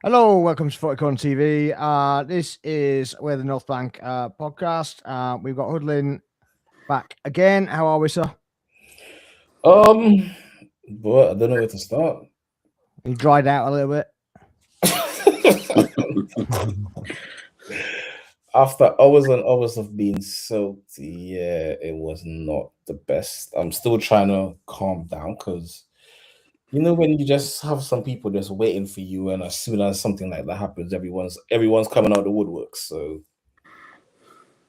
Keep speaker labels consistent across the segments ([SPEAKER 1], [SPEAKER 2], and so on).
[SPEAKER 1] Hello, welcome to FootyCon TV. This is We're the North Bank podcast. We've got Hoodlin back again. How are we, sir?
[SPEAKER 2] But I don't know where to start.
[SPEAKER 1] You dried out a little bit.
[SPEAKER 2] After hours and hours of being soaked, yeah, it was not the best. I'm still trying to calm down because when you just have some people just waiting for you, and as soon as something like that happens, everyone's coming out the woodwork. So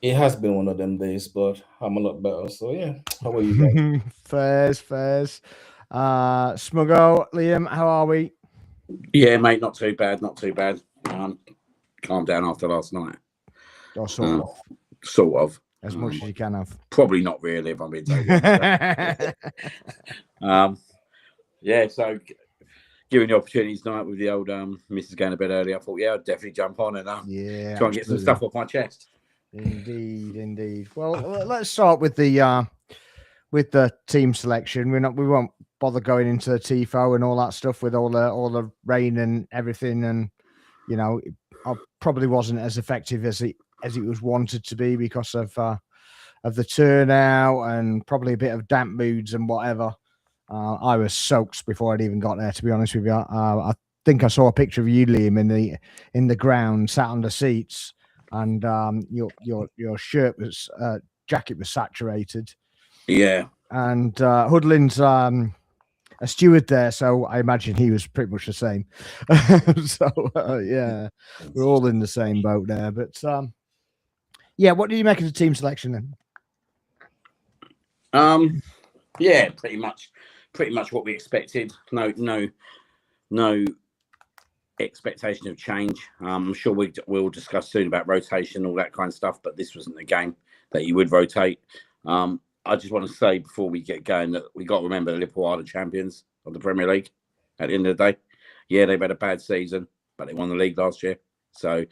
[SPEAKER 2] it has been one of them days, but I'm a lot better. So yeah, how are you guys?
[SPEAKER 1] Fairs. Smuggo, Liam, how are we?
[SPEAKER 3] Yeah, mate, not too bad, not too bad. Calm down after last night.
[SPEAKER 1] Or sort of.
[SPEAKER 3] Sort of.
[SPEAKER 1] As much as you can have.
[SPEAKER 3] Probably not really, if I'm being totally honest. Yeah, so given the opportunity tonight with the old Mrs. going to bed early, I thought, yeah, I'd definitely jump on and try and get some stuff off my chest.
[SPEAKER 1] Indeed. Well, let's start with the team selection. We won't bother going into the TIFO and all that stuff with all the rain and everything, and it probably wasn't as effective as it was wanted to be because of the turnout and probably a bit of damp moods and whatever. I was soaked before I'd even got there, to be honest with you. I think I saw a picture of you, Liam, in the ground, sat on the seats, and your shirt was jacket was saturated.
[SPEAKER 3] Yeah.
[SPEAKER 1] And Hoodlin's a steward there, so I imagine he was pretty much the same. So yeah, we're all in the same boat there. But yeah, what do you make of the team selection then?
[SPEAKER 3] Yeah, pretty much what we expected. No expectation of change. I'm sure we'll discuss soon about rotation, all that kind of stuff. But this wasn't a game that you would rotate. I just want to say before we get going that we got to remember Liverpool are the champions of the Premier League. At the end of the day, yeah, they've had a bad season, but they won the league last year. So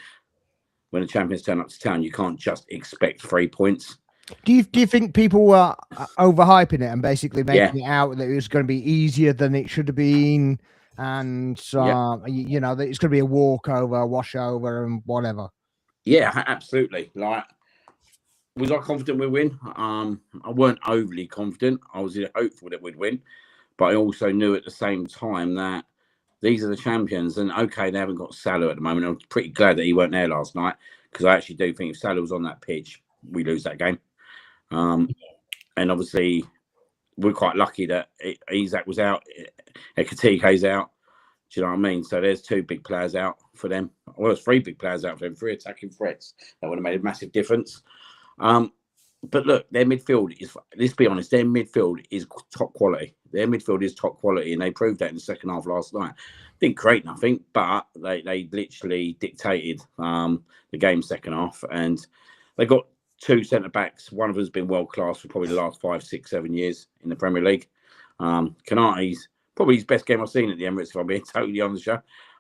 [SPEAKER 3] when the champions turn up to town, you can't just expect 3 points.
[SPEAKER 1] Do you think people were overhyping it and basically making it out that it was going to be easier than it should have been, and that it's going to be a walkover, a washover, and whatever?
[SPEAKER 3] Yeah, absolutely. Like, was I confident we'd win? I weren't overly confident. I was hopeful that we'd win, but I also knew at the same time that these are the champions. And okay, they haven't got Salah at the moment. I'm pretty glad that he weren't there last night because I actually do think if Salah was on that pitch, we lose that game. And obviously, we're quite lucky that Isak was out, Ekatike's out. Do you know what I mean? So there's 2 big players out for them. Well, there's 3 big players out for them, 3 attacking threats. That would have made a massive difference. But look, their midfield is, let's be honest, their midfield is top quality. Their midfield is top quality, and they proved that in the second half last night. Didn't create nothing, but they literally dictated the game second half, and they got 2 centre-backs. One of them's been world-class for probably the last 5, 6, 7 years in the Premier League. Kanate's probably his best game I've seen at the Emirates, if I'm being totally honest.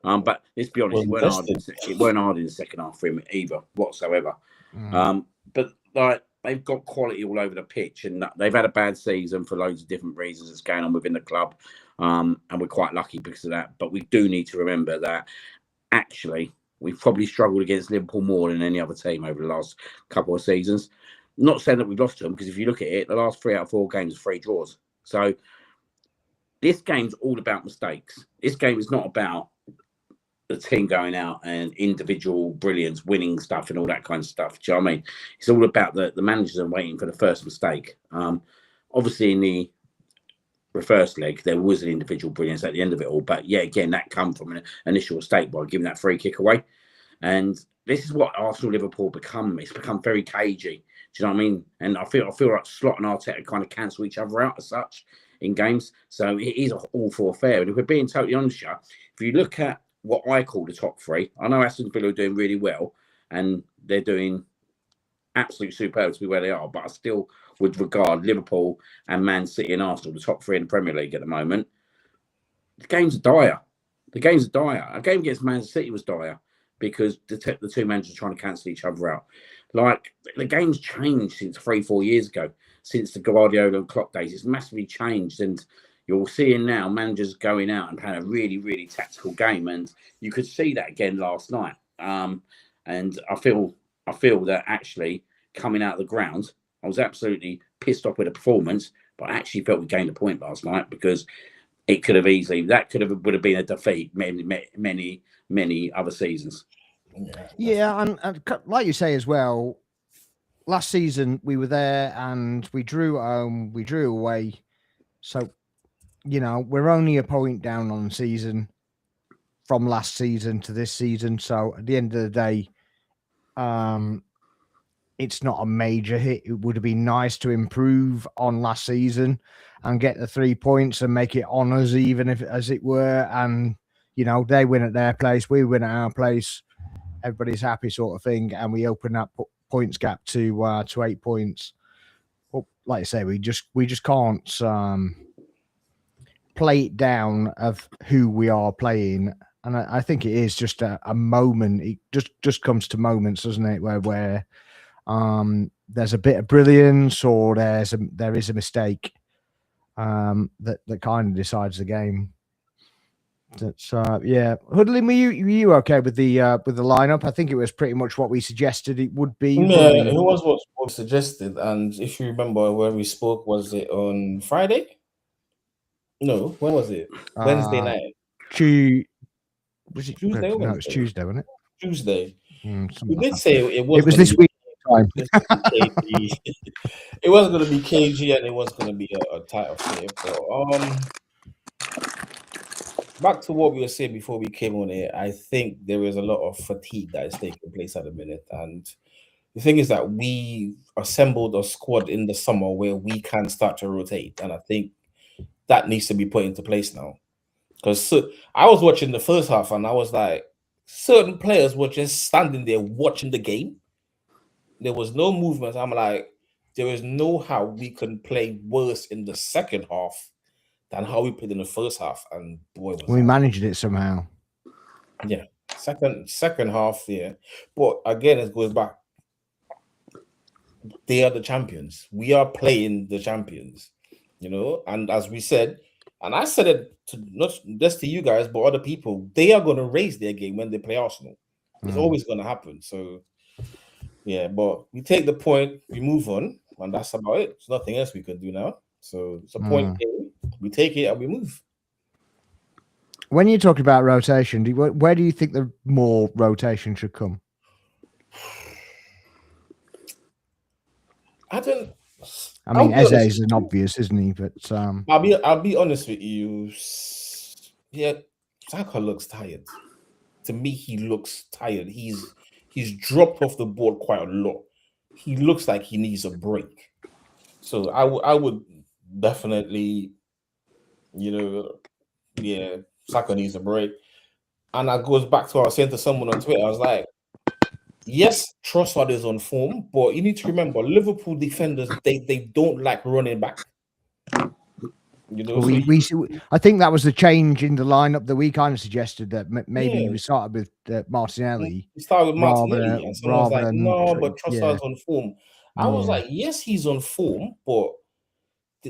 [SPEAKER 3] But let's be honest, it weren't hard in the second half for him either, whatsoever. But like, they've got quality all over the pitch, and they've had a bad season for loads of different reasons that's going on within the club. And we're quite lucky because of that. But we do need to remember that actually we've probably struggled against Liverpool more than any other team over the last couple of seasons. Not saying that we've lost to them, because if you look at it, the last 3 out of 4 games are 3 draws. So this game's all about mistakes. This game is not about the team going out and individual brilliance, winning stuff and all that kind of stuff. Do you know what I mean? It's all about the managers are waiting for the first mistake. Obviously, in the reverse leg, there was an individual brilliance at the end of it all. But yeah, again, that come from an initial mistake by giving that free kick away. And this is what Arsenal Liverpool become. It's become very cagey. Do you know what I mean? And I feel like Slot and Arteta kind of cancel each other out as such in games. So it is an awful affair. And if we're being totally honest, if you look at what I call the top 3, I know Aston Villa are doing really well and they're doing absolute superb to be where they are, but I still would regard Liverpool and Man City and Arsenal, the top 3 in the Premier League at the moment. The games are dire. A game against Man City was dire because the 2 managers are trying to cancel each other out. Like, the game's changed since 3-4 years ago, since the Guardiola and Klopp days. It's massively changed, and you're seeing now managers going out and playing a really, really tactical game, and you could see that again last night. And I feel that actually coming out of the ground, I was absolutely pissed off with the performance, but I actually felt we gained a point last night, because it could have easily, would have been a defeat many other seasons.
[SPEAKER 1] Yeah, and like you say as well, last season we were there and we drew at home, we drew away. So, we're only a point down on the season from last season to this season. So at the end of the day, it's not a major hit. It would have been nice to improve on last season and get the 3 points and make it on us, even if, as it were. And, they win at their place, we win at our place. Everybody's happy, sort of thing. And we open that points gap to 8 points. Well, like I say, we just can't play it down of who we are playing. And I think it is just a moment. It just comes to moments, doesn't it? Where there's a bit of brilliance, or there is a mistake that kind of decides the game. That's yeah. Hoodlin, were you okay with the lineup? I think it was pretty much what we suggested it would be.
[SPEAKER 2] Yeah, it was what was suggested. And if you remember where we spoke, was it on Friday? No, when was it? Wednesday night.
[SPEAKER 1] Was it
[SPEAKER 2] Tuesday?
[SPEAKER 1] No, it was Tuesday, wasn't it?
[SPEAKER 2] Tuesday.
[SPEAKER 1] We
[SPEAKER 2] did say it was
[SPEAKER 1] this week time.
[SPEAKER 2] It wasn't going to be KG, and it was going to be a tight affair. But back to what we were saying before we came on here, I think there is a lot of fatigue that is taking place at the minute. And the thing is that we assembled a squad in the summer where we can start to rotate. And I think that needs to be put into place now. Because I was watching the first half and I was like, certain players were just standing there watching the game. There was no movement. I'm like, there is no how we can play worse in the second half than how we played in the first half. And boy,
[SPEAKER 1] we managed it somehow.
[SPEAKER 2] Yeah, second half, yeah. But again, it goes back. They are the champions. We are playing the champions, And as we said, and I said it not just to you guys, but other people, they are going to raise their game when they play Arsenal. It's always going to happen. So, yeah, but we take the point, we move on, and that's about it. There's nothing else we can do now. So it's a point game. We take it and we move.
[SPEAKER 1] When you're talking about rotation, where do you think the more rotation should come?
[SPEAKER 2] I
[SPEAKER 1] mean, Eze is an obvious, isn't he? But
[SPEAKER 2] I'll be honest with you. Yeah, Saka looks tired. To me, he looks tired. He's dropped off the board quite a lot. He looks like he needs a break. So I would definitely, Saka needs a break. And that goes back to what I was saying to someone on Twitter. I was like, yes, Trossard is on form, but you need to remember, Liverpool defenders, they don't like running back.
[SPEAKER 1] I think that was the change in the lineup that we kind of suggested, that maybe we started with Martinelli.
[SPEAKER 2] We started with Martinelli, and someone was like, no, but Trossard's on form. I was like, yes, he's on form, but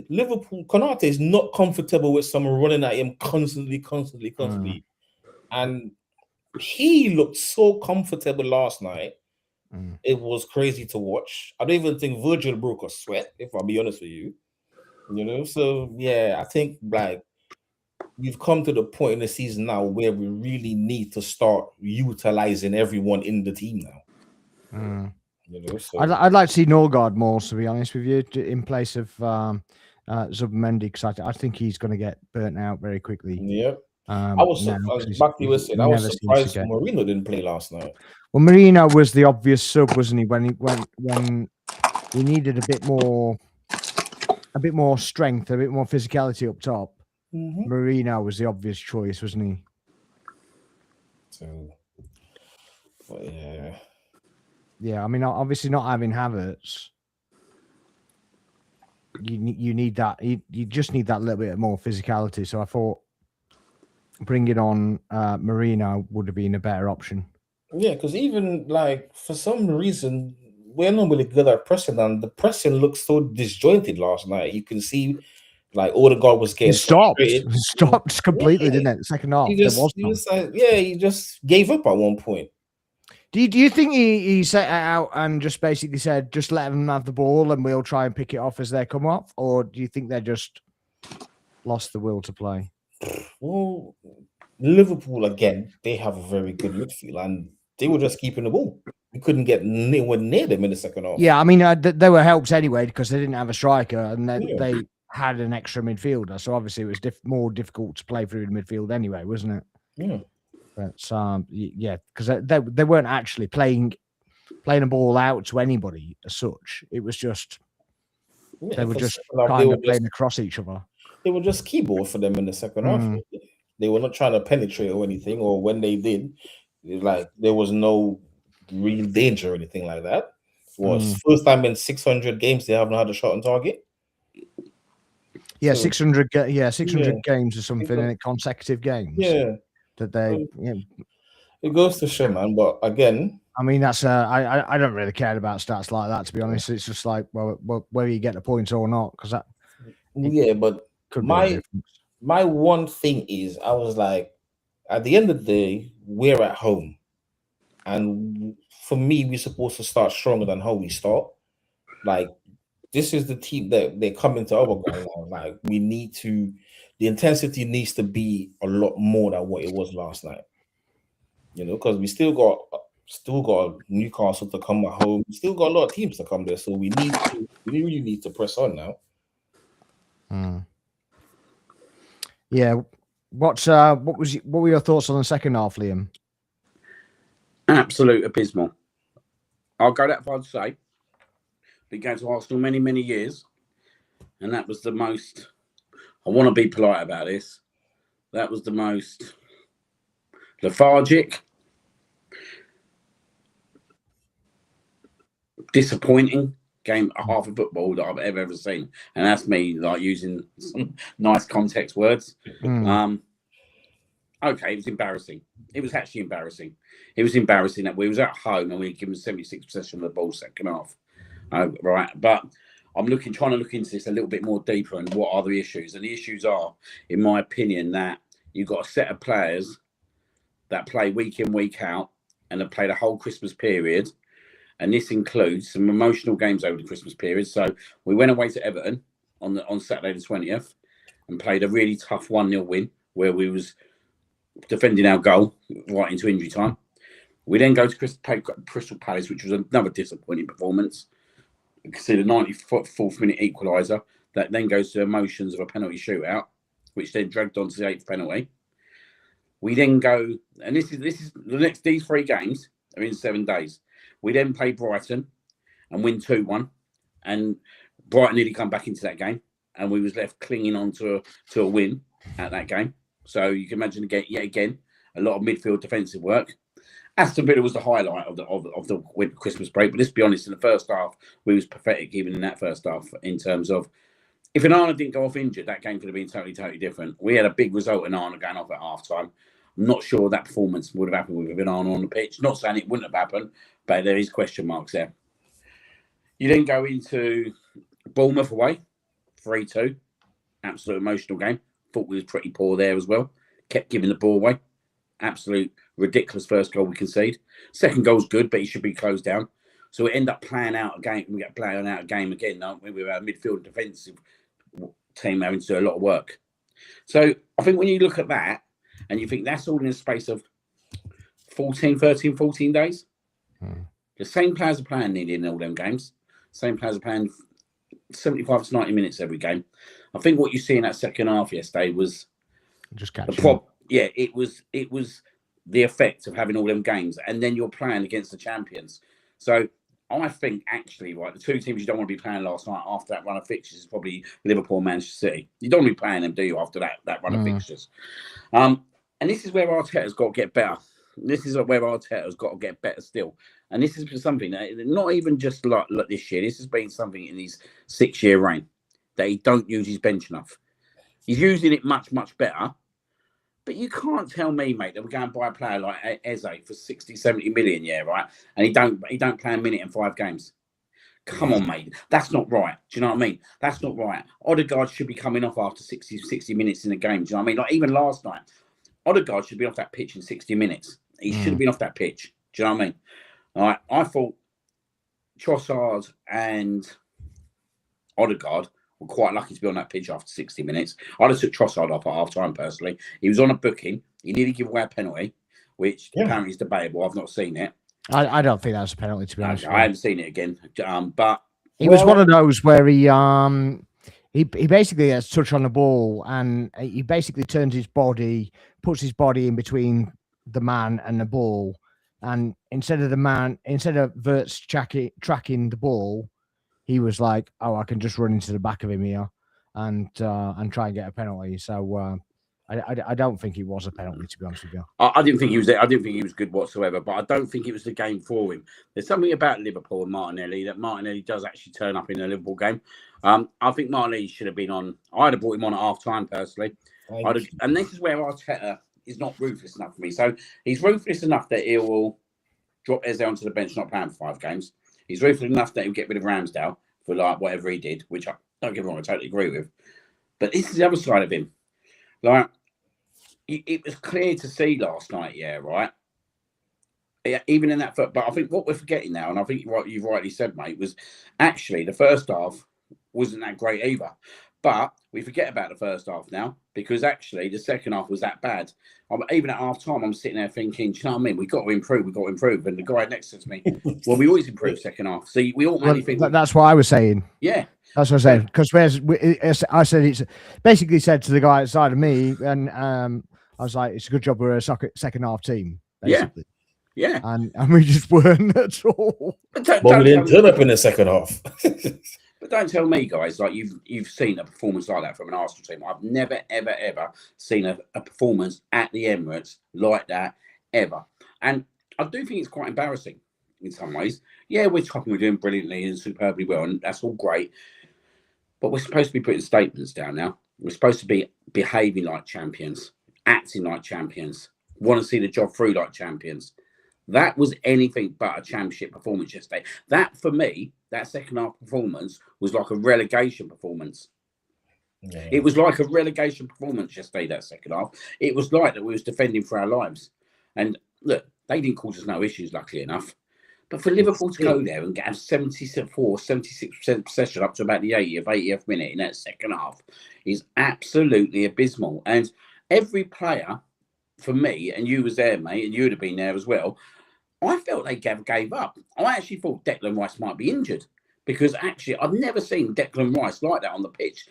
[SPEAKER 2] Liverpool, Konate is not comfortable with someone running at him constantly. And he looked so comfortable last night. It was crazy to watch. I don't even think Virgil broke a sweat, if I'll be honest with you. So yeah, I think like we've come to the point in the season now where we really need to start utilizing everyone in the team now. So.
[SPEAKER 1] I'd like to see Norgard more, to be honest with you, in place of Zubimendi, because I think he's going to get burnt out very quickly.
[SPEAKER 2] Yeah. I was surprised Marino didn't play last night.
[SPEAKER 1] Well, Marino was the obvious sub, wasn't he? When we needed a bit more strength, a bit more physicality up top. Marino was the obvious choice, wasn't he?
[SPEAKER 2] So, yeah.
[SPEAKER 1] Yeah, I mean, obviously not having Havertz, you need that. You just need that little bit more physicality. So I thought bringing on Marino would have been a better option.
[SPEAKER 2] Yeah, because even like for some reason we're not really good at pressing, and the pressing looked so disjointed last night. You can see Like Odegaard was getting
[SPEAKER 1] It stopped.
[SPEAKER 2] frustrated.
[SPEAKER 1] It stopped completely,
[SPEAKER 2] Yeah.
[SPEAKER 1] didn't it? The second half,
[SPEAKER 2] He
[SPEAKER 1] there
[SPEAKER 2] just,
[SPEAKER 1] was
[SPEAKER 2] he
[SPEAKER 1] none.
[SPEAKER 2] was like, yeah, he just gave up at one point.
[SPEAKER 1] Do you think he set it out and just basically said, just let them have the ball and we'll try and pick it off as they come off? Or do you think they just lost the will to play?
[SPEAKER 2] Well, Liverpool, again, they have a very good midfield and they were just keeping the ball. We couldn't get anywhere near them in the second half.
[SPEAKER 1] Yeah, I mean, they were helped anyway because they didn't have a striker and
[SPEAKER 2] Yeah.
[SPEAKER 1] they had an extra midfielder. So obviously it was more difficult to play through the midfield anyway, wasn't it?
[SPEAKER 2] Yeah.
[SPEAKER 1] But yeah, because they weren't actually playing a ball out to anybody as such. It was just they were just kind of playing across each other.
[SPEAKER 2] They were just keyboard for them in the second half. They were not trying to penetrate or anything, or when they did, like there was no real danger or anything like that. It was first time in 600 games they haven't had a shot on target.
[SPEAKER 1] Yeah, so, 600 games or something in consecutive games.
[SPEAKER 2] Yeah.
[SPEAKER 1] That they
[SPEAKER 2] it goes to show, man. But again,
[SPEAKER 1] I mean, that's I don't really care about stats like that, to be honest. It's just like, well whether you get the points or not, because that.
[SPEAKER 2] Yeah, but my one thing is, I was like, at the end of the day, we're at home, and for me, we're supposed to start stronger than how we start. Like, this is the team that they're coming to our ground now. Like, the intensity needs to be a lot more than what it was last night. You know, because we still got Newcastle to come at home. We still got a lot of teams to come there, so we really need to press on now.
[SPEAKER 1] Yeah. What were your thoughts on the second half, Liam?
[SPEAKER 3] Absolute abysmal. I'll go that far to say. Been going to Arsenal many, many years, and that was the most. I want to be polite about this. That was the most lethargic, disappointing game, half of football that I've ever seen, and that's me like using some nice context words. Okay, it was embarrassing. It was actually embarrassing. It was embarrassing that we was at home and we were given 76% of the ball second half. Right, but I'm trying to look into this a little bit more deeper and what are the issues. And the issues are, in my opinion, that you've got a set of players that play week in, week out, and have played a whole Christmas period. And this includes some emotional games over the Christmas period. So we went away to Everton on Saturday the 20th and played a really tough 1-0 win where we was defending our goal right into injury time. We then go to Crystal Palace, which was another disappointing performance. You can see the 94th minute equaliser that then goes to emotions of a penalty shootout, which then dragged on to the 8th penalty. We then go, and this is these 3 games are in 7 days. We then play Brighton and win 2-1, and Brighton nearly come back into that game, and we was left clinging on to a win at that game. So you can imagine yet again a lot of midfield defensive work. Aston Villa was the highlight of the winter Christmas break, but let's be honest, in the first half we was pathetic even in that first half in terms of if Onana didn't go off injured, that game could have been totally different. We had a big result in Onana going off at half time. I'm not sure that performance would have happened with Onana on the pitch. Not saying it wouldn't have happened, but there is question marks there. You then go into Bournemouth away, 3-2. Absolute emotional game. Thought we was pretty poor there as well. Kept giving the ball away. Absolute ridiculous first goal we concede. Second goal's good, but he should be closed down. So we end up playing out a game. We get playing out a game again, don't we? With our midfield defensive team having to do a lot of work. So I think when you look at that and you think that's all in the space of 14 days, the same players are playing nearly in all them games. Same players are playing 75 to 90 minutes every game. I think what you see in that second half yesterday was
[SPEAKER 1] just catching.
[SPEAKER 3] Yeah, it was the effect of having all them games, and then you're playing against the champions. So I think actually, right, the 2 teams you don't want to be playing last night after that run of fixtures is probably Liverpool and Manchester City. You don't want to be playing them, do you, after that run of fixtures? And this is where Arteta's got to get better. This is where Arteta's got to get better still. And this is something that not even just like this year. This has been something in his 6-year reign that he don't use his bench enough. He's using it much better. But you can't tell me, mate, that we're going to buy a player like Eze for 60, 70 million, yeah, right? And he don't play a minute in 5 games. Come on, mate. That's not right. Do you know what I mean? That's not right. Odegaard should be coming off after 60 minutes in the game. Do you know what I mean? Like, even last night, Odegaard should be off that pitch in 60 minutes. He should have been off that pitch. Do you know what I mean? All right. I thought Trossard and Odegaard were quite lucky to be on that pitch after 60 minutes. I'd have took Trossard off at half time, personally. He was on a booking. He nearly gave away a penalty, which apparently is debatable. I've not seen it.
[SPEAKER 1] I don't think that was a penalty, to be honest.
[SPEAKER 3] I haven't seen it again. But
[SPEAKER 1] he was one of those where he basically has touch on the ball, and he basically turns his body, puts his body in between the man and the ball, and instead of Verts tracking the ball, he was like, "Oh, I can just run into the back of him here and try and get a penalty." So I don't think it was a penalty, to be honest with you.
[SPEAKER 3] I didn't think he was there. I didn't think he was good whatsoever, but I don't think it was the game for him. There's something about Liverpool and Martinelli that Martinelli does actually turn up in a Liverpool game. I think Martinelli should have been on. I'd have brought him on at half time, personally. And this is where Arteta is not ruthless enough for me. So he's ruthless enough that he will drop Eze onto the bench, not playing for 5 games. He's ruthless enough that he'll get rid of Ramsdale for like whatever he did, which I don't get me wrong, I totally agree with. But this is the other side of him. Like, it was clear to see last night, right? Yeah, even in that, but I think what we're forgetting now, and I think what you've rightly said, mate, was actually the first half wasn't that great either. But we forget about the first half now because actually the second half was that bad. Even at half time, I'm sitting there thinking, do you know what I mean? We've got to improve. And the guy next to me, well, we always improve second half. So we automatically think.
[SPEAKER 1] That's what I was saying.
[SPEAKER 3] Yeah.
[SPEAKER 1] That's what I said. Because I said it's basically said to the guy outside of me, and I was like, it's a good job we're a second half team. Basically.
[SPEAKER 3] Yeah.
[SPEAKER 1] And we just weren't at all.
[SPEAKER 2] But we didn't turn up in the second half.
[SPEAKER 3] But don't tell me, guys, like you've seen a performance like that from an Arsenal team. I've never, ever, ever seen a performance at the Emirates like that, ever. And I do think it's quite embarrassing in some ways. Yeah, we're doing brilliantly and superbly well, and that's all great. But we're supposed to be putting statements down now. We're supposed to be behaving like champions, acting like champions, want to see the job through like champions. That was anything but a championship performance yesterday. That, for me, that second half performance was like a relegation performance. Yeah. It was like a relegation performance yesterday, that second half. It was like that we was defending for our lives. And look, they didn't cause us no issues, luckily enough. But for Liverpool to go there and get 76% possession up to about the 80th minute in that second half is absolutely abysmal. And every player, for me, and you was there, mate, and you would have been there as well, I felt they gave up. I actually thought Declan Rice might be injured because actually I've never seen Declan Rice like that on the pitch.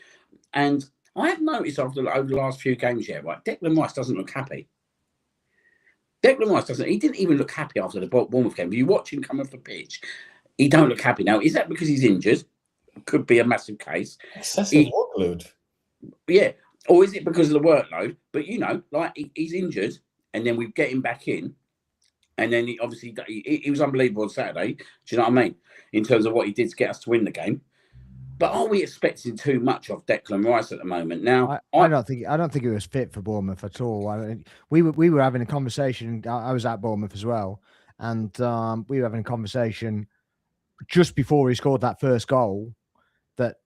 [SPEAKER 3] And I have noticed over the last few games here, right, Declan Rice doesn't look happy. Declan Rice doesn't. He didn't even look happy after the Bournemouth game. If you watch him come off the pitch, he don't look happy. Now, is that because he's injured? Could be a massive case.
[SPEAKER 2] Excessive workload.
[SPEAKER 3] Yeah. Or is it because of the workload? But, you know, like he's injured and then we get him back in. And then he was unbelievable on Saturday. Do you know what I mean? In terms of what he did to get us to win the game. But are we expecting too much of Declan Rice at the moment? Now,
[SPEAKER 1] I don't think he was fit for Bournemouth at all. I mean, we were having a conversation. I was at Bournemouth as well, and we were having a conversation just before he scored that first goal that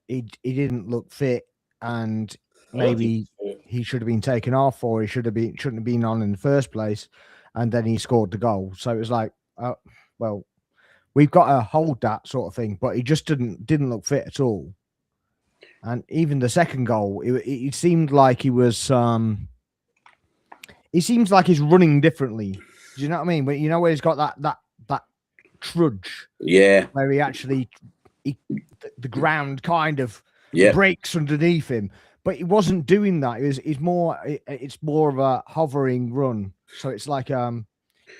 [SPEAKER 1] he didn't look fit, and maybe he should have been taken off, or shouldn't have been on in the first place, and then he scored the goal. So it was like, well, we've got to hold that sort of thing, but he just didn't look fit at all. And even the second goal, it seemed like he was. He seems like he's running differently. Do you know what I mean? But you know where he's got that trudge.
[SPEAKER 3] Yeah.
[SPEAKER 1] Where he actually the ground kind of breaks underneath him, but he wasn't doing that. It's more of a hovering run. So it's like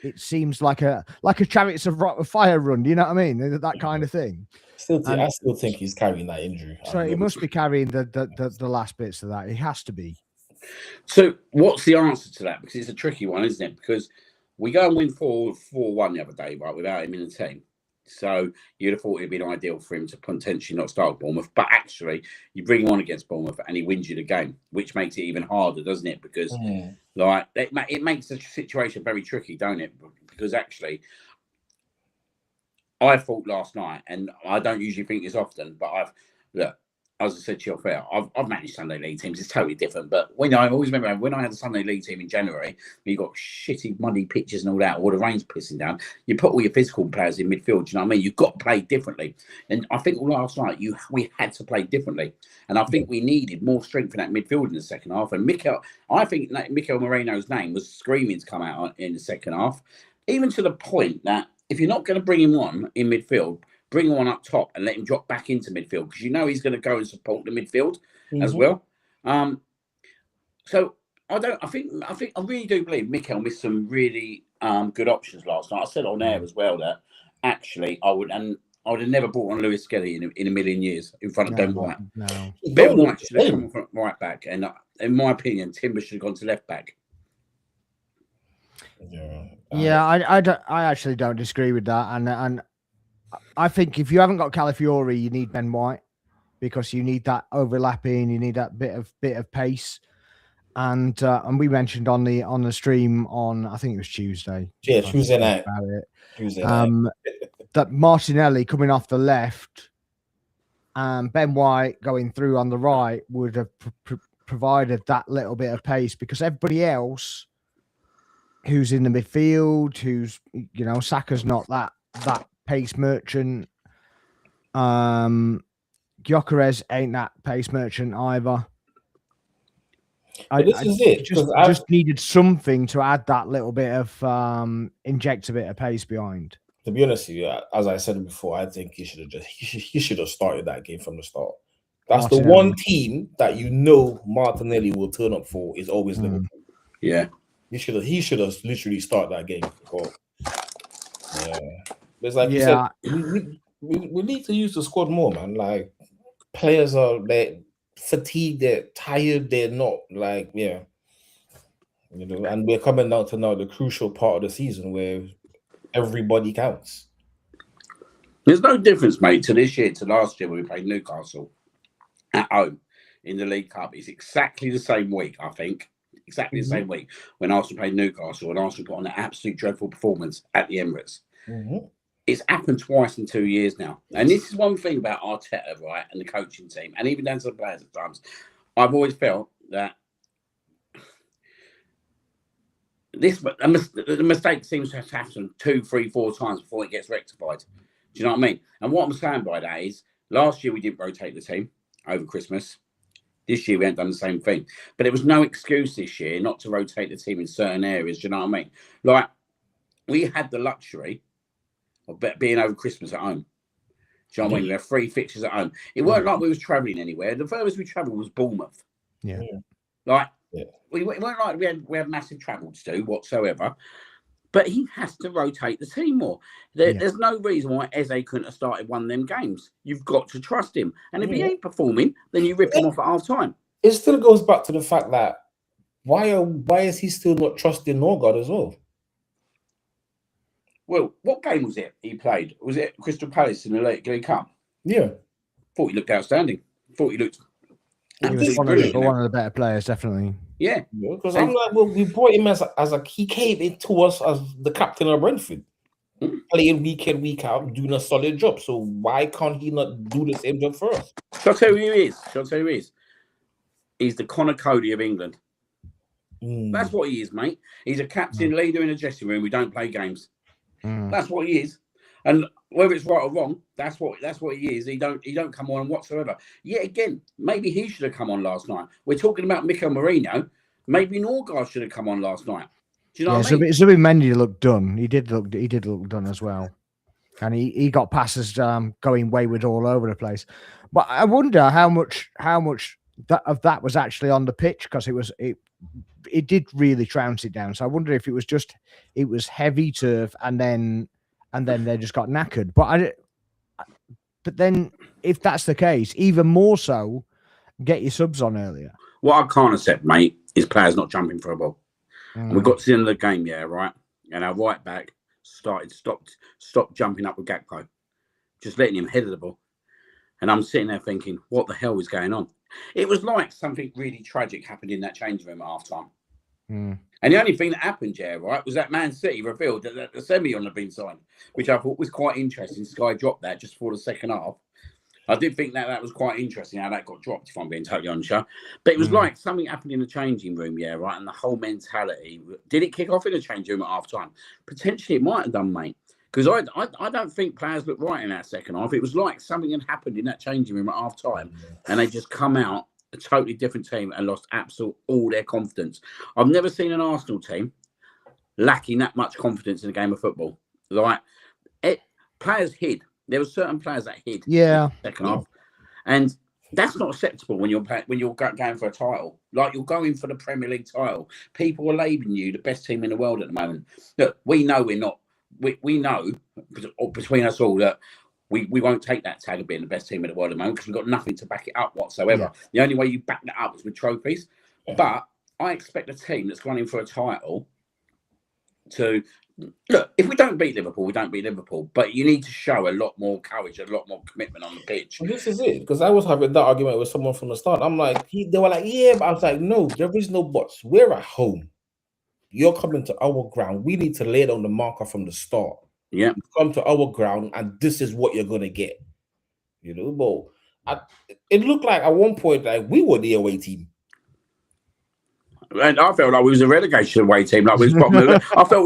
[SPEAKER 1] it seems like a Chariots of Fire run. Do you know what I mean? That kind of thing.
[SPEAKER 2] I still think he's carrying that injury.
[SPEAKER 1] So he must be carrying the last bits of that. He has to be.
[SPEAKER 3] So what's the answer to that? Because it's a tricky one, isn't it? Because we go and win 4-1 the other day, right, without him in the team. So you'd have thought it'd been ideal for him to potentially not start Bournemouth, but actually you bring him on against Bournemouth and he wins you the game, which makes it even harder, doesn't it? Because like it makes the situation very tricky, don't it? Because actually, I thought last night, and I don't usually think this often, but look, as I said to you off air, I've managed Sunday League teams. It's totally different. But I always remember when I had a Sunday League team in January, you got shitty, muddy pitches and all that, or the rain's pissing down. You put all your physical players in midfield. Do you know what I mean? You've got to play differently. And I think last night we had to play differently. And I think we needed more strength in that midfield in the second half. And I think Mikel Moreno's name was screaming to come out in the second half, even to the point that if you're not going to bring him on in midfield, bring him on up top and let him drop back into midfield because he's going to go and support the midfield as well. So I really do believe Mikel missed some really good options last night. I said on air as well that actually I would have never brought on Lewis Skelly in a million years in front of Ben White.
[SPEAKER 1] No.
[SPEAKER 3] Ben White should have come from right back, and in my opinion, Timber should have gone to left back.
[SPEAKER 1] Yeah, I actually don't disagree with that, and I think if you haven't got Calafiori, you need Ben White because you need that overlapping, you need that bit of pace, and we mentioned on the stream on I think it was Tuesday.
[SPEAKER 2] Yeah, Tuesday night.
[SPEAKER 1] That Martinelli coming off the left and Ben White going through on the right would have provided that little bit of pace because everybody else who's in the midfield, who's Saka's not that pace merchant. Gyökeres ain't that pace merchant either.
[SPEAKER 2] This is it.
[SPEAKER 1] Just needed something to add that little bit of inject a bit of pace behind.
[SPEAKER 2] To be honest with you, as I said before, I think he should have started that game from the start. That's Martinelli. The one team that Martinelli will turn up for is always Liverpool.
[SPEAKER 3] Yeah.
[SPEAKER 2] He should have literally started that game. Yeah. It's like you said, we need to use the squad more, man. Like players they're fatigued, they're tired, they're not and we're coming down to now the crucial part of the season where everybody counts.
[SPEAKER 3] There's no difference, mate, to this year to last year when we played Newcastle at home in the League Cup. It's exactly the same week, I think. Exactly the same week when Arsenal played Newcastle and Arsenal put on an absolute dreadful performance at the Emirates. It's happened twice in 2 years now. And this is one thing about Arteta, right, and the coaching team, and even down to the players at times. I've always felt that the mistake seems to happen 2, 3, 4 times before it gets rectified. Do you know what I mean? And what I'm saying by that is last year we didn't rotate the team over Christmas. This year we haven't done the same thing. But there was no excuse this year not to rotate the team in certain areas. Do you know what I mean? Like, we had the luxury of being over Christmas at home. Do you know what I mean? We had 3 fixtures at home. It weren't like we was travelling anywhere. The furthest we travelled was Bournemouth.
[SPEAKER 1] Yeah.
[SPEAKER 3] We weren't like we had massive travel to do whatsoever. But he has to rotate the team more. There's no reason why Eze couldn't have started one of them games. You've got to trust him. And if he ain't performing, then you rip him off at half time.
[SPEAKER 2] It still goes back to the fact that why is he still not trusting Norgard as well?
[SPEAKER 3] Well, what game was it he played? Was it Crystal Palace in the League Cup?
[SPEAKER 2] Yeah.
[SPEAKER 3] Thought he looked outstanding. Thought he looked
[SPEAKER 1] one of the better players, definitely.
[SPEAKER 3] Yeah.
[SPEAKER 2] Because I'm like, well, we brought him he came into us as the captain of Brentford. Playing week in, week out, doing a solid job. So why can't he not do the same job for us?
[SPEAKER 3] Shall I tell you who he is? He's the Connor Cody of England. That's what he is, mate. He's a captain leader in a dressing room. We don't play games. That's what he is. And whether it's right or wrong, that's what he is. He don't come on whatsoever. Yet again, maybe he should have come on last night. We're talking about Mikel Merino. Maybe Norgard should have come on last night. Do you know what I mean?
[SPEAKER 1] Zubimendi looked done. He did look done as well. And he got passes going wayward all over the place. But I wonder how much of that was actually on the pitch, because it did really trounce it down. So I wonder if it was heavy turf and then they just got knackered. But then if that's the case, even more so, get your subs on earlier.
[SPEAKER 3] What I can't accept, mate, is players not jumping for a ball. We got to the end of the game, right? And our right back stopped jumping up with Gakpo, just letting him head of the ball. And I'm sitting there thinking, what the hell is going on? It was like something really tragic happened in that change room at half time. And the only thing that happened, right, was that Man City revealed that the semi-on had been signed, which I thought was quite interesting. Sky dropped that just for the second half. I did think that was quite interesting how that got dropped, if I'm being totally honest. But it was like something happened in the changing room, right? And the whole mentality. Did it kick off in the changing room at half time? Potentially it might have done, mate. Because I don't think players looked right in that second half. It was like something had happened in that changing room at half time and they just come out a totally different team and lost absolute all their confidence. I've never seen an Arsenal team lacking that much confidence in a game of football. Like, players hid. There were certain players that hid.
[SPEAKER 1] Yeah.
[SPEAKER 3] In the second half, and that's not acceptable when you're going for a title. Like, you're going for the Premier League title. People are labelling you the best team in the world at the moment. Look, we know we're not. We know between us all that we won't take that tag of being the best team in the world at the moment because we've got nothing to back it up whatsoever. Yeah. The only way you back that up is with trophies. Yeah. But I expect a team that's gone in for a title to look. If we don't beat Liverpool, we don't beat Liverpool. But you need to show a lot more courage, a lot more commitment on the pitch.
[SPEAKER 2] Well, this is it, because I was having that argument with someone from the start. I'm like, they were like, yeah, but I was like, no, there is no buts. We're at home. You're coming to our ground. We need to lay it on the marker from the start.
[SPEAKER 3] Yeah,
[SPEAKER 2] you come to our ground, and this is what you're gonna get. You know, but it looked like at one point like we were the away team.
[SPEAKER 3] And I felt like we was a relegation away team. Like we was I thought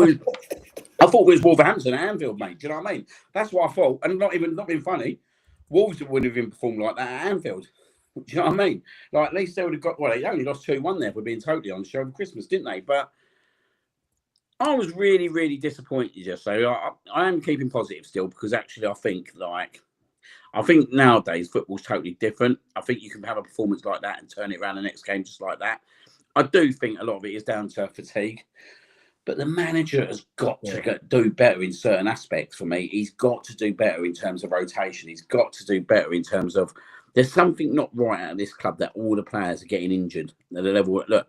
[SPEAKER 3] we was Wolverhampton at Anfield, mate. Do you know what I mean? That's what I thought. And not being funny, Wolves would have been performed like that at Anfield. Do you know what I mean? Like, at least they would have got. Well, they only lost 2-1 there. For being totally honest, over Christmas, didn't they? But I was really, really disappointed yesterday. I am keeping positive still because actually I think nowadays football's totally different. I think you can have a performance like that and turn it around the next game just like that. I do think a lot of it is down to fatigue, but the manager has got to do better in certain aspects for me. He's got to do better in terms of rotation. He's got to do better in terms of there's something not right at this club that all the players are getting injured at the level. Look,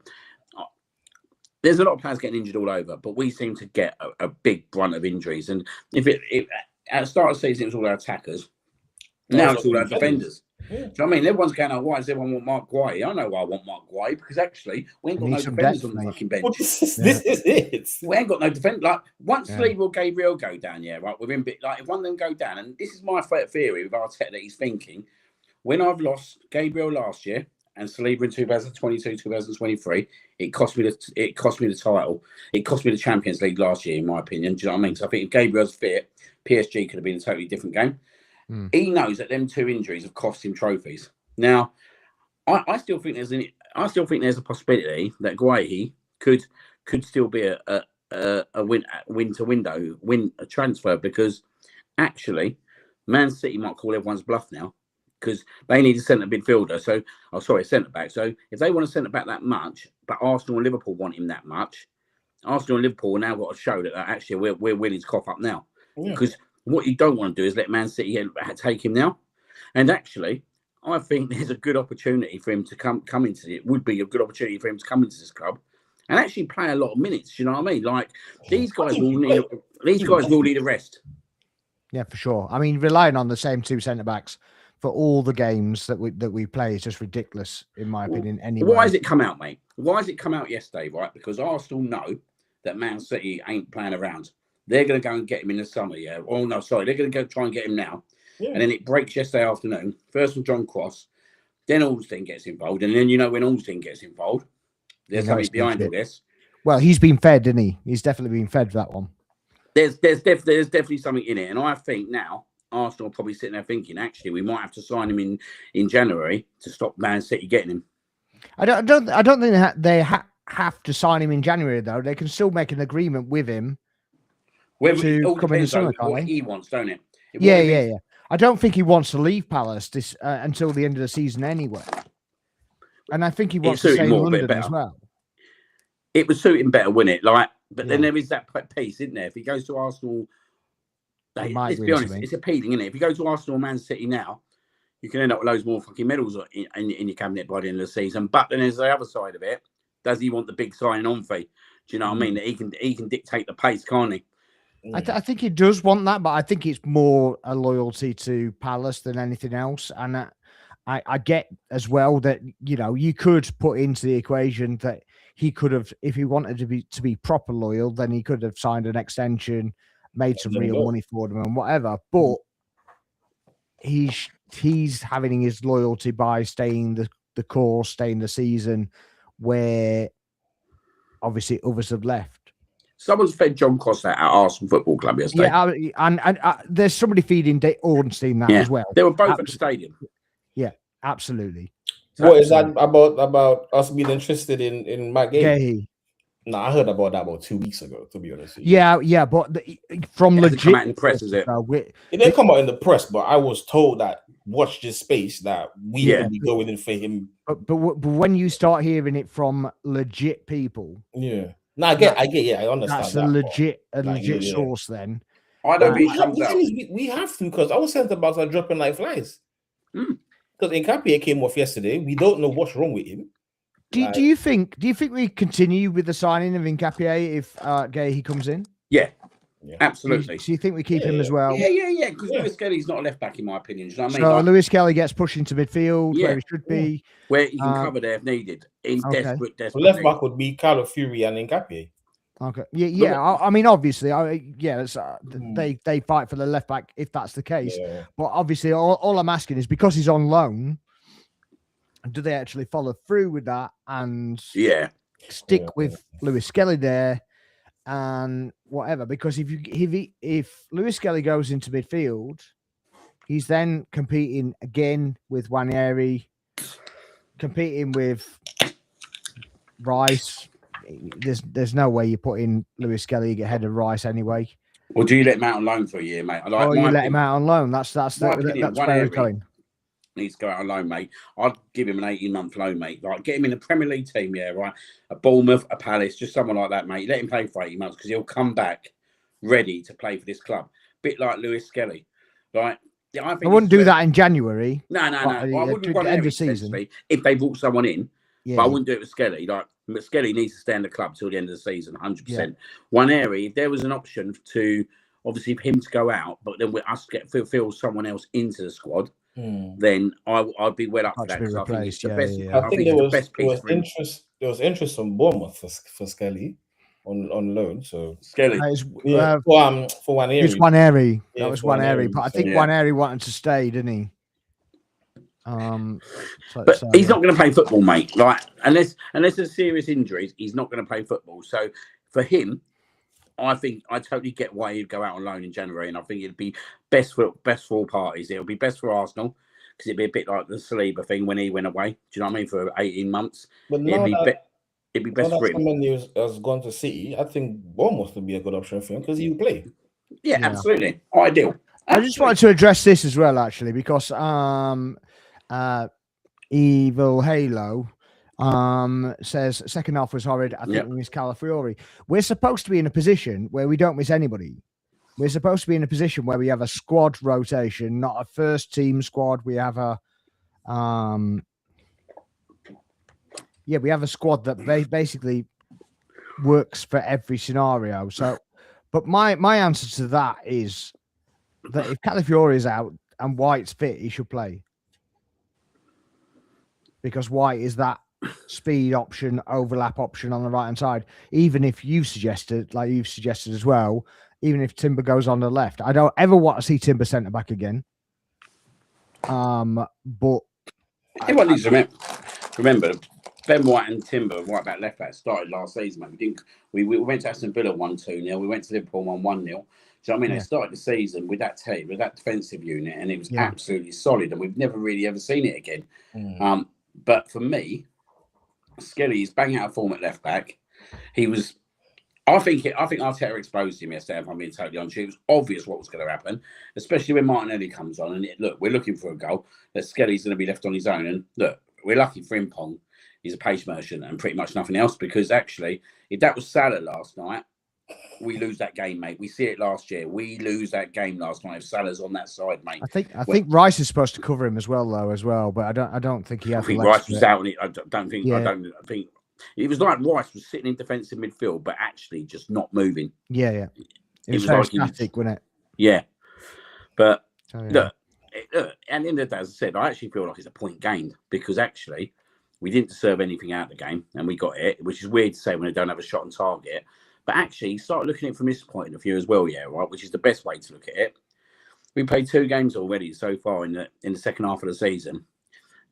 [SPEAKER 3] there's a lot of players getting injured all over, but we seem to get a big brunt of injuries. And if at the start of the season, it was all our attackers. Now it's all our defenders. Yeah. Do you know what I mean? Everyone's going, why does everyone want Mark Guay? I know why I want Mark Guay, because actually, we ain't got no defenders on the fucking bench.
[SPEAKER 2] Well, this is it.
[SPEAKER 3] We ain't got no defenders. Like, once Sleeve or Gabriel go down, right, within bit, like, if one of them go down, and this is my theory with Arteta that he's thinking, when I've lost Gabriel last year, and Saliba in 2022, 2023, it cost me the title. It cost me the Champions League last year, in my opinion. Do you know what I mean? So I think if Gabriel's fit, PSG could have been a totally different game. He knows that them two injuries have cost him trophies. Now, I still think there's a possibility that Guehi could still be a win a transfer, because actually Man City might call everyone's bluff now, because they need a centre midfielder. A centre back. So if they want a centre back that much, but Arsenal and Liverpool want him that much, Arsenal and Liverpool have now got to show that actually we're winning his cough up now. Because what you don't want to do is let Man City take him now. And actually, I think there's a good opportunity for him to come into it. Would be a good opportunity for him to come into this club and actually play a lot of minutes. You know what I mean? Like, these guys will need a rest.
[SPEAKER 1] Yeah, for sure. I mean, relying on the same two centre backs for all the games that we play is just ridiculous, in my opinion. Anyway,
[SPEAKER 3] why has it come out, mate? Why has it come out yesterday? Right, because Arsenal know that Man City ain't playing around. They're going to go and get him in the summer, yeah. Oh, no, sorry. They're going to go try and get him now. Yeah. And then it breaks yesterday afternoon. First from John Cross. Then Alston gets involved. And then, when Alston gets involved, there's something behind all this.
[SPEAKER 1] Well, he's been fed, didn't he? He's definitely been fed for that one.
[SPEAKER 3] There's definitely something in it. And I think now Arsenal are probably sitting there thinking, actually, we might have to sign him in January to stop Man City getting him.
[SPEAKER 1] I don't think they have to sign him in January, though. They can still make an agreement with him. To come in the summer,
[SPEAKER 3] what he wants, don't it?
[SPEAKER 1] Yeah. I don't think he wants to leave Palace until the end of the season anyway. And I think he wants to stay in London as well.
[SPEAKER 3] It would suit him better, wouldn't it? But then there is that piece, isn't there? If he goes to Arsenal, let's be honest, it's appealing, isn't it? If you go to Arsenal or Man City now, you can end up with loads more fucking medals in your cabinet by the end of the season. But then there's the other side of it. Does he want the big signing on fee? Do you know what I mean? That he can dictate the pace, can't he?
[SPEAKER 1] I think he does want that, but I think it's more a loyalty to Palace than anything else. And I get as well that, you could put into the equation that he could have, if he wanted to be proper loyal, then he could have signed an extension, made some real money for them and whatever. But he's having his loyalty by staying the course, staying the season, where obviously others have left.
[SPEAKER 3] Someone's fed John Costa at Arsenal Football Club yesterday.
[SPEAKER 1] Yeah, and there's somebody feeding Ornstein that as well.
[SPEAKER 3] They were both at the stadium.
[SPEAKER 1] Yeah, absolutely.
[SPEAKER 2] What is that about us being interested in Matt Gay? No, I heard about that about 2 weeks ago, to be honest with you.
[SPEAKER 1] Yeah, but from legit
[SPEAKER 3] come out in the press, is it?
[SPEAKER 2] It didn't come out in the press, but I was told that watch this space that we will be going in for him.
[SPEAKER 1] But when you start hearing it from legit people,
[SPEAKER 2] no, I get, I understand.
[SPEAKER 1] That's a legit source. Then
[SPEAKER 3] I don't think it comes out.
[SPEAKER 2] We have to, because our centre backs are dropping like flies. Because Nkapie came off yesterday. We don't know what's wrong with him.
[SPEAKER 1] Do you think we continue with the signing of Nkapie if Gahey comes in?
[SPEAKER 3] Yeah, absolutely.
[SPEAKER 1] So you think we keep him as well?
[SPEAKER 3] Yeah. Because Lewis Kelly's not a left back in my opinion. Do you know what I mean?
[SPEAKER 1] So Lewis Kelly gets pushed into midfield where he should be,
[SPEAKER 3] where he can cover there if needed. In desperate.
[SPEAKER 2] Left back would be Carlo Fury and Nkapie.
[SPEAKER 1] Okay. Yeah. I mean, obviously, they fight for the left back if that's the case. Yeah. But obviously, all I'm asking is because he's on loan, do they actually follow through with that and stick with Lewis Kelly there and whatever? Because if Lewis Kelly goes into midfield, he's then competing again with Nwaneri, competing with Rice. There's no way you put in Lewis Kelly ahead of Rice anyway.
[SPEAKER 3] Or do you let him out on loan for a year, mate?
[SPEAKER 1] You let him out on loan. That's where he's going.
[SPEAKER 3] Needs to go out on loan, mate. I'd give him an 18-month loan, mate. Like, get him in a Premier League team, right? A Bournemouth, a Palace, just someone like that, mate. Let him play for 18 months because he'll come back ready to play for this club. Bit like Lewis Kelly, right?
[SPEAKER 1] I wouldn't do that in January.
[SPEAKER 3] No. I wouldn't want end of season if they brought someone in. Yeah. But I wouldn't do it with Skelly. Like, Skelly needs to stay in the club till the end of the season, 100%. Yeah. Nwaneri, if there was an option to, obviously, for him to go out, but then us fill someone else into the squad, then I'd be well up for that. I think it's the best.
[SPEAKER 2] I think there was interest from Bournemouth for Skelly on loan. So
[SPEAKER 3] Skelly,
[SPEAKER 2] for Nwaneri.
[SPEAKER 1] It's Nwaneri. That was Nwaneri, but I think Nwaneri wanted to stay, didn't he?
[SPEAKER 3] But he's not going to play football, mate. Like unless there's serious injuries, he's not going to play football. So for him, I think I totally get why he'd go out on loan in January, and I think it'd be best for all parties. It'll be best for Arsenal because it'd be a bit like the Saliba thing when he went away. Do you know what I mean? For 18 months,
[SPEAKER 2] but it'd be best for him. Someone has gone to City. I think Bournemouth would be a good option for him because he'll play.
[SPEAKER 3] Yeah, absolutely, ideal.
[SPEAKER 1] I just wanted to address this as well, actually, because Evil Halo says second half was horrid. I think we missed Calafiori. We're supposed to be in a position where we don't miss anybody. We're supposed to be in a position where we have a squad rotation, not a first team squad. We have a we have a squad that basically works for every scenario. So, but my answer to that is that if Calafiori is out and White's fit, he should play. Because White is that speed option, overlap option on the right-hand side. Even if you've suggested as well, even if Timber goes on the left. I don't ever want to see Timber centre-back again. But...
[SPEAKER 3] Everyone needs to remember, Ben White and Timber, right back, left back, started last season, mate. We went to Aston Villa 1-2-0. We went to Liverpool 1-1-0. Do you know what I mean? They started the season with that team, with that defensive unit, and it was absolutely solid, and we've never really ever seen it again. But for me, Skelly is bang out of form at left back. He was, I think Arteta exposed him yesterday, if I'm being totally honest. It was obvious what was going to happen, especially when Martinelli comes on. And we're looking for a goal, that Skelly's going to be left on his own. And look, we're lucky for Frimpong. He's a pace merchant and pretty much nothing else, because actually, if that was Salah last night, we lose that game, mate. We see it last year. We lose that game last night if Salah's on that side, mate.
[SPEAKER 1] I think Rice is supposed to cover him as well, but I don't think he has.
[SPEAKER 3] I think Rice was out on it. I think it was like Rice was sitting in defensive midfield, but actually just not moving.
[SPEAKER 1] Yeah. It was very static, wasn't it?
[SPEAKER 3] Yeah, but look, at the end of the day, as I said, I actually feel like it's a point gained, because actually we didn't deserve anything out of the game, and we got it, which is weird to say when they don't have a shot on target. But actually, start looking at it from this point of view as well, yeah, right, which is the best way to look at it. We played 2 games already so far in the second half of the season.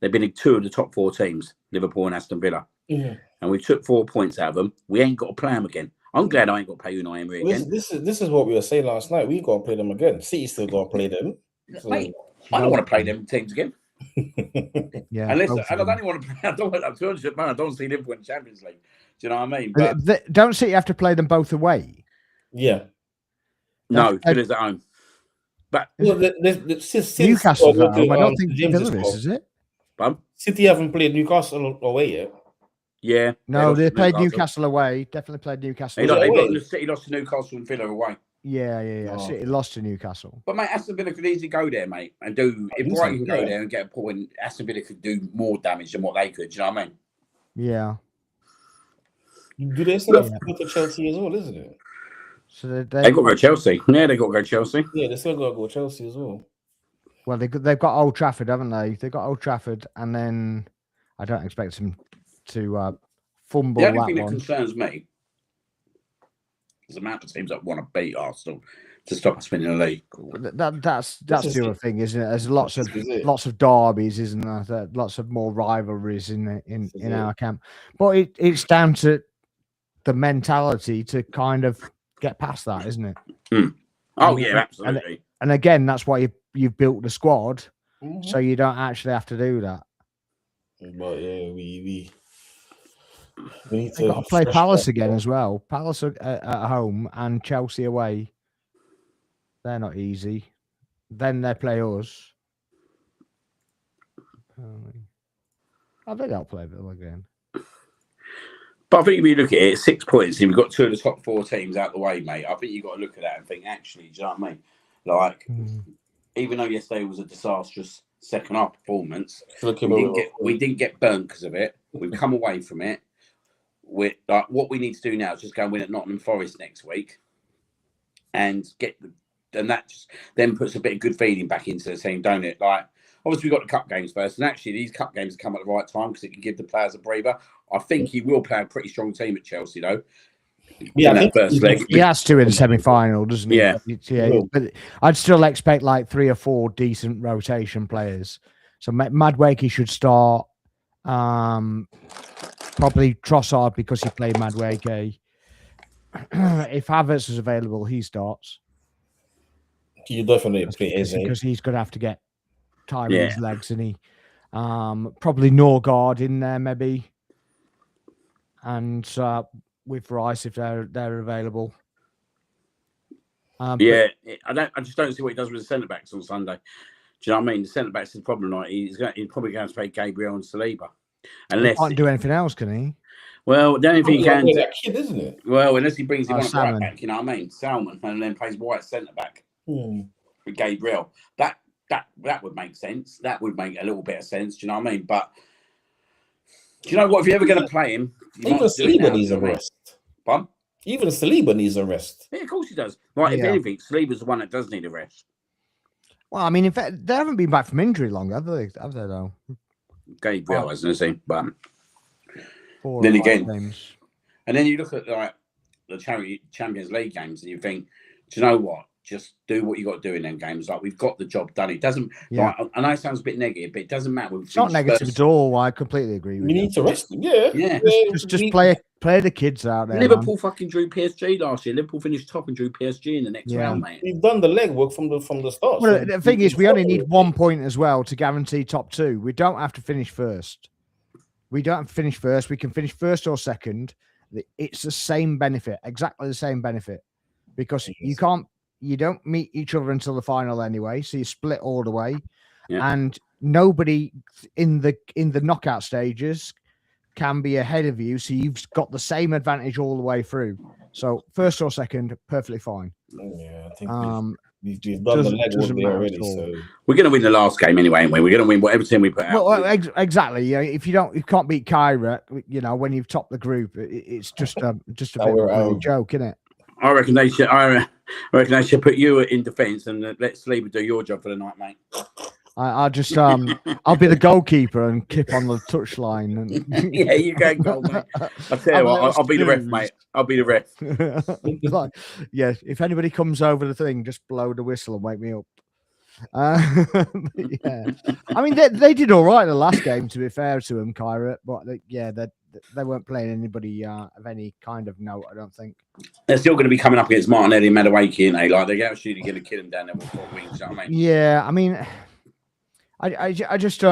[SPEAKER 3] They've been in 2 of the top 4 teams, Liverpool and Aston Villa.
[SPEAKER 2] Yeah.
[SPEAKER 3] And we took 4 points out of them. We ain't got to play them again. I'm glad I ain't got to play Unai Emery again.
[SPEAKER 2] This is what we were saying last night. We got to play them again. City still got to play them. So.
[SPEAKER 3] Mate, I don't want to play them teams again.
[SPEAKER 1] Yeah,
[SPEAKER 3] and listen, I don't only want to play. I don't want to. I don't see Liverpool in the Champions League. Do you know what I mean?
[SPEAKER 1] But don't City have to play them both away?
[SPEAKER 2] Yeah.
[SPEAKER 3] No, Villa's at home. But
[SPEAKER 2] since
[SPEAKER 1] Newcastle's at home. I don't think Villa is it?
[SPEAKER 2] City haven't played Newcastle away yet.
[SPEAKER 3] Yeah.
[SPEAKER 1] No, they played Newcastle away. Definitely played Newcastle
[SPEAKER 3] away. City lost to Newcastle and Villa away.
[SPEAKER 1] Yeah.
[SPEAKER 2] Oh.
[SPEAKER 1] City lost to Newcastle.
[SPEAKER 3] But, mate, Aston Villa could easily go there, mate, and do... If Brighton can go there and get a point, Aston Villa could do more damage than what they could. Do you know what I mean?
[SPEAKER 1] Yeah.
[SPEAKER 2] Do they still have to go to Chelsea as well, isn't it?
[SPEAKER 1] So they
[SPEAKER 3] got to go Chelsea. Yeah, they got to go Chelsea.
[SPEAKER 2] Yeah, they still got to go Chelsea as well.
[SPEAKER 1] Well, they've got Old Trafford, haven't they? They've got Old Trafford, and then I don't expect them to fumble that one.
[SPEAKER 3] The only thing that concerns me is the amount of teams that want to beat Arsenal to stop us winning the league.
[SPEAKER 1] That's the other thing, isn't it? There's lots of derbies, isn't there? Lots of more rivalries in our camp. But it's down to the mentality to kind of get past that, isn't it?
[SPEAKER 3] Mm. Oh, yeah, absolutely.
[SPEAKER 1] And again, that's why you've built the squad, so you don't actually have to do that.
[SPEAKER 2] But yeah, we need
[SPEAKER 1] to play Palace again as well. Palace at home and Chelsea away. They're not easy. Then they play us. I think I'll play Villa again.
[SPEAKER 3] But I think if you look at it, 6 points, and we've got 2 of the top 4 teams out the way, mate. I think you've got to look at that and think, actually, do you know what I mean? Like, even though yesterday was a disastrous second half performance, we didn't get burnt because of it. We've come away from it. What we need to do now is just go and win at Nottingham Forest next week, and that just then puts a bit of good feeling back into the team, don't it? Like, obviously, we've got the cup games first, and actually, these cup games come at the right time because it can give the players a breather. I think he will play a pretty strong team at Chelsea, though.
[SPEAKER 1] Yeah, that first leg. He has to in the semi-final, doesn't he?
[SPEAKER 3] Yeah.
[SPEAKER 1] But I'd still expect like 3 or 4 decent rotation players. So Madueke should start. Probably Trossard because he played Madueke. If Havertz is available, he starts.
[SPEAKER 2] You definitely play Eze
[SPEAKER 1] because he's going to have to get time in his legs, and he probably Norgard in there maybe, and with Rice if they're available.
[SPEAKER 3] I just don't see what he does with the centre backs on Sunday. Do you know what I mean? The centre backs is the problem. Like he's probably going to play Gabriel and Saliba, unless
[SPEAKER 1] he can't do anything else, can he?
[SPEAKER 3] Well, the only thing he can do,
[SPEAKER 2] that kid, isn't it?
[SPEAKER 3] Well, unless he brings him on right back, you know what I mean? Salmon, and then plays White centre back with Gabriel. That would make sense. That would make a little bit of sense. Do you know what I mean? But do you know what? If you're ever going to play him,
[SPEAKER 2] even Saliba needs a rest.
[SPEAKER 3] Pardon?
[SPEAKER 2] Even Saliba needs a rest.
[SPEAKER 3] Yeah, of course he does. Right, if anything, Saliba's the one that does need a rest.
[SPEAKER 1] Well, I mean, in fact, they haven't been back from injury long, have they? Though?
[SPEAKER 3] Gabriel hasn't he? But
[SPEAKER 1] 4
[SPEAKER 3] then again,
[SPEAKER 1] games. And
[SPEAKER 3] then you look at like the Champions League games, and you think, do you know what? Just do what you got to do in them games. Like we've got the job done. It doesn't. Like, I know it sounds a bit negative, but it doesn't matter.
[SPEAKER 1] It's not negative at all. I completely agree with you.
[SPEAKER 2] You need to rest them. Yeah.
[SPEAKER 1] Just play the kids out there.
[SPEAKER 3] Liverpool fucking drew PSG last year. Liverpool finished top and drew PSG in the next round, mate.
[SPEAKER 2] We've done the legwork from the start.
[SPEAKER 1] Well, the thing is, we only need 1 point as well to guarantee top 2. We don't have to finish first. We can finish first or second. It's the same benefit, exactly the same benefit, because you don't meet each other until the final anyway, so you split all the way, and nobody in the knockout stages can be ahead of you, so you've got the same advantage all the way through. So first or second, perfectly fine.
[SPEAKER 2] Yeah, I think we've done the legwork there already. So
[SPEAKER 3] we're going to win the last game anyway, aren't we? We're going to win whatever team we put out.
[SPEAKER 1] Well, exactly. Yeah, if you can't beat Kyra, when you've topped the group, it's just a bit of a joke, isn't it?
[SPEAKER 3] I reckon they should. I reckon they should put you in defence and let Saliba do your job for the night, mate.
[SPEAKER 1] I'll just I'll be the goalkeeper and kip on the touchline. And...
[SPEAKER 3] Yeah, you go goal, mate. I'll tell you what, I'll be the ref, mate. I'll be the ref.
[SPEAKER 1] Like, yeah, if anybody comes over the thing, just blow the whistle and wake me up. Yeah, I mean they did all right the last game. To be fair to them, Kyra, but they weren't playing anybody of any kind of note. I don't think.
[SPEAKER 3] They're still going to be coming up against Martinelli and Madueke, aren't they? Like they're actually going to kill them down there with 4 wings. You know what I mean?
[SPEAKER 1] Yeah, I mean, I just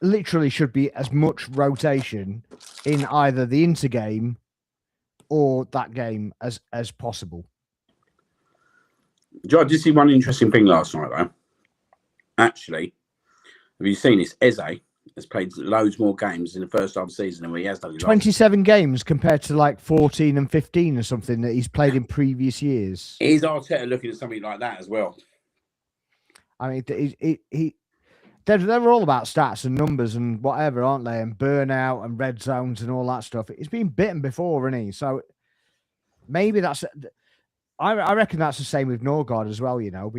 [SPEAKER 1] literally should be as much rotation in either the Inter game or that game as possible.
[SPEAKER 3] Joe, I did see one interesting thing last night, though. Actually, have you seen this? Eze has played loads more games in the first half of the season than he has done.
[SPEAKER 1] 27 games compared to like 14 and 15 or something that he's played in previous years.
[SPEAKER 3] Is Arteta looking at something like that as well?
[SPEAKER 1] I mean, they're all about stats and numbers and whatever, aren't they? And burnout and red zones and all that stuff. He's been bitten before, isn't he? So maybe that's... I reckon that's the same with Norgard as well, you know,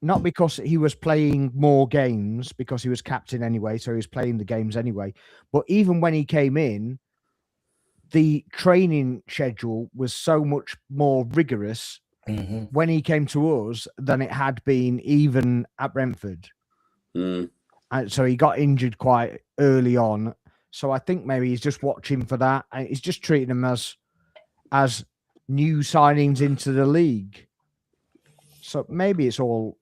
[SPEAKER 1] not because he was playing more games, because he was captain anyway, so he was playing the games anyway. But even when he came in, the training schedule was so much more rigorous when he came to us than it had been even at Brentford. And so he got injured quite early on. So I think maybe he's just watching for that. And he's just treating them as new signings into the league. So maybe it's all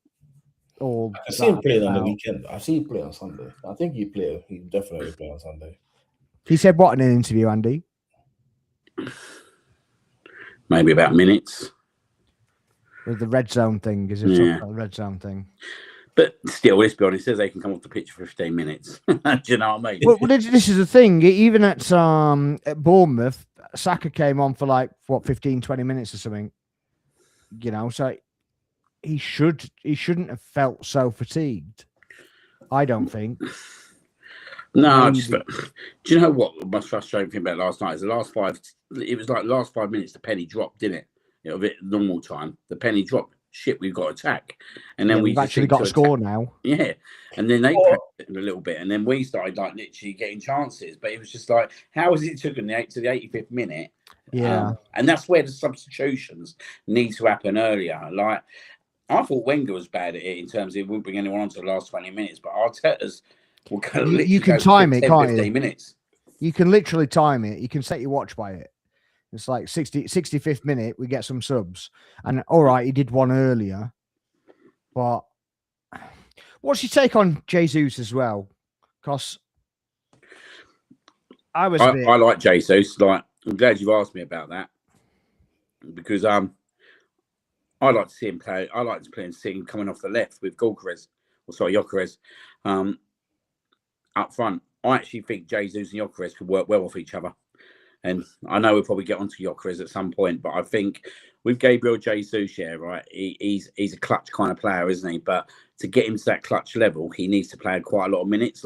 [SPEAKER 2] I see him playing on the weekend. I see him play on Sunday. I think he definitely play on Sunday.
[SPEAKER 1] He said what in an interview, Andy?
[SPEAKER 3] Maybe about minutes.
[SPEAKER 1] With the red zone thing, is it? Yeah. The red zone thing.
[SPEAKER 3] But still, let's be honest, says they can come off the pitch for 15 minutes. Do you know what I mean?
[SPEAKER 1] Well, this is the thing. Even at Bournemouth, Saka came on for 15, 20 minutes or something. You know, so he shouldn't have felt so fatigued. I don't think.
[SPEAKER 3] No, do you know what the most frustrating thing about last night is the last 5 minutes the penny dropped, didn't it? Of it normal time, the penny dropped. Shit, we've got to attack, and then we've
[SPEAKER 1] actually got a score now.
[SPEAKER 3] Yeah, and then they packed it a little bit, and then we started literally getting chances. But it was just how has it taken to the 85th minute?
[SPEAKER 1] Yeah,
[SPEAKER 3] and that's where the substitutions need to happen earlier. I thought Wenger was bad at it in terms of he wouldn't bring anyone on to the last 20 minutes, but Arteta's will
[SPEAKER 1] you can time it, can't
[SPEAKER 3] 15 minutes.
[SPEAKER 1] You can literally time it. You can set your watch by it. It's like 65th minute, we get some subs. And all right, he did one earlier. But what's your take on Jesus as well? Because I
[SPEAKER 3] like Jesus. I'm glad you've asked me about that. Because I like to see him play. I like to play and see him coming off the left with Gyökeres up front. I actually think Jesus and Gyökeres could work well off each other. And I know we'll probably get onto Gyökeres at some point, but I think with Gabriel Jesus, right, he's a clutch kind of player, isn't he? But to get him to that clutch level, he needs to play quite a lot of minutes.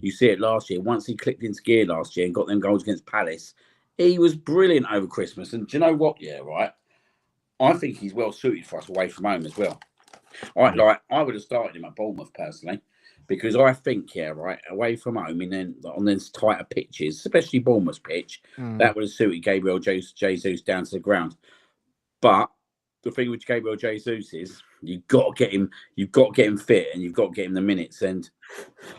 [SPEAKER 3] You see it last year. Once he clicked into gear last year and got them goals against Palace, he was brilliant over Christmas. And do you know what? Yeah, right. I think he's well suited for us away from home as well. I would have started him at Bournemouth personally. Because I think, away from home and then on these tighter pitches, especially Bournemouth's pitch, that would have suited Gabriel Jesus down to the ground. But the thing with Gabriel Jesus is you've got to get him fit and you've got to get him the minutes. And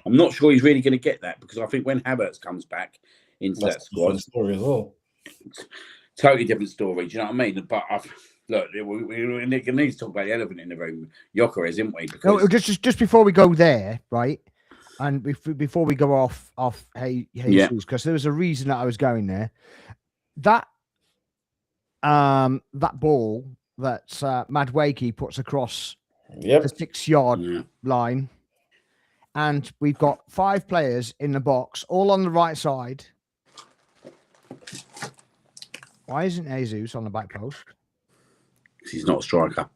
[SPEAKER 3] I'm not sure he's really going to get that because I think when Havertz comes back into that squad,
[SPEAKER 2] story as well.
[SPEAKER 3] Totally different story. Do you know what I mean? But look, we need to talk about the elephant in the room, Gyökeres, isn't we? Because
[SPEAKER 1] just before we go there, right? And before we go off Jesus, because there was a reason that I was going there. That ball that Madueke puts across the 6-yard line, and we've got 5 players in the box, all on the right side. Why isn't Jesus on the back post?
[SPEAKER 3] He's not a striker.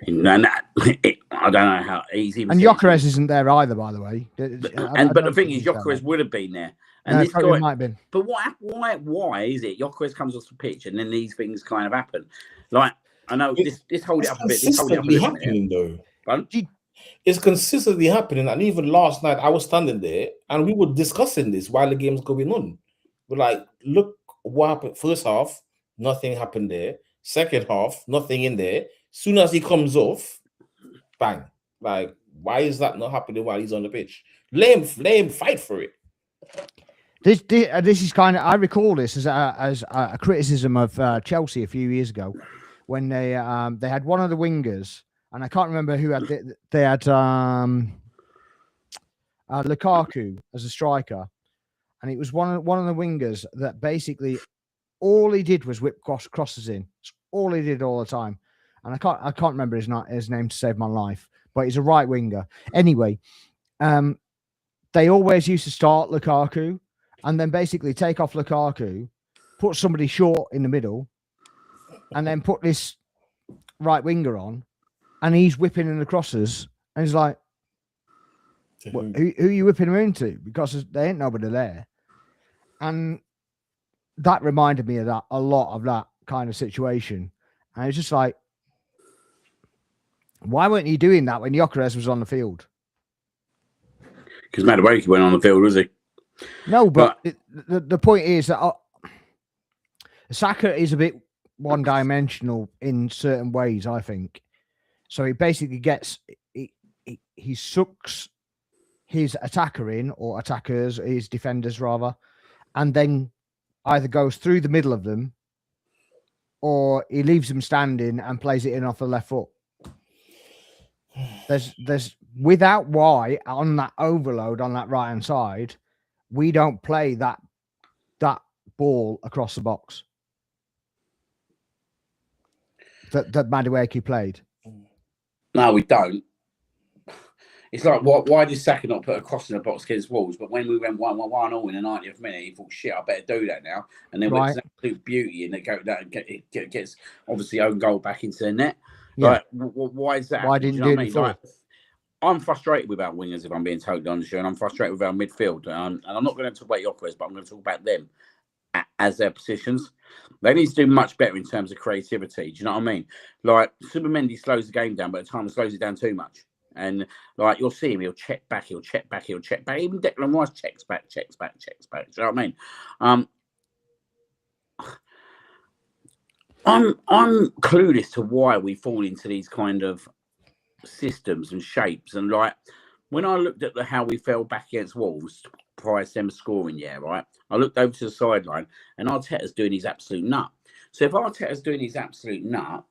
[SPEAKER 3] And I don't know how easy.
[SPEAKER 1] And Gyökeres isn't there either, by the way.
[SPEAKER 3] But the thing is, Gyökeres would have been there. And this guy
[SPEAKER 1] might have been.
[SPEAKER 3] But why is it Gyökeres comes off the pitch and then these things kind of happen? I know this hold it up a bit. This hold it up a bit.
[SPEAKER 2] Happening though.
[SPEAKER 1] Do
[SPEAKER 2] It's consistently happening. And even last night, I was standing there and we were discussing this while the game's going on. We're like, look what happened. First half, nothing happened there. Second half, nothing in there. Soon as he comes off, bang. Like, why is that not happening while he's on the pitch? Let him fight for it.
[SPEAKER 1] This is kind of, I recall this as a criticism of Chelsea a few years ago when they had one of the wingers, and I can't remember who had they had Lukaku as a striker, and it was one of the wingers that basically all he did was whip crosses in. It's all he did all the time, and I can't remember his name to save my life, but he's a right winger. Anyway, they always used to start Lukaku and then basically take off Lukaku, put somebody short in the middle, and then put this right winger on, and he's whipping in the crosses, and he's like, who are you whipping him into? Because there ain't nobody there. And that reminded me of that, a lot of that kind of situation. And it's just like, why weren't you doing that when Gyökeres was on the field?
[SPEAKER 3] Because Madueke went on the field, was he?
[SPEAKER 1] No, but the point is that Saka is a bit one-dimensional in certain ways, I think. So he basically gets he sucks his attacker in, or attackers, his defenders rather, and then either goes through the middle of them, or he leaves them standing and plays it in off the left foot. There's without why on that overload on that right hand side, we don't play that ball across the box that Madueke played.
[SPEAKER 3] No, we don't. It's like, why did Saka not put a cross in the box against Wolves? But when we went 1-1 in the 90th minute, he thought, shit, I better do that now. And then with absolute beauty, and it gets obviously own goal back into the net. Yeah. Like, why is that?
[SPEAKER 1] Why didn't you do it before?
[SPEAKER 3] Like, I'm frustrated with our wingers, if I'm being totally honest, and I'm frustrated with our midfield. And I'm not going to talk about Gyökeres, but I'm going to talk about them as their positions. They need to do much better in terms of creativity. Do you know what I mean? Like, Subimendi slows the game down, but at times slows it down too much. And like, you'll see him, he'll check back. Even Declan Rice checks back. Do you know what I mean? I'm clueless to why we fall into these kind of systems and shapes. And like, when I looked at how we fell back against Wolves prior to them scoring, right? I looked over to the sideline, and Arteta's doing his absolute nut. So if Arteta's doing his absolute nut,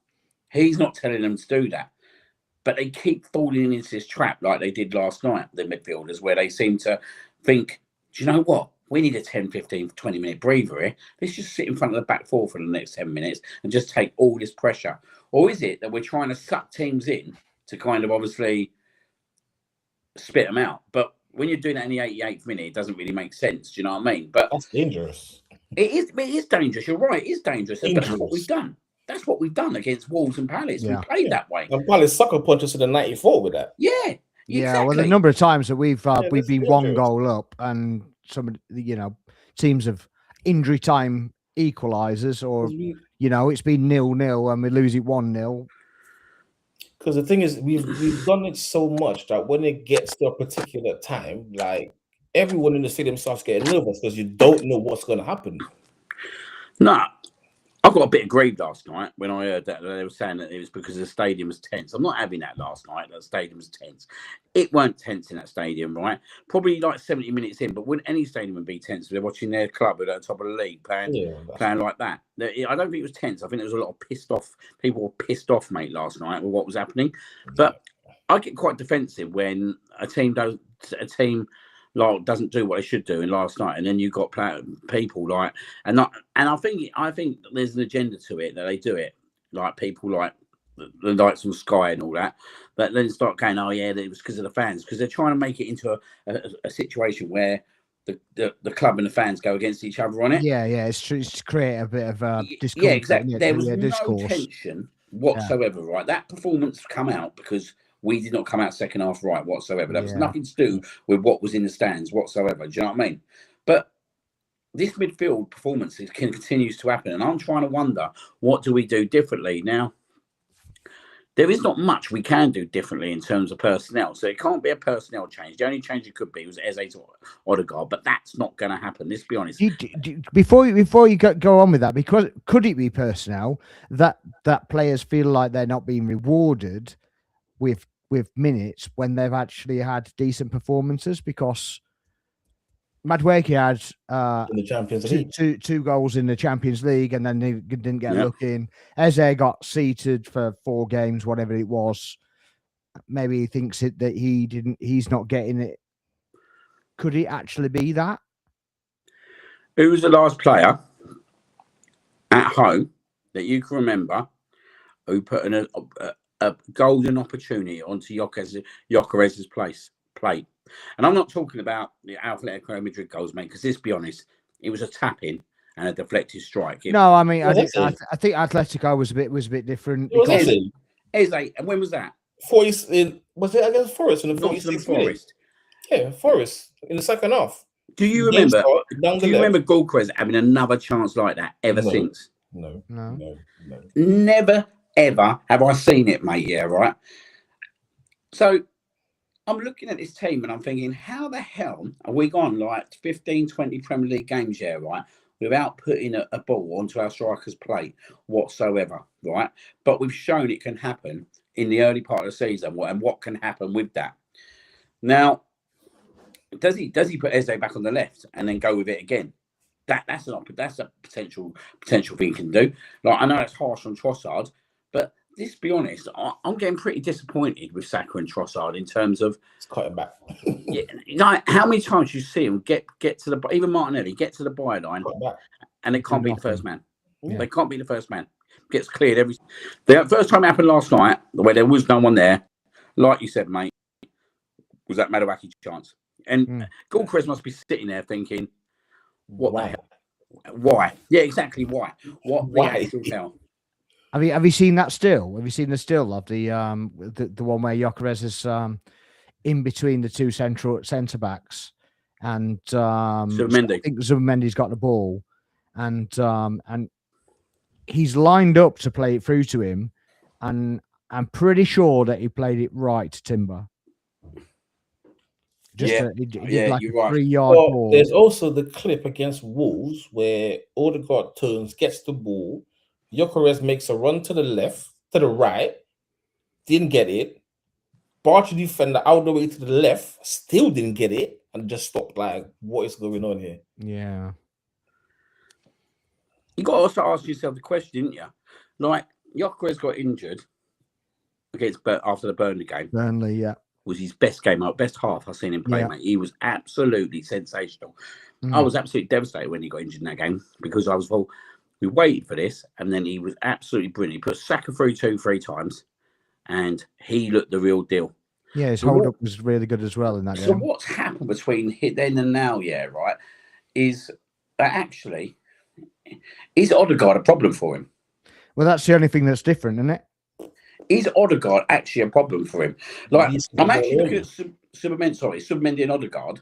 [SPEAKER 3] he's not telling them to do that. But they keep falling into this trap like they did last night, the midfielders, where they seem to think, do you know what? We need a 10, 15, 20-minute breather here. Let's just sit in front of the back four for the next 10 minutes and just take all this pressure. Or is it that we're trying to suck teams in to kind of obviously spit them out? But when you're doing that in the 88th minute, it doesn't really make sense. Do you know what I mean? But
[SPEAKER 2] that's dangerous.
[SPEAKER 3] It is dangerous. You're right. It is dangerous. But that's what we've done. That's what we've done against Wolves and Palace. Yeah. We played that way.
[SPEAKER 2] And Palace sucker punches to the 94 with that.
[SPEAKER 3] Yeah.
[SPEAKER 1] Yeah.
[SPEAKER 3] Exactly.
[SPEAKER 1] Well, the number of times that we've been one goal up, and some of the teams of injury time equalizers, or it's been 0-0 and we lose it 1-0.
[SPEAKER 2] Because the thing is, we've done it so much that when it gets to a particular time, like, everyone in the stadium starts getting nervous because you don't know what's going to happen.
[SPEAKER 3] No. I got a bit aggrieved last night when I heard that they were saying that it was because the stadium was tense. I'm not having that last night. That stadium was tense. It weren't tense in that stadium, right? Probably like 70 minutes in, but wouldn't any stadium would be tense if they're watching their club at the top of the league playing like that? I don't think it was tense. I think there was a lot of pissed off. People were pissed off, mate, last night with what was happening. But I get quite defensive when a team doesn't do what they should do in last night, and then you've got people like, and I think there's an agenda to it that they do it, like people like the lights on Sky and all that then start going, oh yeah, it was because of the fans, because they're trying to make it into a situation where the club and the fans go against each other on it.
[SPEAKER 1] Yeah, it's true, to create a bit of discomfort.
[SPEAKER 3] Yeah, exactly. There was no tension whatsoever, right? That performance come out because we did not come out second half right whatsoever. That was nothing to do with what was in the stands whatsoever. Do you know what I mean? But this midfield performance continues to happen, and I'm trying to wonder, what do we do differently now? there is not much we can do differently in terms of personnel. So it can't be a personnel change. The only change it could be was Eze to Odegaard, but that's not going to happen. Let's be honest.
[SPEAKER 1] Before you go on with that, because could it be personnel that players feel like they're not being rewarded with minutes when they've actually had decent performances? Because Madueke had
[SPEAKER 2] in the Champions League,
[SPEAKER 1] two goals in the Champions League, and then he didn't get a look in. Eze got seated for 4 games, whatever it was. Maybe he thinks that he's not getting it. Could it actually be that?
[SPEAKER 3] Who was the last player at home that you can remember who put in a golden opportunity onto Gyökeres's plate? And I'm not talking about the Atletico Madrid goals, mate, because let's be honest, it was a tap-in and a deflected strike.
[SPEAKER 1] No, I mean, I think Atletico was a bit different.
[SPEAKER 3] Eze, and when was that?
[SPEAKER 2] Was it against Forest in the 46th minute? Yeah, Forest in the second half.
[SPEAKER 3] Do you remember? Do you remember Gyökeres having another chance like that ever since?
[SPEAKER 2] No.
[SPEAKER 3] Never ever have I seen it, mate. Yeah, right. So I'm looking at this team and I'm thinking, how the hell are we gone like 15, 20 Premier League games, yeah, right, without putting a ball onto our striker's plate whatsoever, right? But we've shown it can happen in the early part of the season, and what can happen with that. Now, does he put Eze back on the left and then go with it again? That's a potential thing he can do. Like, I know it's harsh on Trossard, but let's be honest, I'm getting pretty disappointed with Saka and Trossard in terms of
[SPEAKER 2] cutting back.
[SPEAKER 3] Yeah, like how many times you see him get to the, even Martinelli get to the byline and they can't be the first man. Yeah. They can't be the first man. Gets cleared every. The first time it happened last night, where there was no one there, like you said, mate, was that Madueke chance. And Gyökeres must be sitting there thinking, "What the hell? Why? Yeah, exactly. Why? Why?
[SPEAKER 1] Have you seen that still? Have you seen the still of the one where Gyökeres is in between the two centre backs, and I think Zubimendi's got the ball, and he's lined up to play it through to him, and I'm pretty sure that he played it right to Timber. He did like a 3-yard ball.
[SPEAKER 2] There's also the clip against Wolves where Odegaard gets the ball. Gyökeres makes a run to the left, to the right, didn't get it. Barge defender out the way to the left, still didn't get it, and just stopped. Like, what is going on here?
[SPEAKER 1] Yeah.
[SPEAKER 3] You got to also ask yourself the question, didn't you? Like, Gyökeres got injured after the Burnley game.
[SPEAKER 1] Burnley, yeah.
[SPEAKER 3] Was his best game, best half I've seen him play, mate. He was absolutely sensational. I was absolutely devastated when he got injured in that game because I was we waited for this, and then he was absolutely brilliant. He put Saka through 2-3 times, and he looked the real deal.
[SPEAKER 1] Yeah, his hold-up was really good as well in that game.
[SPEAKER 3] So what's happened between then and now, right, is that actually, is Odegaard a problem for him?
[SPEAKER 1] Well, that's the only thing that's different, isn't it?
[SPEAKER 3] Is Odegaard actually a problem for him? Like, I'm actually looking at Zubimendi and Odegaard.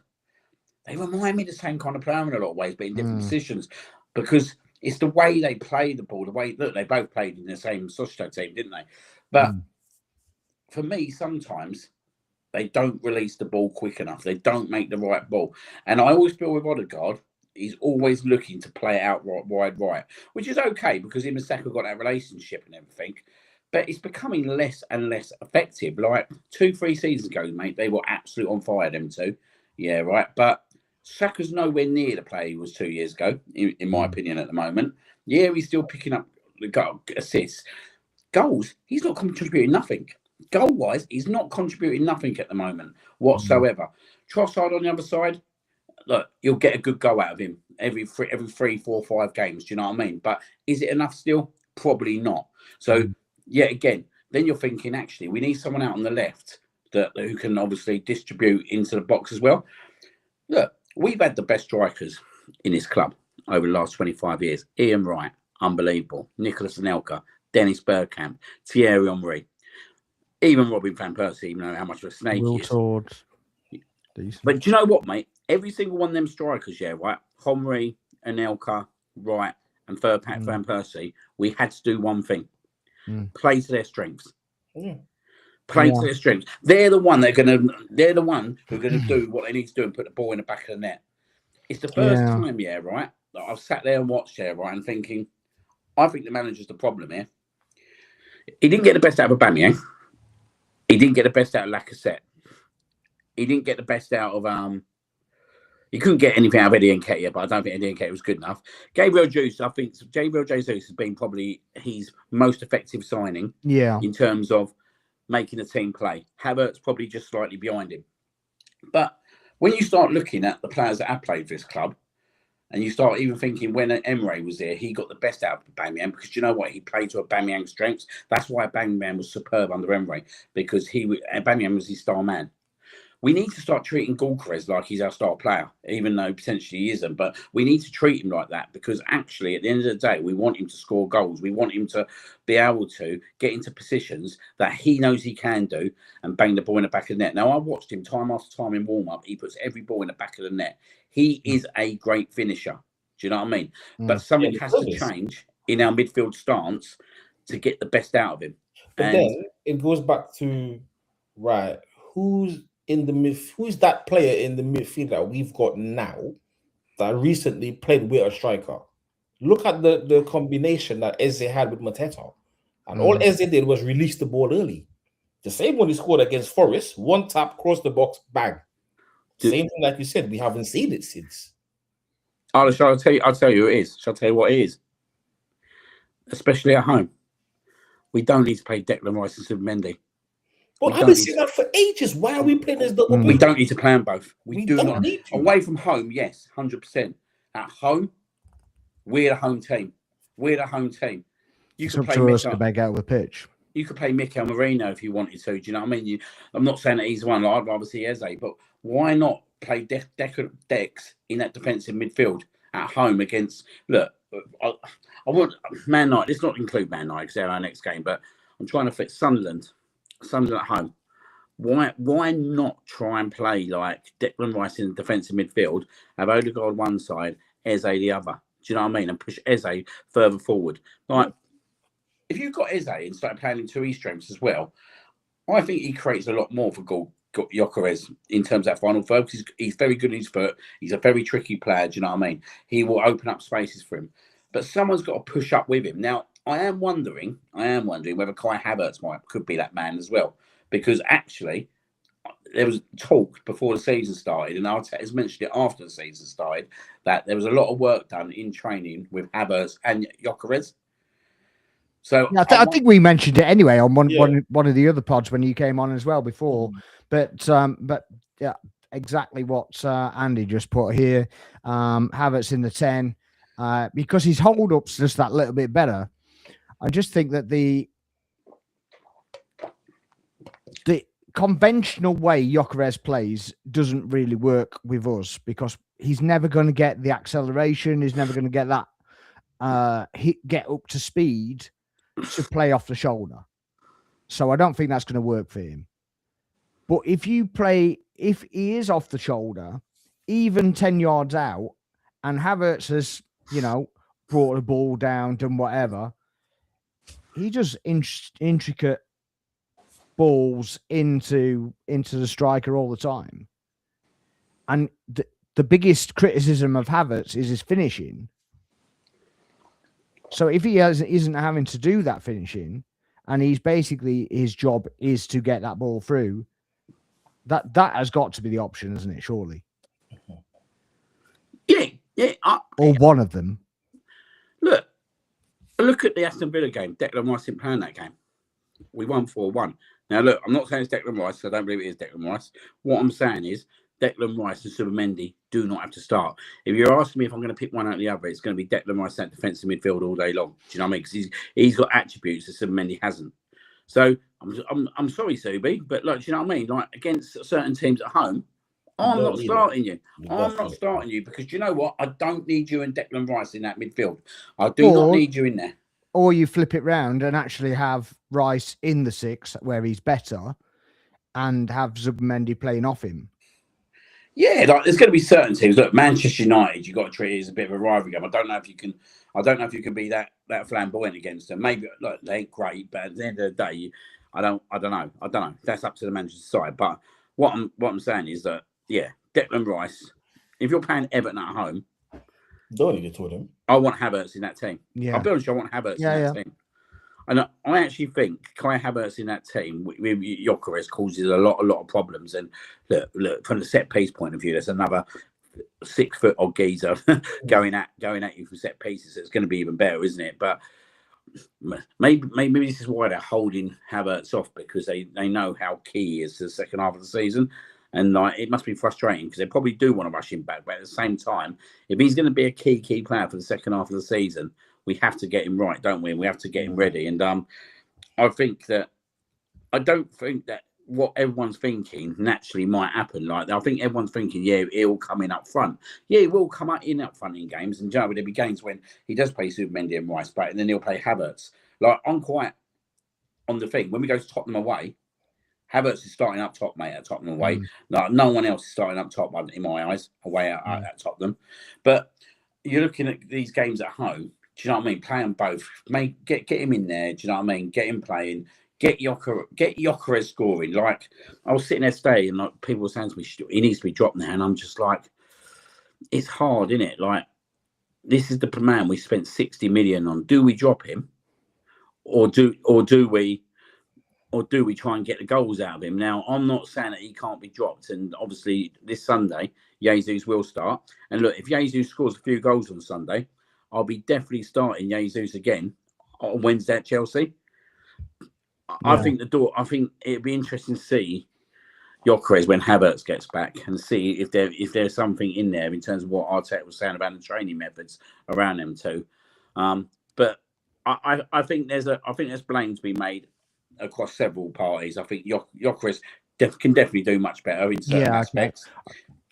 [SPEAKER 3] They remind me of the same kind of player in a lot of ways, but in different positions, because it's the way they play the ball. They both played in the same Sochaux team, didn't they? But for me, sometimes they don't release the ball quick enough. They don't make the right ball. And I always feel with Odegaard, he's always looking to play it out wide right, which is okay because him and Saka got that relationship and everything. But it's becoming less and less effective. Like 2-3 seasons ago, mate, they were absolutely on fire, them two. Yeah, right. But Saka's nowhere near the player he was 2 years ago, in my opinion, at the moment. Yeah, he's still picking up the assists. Goals, he's not contributing nothing. Goal-wise, he's not contributing nothing at the moment whatsoever. Trossard on the other side, look, you'll get a good goal out of him every 3, 4, 5 games. Do you know what I mean? But is it enough still? Probably not. So, yeah, again, then you're thinking, actually, we need someone out on the left who can obviously distribute into the box as well. Look, we've had the best strikers in this club over the last 25 years. Ian Wright, unbelievable. Nicolas Anelka, Dennis Bergkamp, Thierry Henry, even Robin van Persie, even though how much of a snake he is. But do you know what, mate? Every single one of them strikers, right? Henry, Anelka, Wright, and Van Persie, we had to do one thing. Play to their strengths. Play to their strengths. They're the one who are going to do what they need to do and put the ball in the back of the net. It's the first time, right, that I've sat there and watched there, right, and thinking, I think the manager's the problem here. He didn't get the best out of Aubameyang. He didn't get the best out of Lacazette. He didn't get the best out of he couldn't get anything out of Eddie Nketiah, but I don't think Eddie Nketiah was good enough. Gabriel Jesus, I think Gabriel Jesus has been probably his most effective signing.
[SPEAKER 1] Yeah.
[SPEAKER 3] In terms of making a team play. Havertz probably just slightly behind him. But when you start looking at the players that have played for this club, and you start even thinking when Emre was there, he got the best out of Aubameyang because you know what? He played to Aubameyang's strengths. That's why Aubameyang was superb under Emre, because Aubameyang was his star man. We need to start treating Gyökeres like he's our star player, even though potentially he isn't. But we need to treat him like that because actually, at the end of the day, we want him to score goals. We want him to be able to get into positions that he knows he can do and bang the ball in the back of the net. Now, I've watched him time after time in warm-up. He puts every ball in the back of the net. He is a great finisher. Do you know what I mean? But something has to change in our midfield stance to get the best out of him.
[SPEAKER 2] But then it goes back to, right, who's that player in the midfield that we've got now that recently played with a striker? Look at the combination that Eze had with Mateta. And all Eze did was release the ball early. The same one he scored against Forest, one tap, cross the box, bang. Same thing like you said, we haven't seen it since.
[SPEAKER 3] I'll tell you who it is. Shall I tell you what it is? Especially at home. We don't need to play Declan Rice and Zubimendi.
[SPEAKER 2] But I've been seeing that for ages. Why are we playing this double?
[SPEAKER 3] We don't need to play them both. We do not need to. Away from home, yes, 100%. At home, we're the home team. We're the home team.
[SPEAKER 1] You can play us to beg out of the pitch.
[SPEAKER 3] You could play Mikel Merino if you wanted to. Do you know what I mean? I'm not saying that he's the one. I'd rather see Eze, but why not play Dex in that defensive midfield at home against? Look, I want Man United. Let's not include Man United because they're our next game. But I'm trying to fit Sunderland at home. Why not try and play like Declan Rice in the defensive midfield, have Odegaard one side, Eze the other? Do you know what I mean? And push Eze further forward. Like, if you've got Eze and start playing in two strengths as well, I think he creates a lot more for Gyökeres in terms of that final third. Because he's very good in his foot. He's a very tricky player. Do you know what I mean? He will open up spaces for him. But someone's got to push up with him. Now, I am wondering whether Kai Havertz could be that man as well. Because actually, there was talk before the season started, and Arteta's mentioned it after the season started, that there was a lot of work done in training with Havertz and Gyökeres. So
[SPEAKER 1] yeah, I think we mentioned it anyway on one of the other pods when you came on as well before. But yeah, exactly what Andy just put here. Havertz in the 10 because his hold up's just that little bit better. I just think that the conventional way Gyökeres plays doesn't really work with us because he's never going to get the acceleration. He's never going to get that get up to speed to play off the shoulder. So I don't think that's going to work for him. But if he is off the shoulder, even 10 yards out, and Havertz has, brought the ball down, done whatever, he just intricate balls into the striker all the time. And the biggest criticism of Havertz is his finishing. So if he isn't having to do that finishing, and he's basically his job is to get that ball through, that has got to be the option, isn't it? Surely.
[SPEAKER 3] Yeah.
[SPEAKER 1] Or one of them.
[SPEAKER 3] Look at the Aston Villa game. Declan Rice didn't play in that game. We won 4-1. Now, look, I'm not saying it's Declan Rice, so I don't believe it is Declan Rice. What I'm saying is Declan Rice and Zubimendi do not have to start. If you're asking me if I'm going to pick one out of the other, it's going to be Declan Rice at defensive midfield all day long. Do you know what I mean? Because he's got attributes that Zubimendi hasn't. So I'm sorry, Subi, but do you know what I mean? Like against certain teams at home, I'm not starting you. I'm not starting you because you know what? I don't need you and Declan Rice in that midfield. I do not need you in there.
[SPEAKER 1] Or you flip it round and actually have Rice in the 6 where he's better and have Zubimendi playing off him.
[SPEAKER 3] Yeah, there's going to be certain teams. Look, Manchester United, you've got to treat it as a bit of a rivalry game. I don't know if you can be that flamboyant against them. Maybe they ain't great, but at the end of the day, I don't know. That's up to the manager to decide. But what I'm saying is that Declan Rice, if you're playing Everton at home,
[SPEAKER 2] don't need to tell them.
[SPEAKER 3] I want Havertz in that team.
[SPEAKER 1] Yeah.
[SPEAKER 3] I'll be honest, I want Havertz in that team. And I actually think Kai Havertz in that team with Gyökeres causes a lot of problems. And look from the set piece point of view, there's another 6 foot odd geezer going at you from set pieces. So it's going to be even better, isn't it? But maybe this is why they're holding Havertz off, because they know how key he is to the second half of the season. And it must be frustrating because they probably do want to rush him back. But at the same time, if he's going to be a key player for the second half of the season, we have to get him right, don't we? And we have to get him ready. And I don't think that what everyone's thinking naturally might happen. Like, I think everyone's thinking, he'll come in up front. Yeah, he will come in up front in games. And there'll be games when he does play Zubimendi and Rice back, and then he'll play Havertz. Like, I'm quite on the thing. When we go to Tottenham away, Havertz is starting up top, mate, at Tottenham away. No one else is starting up top, in my eyes, away at Tottenham. But you're looking at these games at home. Do you know what I mean? Play them both. Get him in there. Do you know what I mean? Get him playing. Get Gyökeres scoring. Like, I was sitting there today, and like people were saying to me, he needs to be dropped now, and I'm just like, it's hard, isn't it? Like, this is the man we spent 60 million on. Do we drop him, or do we try and get the goals out of him? Now, I'm not saying that he can't be dropped, and obviously this Sunday, Jesus will start. And look, if Jesus scores a few goals on Sunday, I'll be definitely starting Jesus again on Wednesday at Chelsea. I think it'd be interesting to see Gyökeres when Havertz gets back, and see if there's something in there in terms of what Arteta was saying about the training methods around them too. But I think there's blame to be made across several parties. I think Gyökeres can definitely do much better in certain aspects.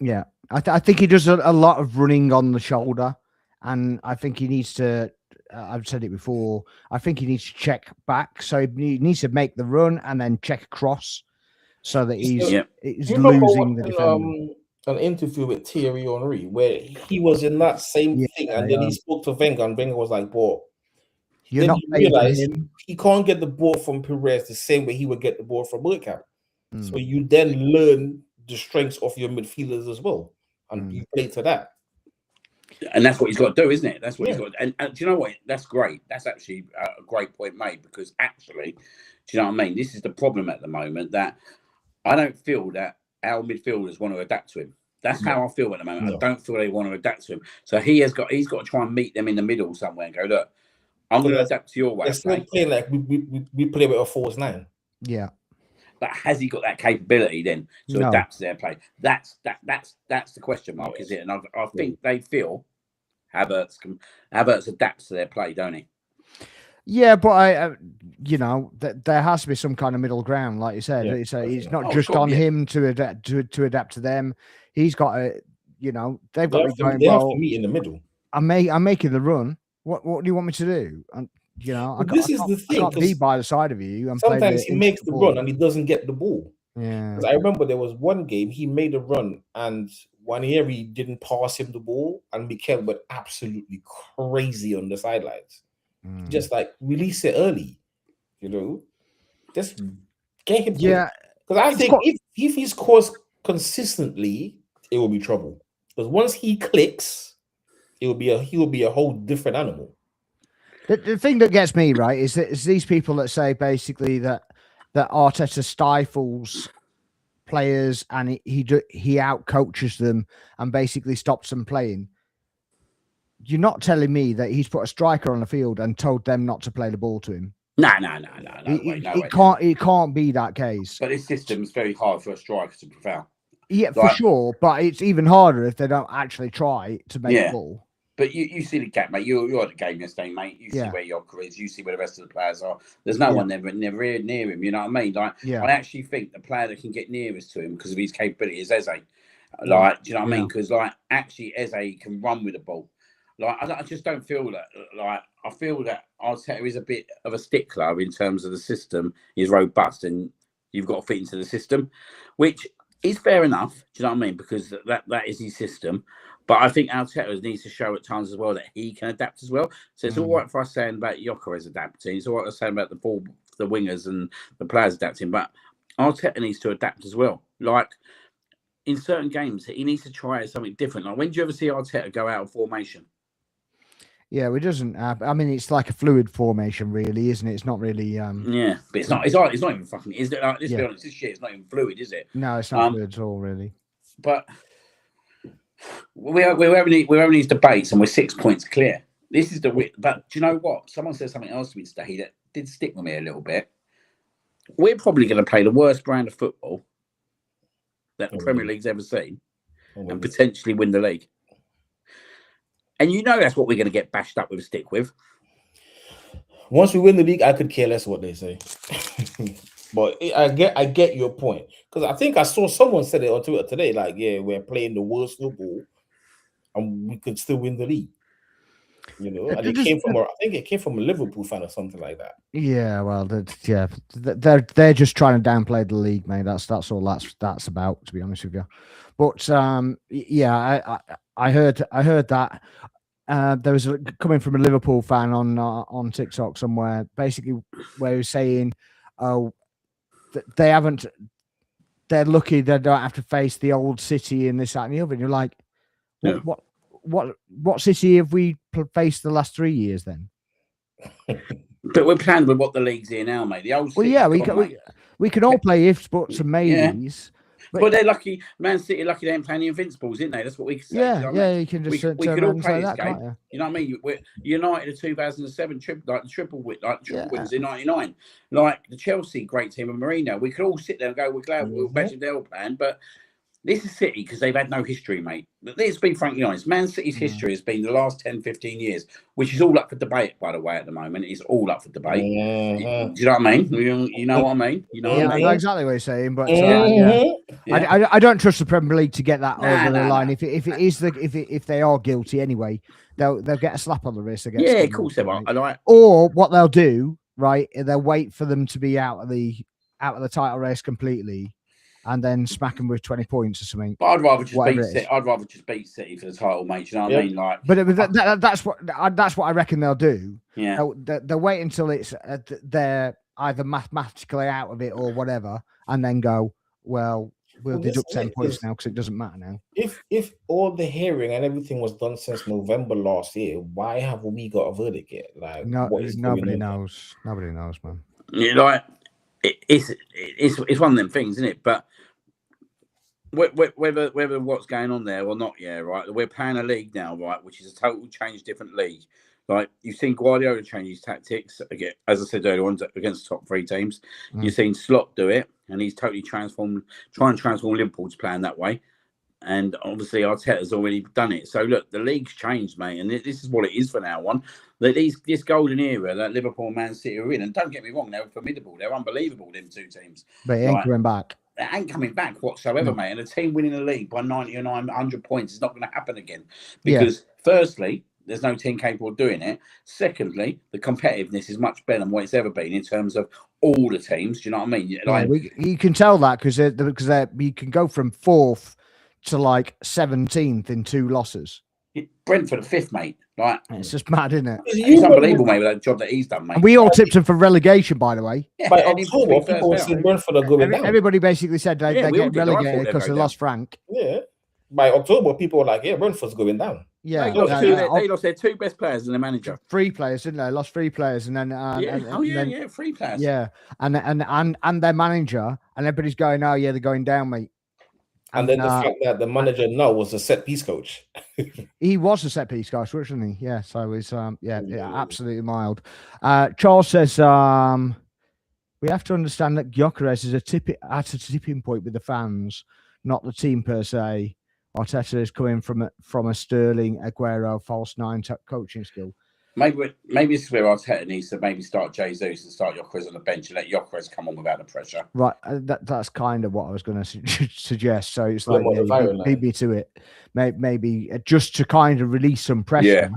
[SPEAKER 1] Yeah, I think he does a lot of running on the shoulder, and I think he needs to. I've said it before. I think he needs to check back, so he needs to make the run and then check across, so that he's losing the defender.
[SPEAKER 2] An interview with Thierry Henry where he was in that same thing, and then he spoke to Wenger, and Wenger was like, "Boy,
[SPEAKER 1] you're not
[SPEAKER 2] realize he can't get the ball from Perez the same way he would get the ball from Bergkamp. So you then learn the strengths of your midfielders as well, and you play to that."
[SPEAKER 3] And that's what he's got to do, isn't it? That's what he's got. And do you know what? That's great. That's actually a great point made, because actually, do you know what I mean? This is the problem at the moment, that I don't feel that our midfielders want to adapt to him. That's how I feel at the moment. I don't feel they want to adapt to him. So he's got to try and meet them in the middle somewhere and go, look, I'm going to adapt to your way.
[SPEAKER 2] It's not playing like we play with a false 9.
[SPEAKER 1] Yeah.
[SPEAKER 3] But has he got that capability then to adapt to their play? That's the question mark, is it? And I think they feel Havertz adapts to their play, don't he?
[SPEAKER 1] Yeah, but there has to be some kind of middle ground, like you said. It's not just on him to adapt to them. He's got to, they've got to be going,
[SPEAKER 2] they have to meet in the middle.
[SPEAKER 1] I'm making the run. What do you want me to do? I can't be by the side of you. And
[SPEAKER 2] sometimes he makes the run and he doesn't get the ball.
[SPEAKER 1] Yeah,
[SPEAKER 2] I remember there was one game he made a run and Waneri didn't pass him the ball, and Mikel went absolutely crazy on the sidelines. Just like release it early, just get him. Yeah, because I think if he scores consistently, it will be trouble. Because once he clicks, he will be a whole different animal.
[SPEAKER 1] The thing that gets me right is these people that say basically that Arteta stifles players and he out coaches them and basically stops them playing. You're not telling me that he's put a striker on the field and told them not to play the ball to him.
[SPEAKER 3] No.
[SPEAKER 1] It can't be that case.
[SPEAKER 3] But this system is very hard for a striker to prevail.
[SPEAKER 1] Yeah, for sure. But it's even harder if they don't actually try to make the ball.
[SPEAKER 2] But you see the gap, mate. You're at the game yesterday, mate. You see where Gyökeres is. You see where the rest of the players are. There's no one never near him. You know what I mean? Like, I actually think the player that can get nearest to him because of his capability is Eze. Like, do you know what I mean? Because actually Eze can run with the ball. Like, I just don't feel that. Like, I feel that Arteta is a bit of a stickler in terms of the system is robust and you've got to fit into the system, which is fair enough. Do you know what I mean? Because that is his system. But I think Arteta needs to show at times as well that he can adapt as well. So it's all right for us saying about Gyökeres adapting. It's all right for us saying about the
[SPEAKER 3] the wingers and the players adapting, but Arteta needs to adapt as well. Like in certain games, he needs to try something different. Like when do you ever see Arteta go out of formation?
[SPEAKER 1] Yeah, it doesn't have. I mean, it's like a fluid formation, really, isn't it? It's not really.
[SPEAKER 3] Yeah, but it's not. It's not even fucking. Is it? Let's be honest. This shit is not even fluid, is it?
[SPEAKER 1] No, it's not fluid at all, really.
[SPEAKER 3] But we're having these debates, and we're 6 points clear. This is the. But do you know what? Someone said something else to me today that did stick with me a little bit. We're probably going to play the worst brand of football that the Premier League's ever seen, and potentially win the league. And you know that's what we're going to get bashed up with a stick with.
[SPEAKER 2] Once we win the league, I could care less what they say. But I get your point, because I think I saw someone said it on Twitter today. Like, yeah, we're playing the worst football, and we could still win the league. You know, and I think it came from a Liverpool fan or something like that.
[SPEAKER 1] Yeah, well, they're just trying to downplay the league, mate. That's all that's about, to be honest with you. But yeah, I heard that there was coming from a Liverpool fan on TikTok somewhere, basically where he was saying, "Oh, they're lucky they don't have to face the old City and this, that, and the other." And you're like, what City have we faced the last 3 years then?
[SPEAKER 3] But we're playing with what the league's here now, mate. The old.
[SPEAKER 1] Well, yeah, we can all play ifs, buts, and maybes.
[SPEAKER 3] Yeah. But they're lucky. Man City lucky they ain't playing the Invincibles, didn't they? That's what we can say.
[SPEAKER 1] Yeah, you can just
[SPEAKER 3] we could all play this game. Can't you? You know what I mean? We're United in 2007 triple wins in '99, like the Chelsea great team of Mourinho. We could all sit there and go, "We're glad we're better they're all playing," but. This is City because they've had no history, mate. Let's be frankly honest. Man City's history has been the last 10, 15 years, which is all up for debate, by the way, at the moment. It's all up for debate. Do you know what I mean? You know what I mean? You know what I mean?
[SPEAKER 1] I know exactly what you're saying, but I don't trust the Premier League to get that over the line. If it is if they are guilty anyway, they'll get a slap on the wrist against.
[SPEAKER 3] Yeah, of course they will.
[SPEAKER 1] Or what they'll do, right? They'll wait for them to be out of the title race completely. And then smack them with 20 points or something.
[SPEAKER 3] But I'd rather just beat City. I'd rather just beat City for the title, mate. You know what I mean? Like,
[SPEAKER 1] but that's what I reckon they'll do.
[SPEAKER 3] Yeah,
[SPEAKER 1] they'll wait until it's they're either mathematically out of it or whatever, and then go, well, we'll deduct 10 points now because it doesn't matter now.
[SPEAKER 2] If all the hearing and everything was done since November last year, why haven't we got a verdict yet? Like,
[SPEAKER 1] nobody knows. Nobody knows, man.
[SPEAKER 3] Yeah, like. It's one of them things, isn't it? But whether what's going on there or not, yeah, right. We're playing a league now, right, which is a total change, different league. Like you've seen Guardiola change his tactics again, as I said earlier on, against the top three teams. You've seen Slot do it, and he's totally trying to transform Liverpool to playing that way. And obviously Arteta's already done it. So look, the league's changed, mate, and this is what it is for now on. This golden era that Liverpool and Man City are in, and don't get me wrong, they're formidable. They're unbelievable, them two teams.
[SPEAKER 1] But it ain't coming back.
[SPEAKER 3] They ain't coming back whatsoever, mate. And a team winning the league by 90 or 100 points is not going to happen again. Because firstly, there's no team capable of doing it. Secondly, the competitiveness is much better than what it's ever been in terms of all the teams. Do you know what I mean? Like,
[SPEAKER 1] you can tell that because you can go from 4th to like 17th in 2 losses.
[SPEAKER 3] Brentford 5th, mate. Like,
[SPEAKER 1] it's just mad, isn't it?
[SPEAKER 3] It's unbelievable, mate, with that job that he's done, mate.
[SPEAKER 1] And we all tipped him for relegation, by the way.
[SPEAKER 2] Yeah, by October, people were saying Brentford are going down.
[SPEAKER 1] Everybody basically said they get relegated because they lost Frank.
[SPEAKER 2] Yeah. By October, people were like, yeah, Brentford's going down.
[SPEAKER 1] Yeah,
[SPEAKER 3] they lost their 2 best players and the manager.
[SPEAKER 1] 3 players, didn't they? Lost 3 players, and then
[SPEAKER 3] 3 players.
[SPEAKER 1] Yeah, and their manager, and everybody's going, oh yeah, they're going down, mate.
[SPEAKER 2] And then the fact that the manager now was a set piece coach.
[SPEAKER 1] He was a set piece coach, wasn't he? Yeah, so it's absolutely mild. Charles says we have to understand that Gyökeres is at a tipping point with the fans, not the team per se. Arteta is coming from a Sterling, Aguero, false 9 coaching skill.
[SPEAKER 3] Maybe this is where Arteta needs to maybe start Jesus and start Gyökeres on the bench and let Gyökeres come on without the pressure.
[SPEAKER 1] Right, that's kind of what I was going to suggest. So it's like lead me to it. Maybe just to kind of release some pressure.
[SPEAKER 3] Yeah.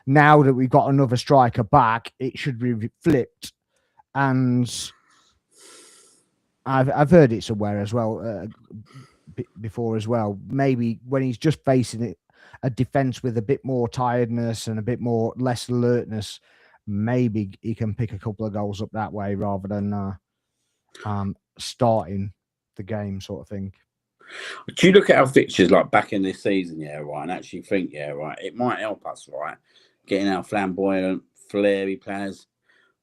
[SPEAKER 1] Now that we've got another striker back, it should be flipped. And I've heard it's aware as well before as well. Maybe when he's just facing it. A defense with a bit more tiredness and a bit more less alertness, maybe he can pick a couple of goals up that way rather than starting the game sort of thing.
[SPEAKER 3] Do you look at our fixtures like back in this season, yeah, right, and actually think, yeah, right, it might help us, right, getting our flamboyant, flary players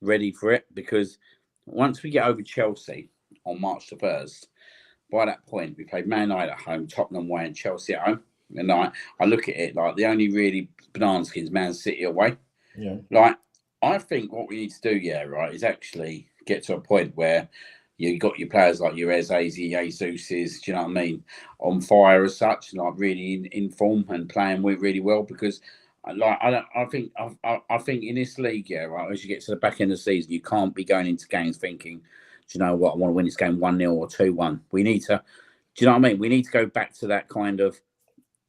[SPEAKER 3] ready for it, because once we get over Chelsea on March the 1st, by that point, we played Man United at home, Tottenham away, and Chelsea at home. And I look at it like the only really banana skins Man City away.
[SPEAKER 2] Yeah.
[SPEAKER 3] Like, I think what we need to do, yeah, right, is actually get to a point where you got your players like your Eze's, your Jesus's, do you know what I mean, on fire as such, like really in form and playing really well. Because, like, I think in this league, yeah, right, as you get to the back end of the season, you can't be going into games thinking, do you know what, I want to win this game 1-0 or 2-1. We need to, do you know what I mean? We need to go back to that kind of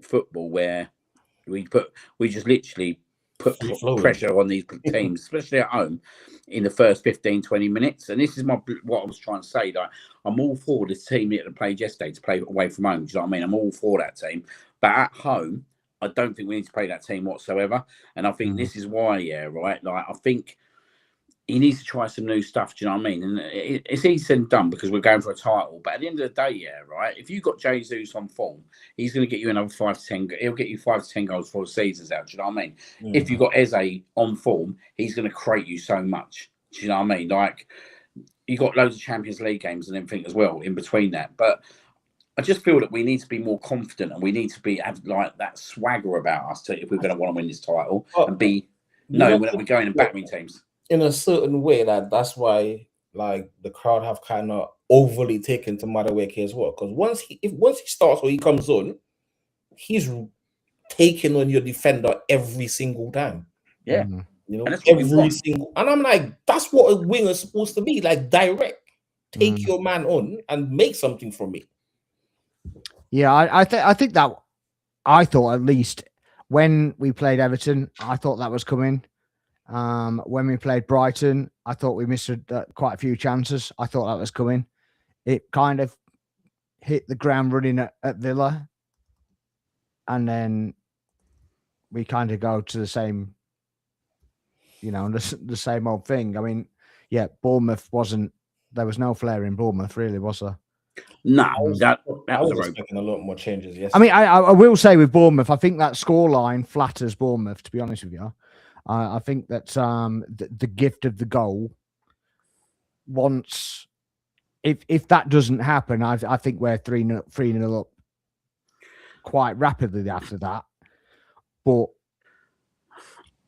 [SPEAKER 3] football where we just literally put pressure on these teams, especially at home, in the first 15-20 minutes. And this is what I was trying to say. Like, I'm all for this team that played yesterday to play away from home. Do you know what I mean? I'm all for that team. But at home, I don't think we need to play that team whatsoever. And I think this is why, yeah, right? Like, I think he needs to try some new stuff. Do you know what I mean? And it's easy said and done because we're going for a title. But at the end of the day, yeah, right, if you've got Jesus on form, he's going to get you another 5 to 10. He'll get you 5 to 10 goals before the season's out. Do you know what I mean? If you've got Eze on form, he's going to create you so much. Do you know what I mean? Like, you got loads of Champions League games and everything as well in between that. But I just feel that we need to be more confident and we need to have like that swagger about us if we're going to want to win this title and be knowing that we're going and battering teams.
[SPEAKER 2] In a certain way, that's why like the crowd have kind of overly taken to Madueke as well. Because once he starts or he comes on, he's taking on your defender every single time.
[SPEAKER 3] Yeah.
[SPEAKER 2] You know, every single, and I'm like, that's what a winger is supposed to be, like direct. Take your man on and make something from it.
[SPEAKER 1] Yeah, I think that I thought at least when we played Everton, I thought that was coming. When we played Brighton, I thought we missed quite a few chances. I thought that was coming. It kind of hit the ground running at Villa, and then we kind of go to the same, you know, the same old thing. I mean, yeah, Bournemouth there was no flair in Bournemouth, really, was there?
[SPEAKER 3] No, that was
[SPEAKER 2] expecting a lot more changes. Yes,
[SPEAKER 1] I mean, I will say with Bournemouth, I think that scoreline flatters Bournemouth. To be honest with you, I think that the gift of the goal. Once, if that doesn't happen, I think we're 3-0 up quite rapidly after that. But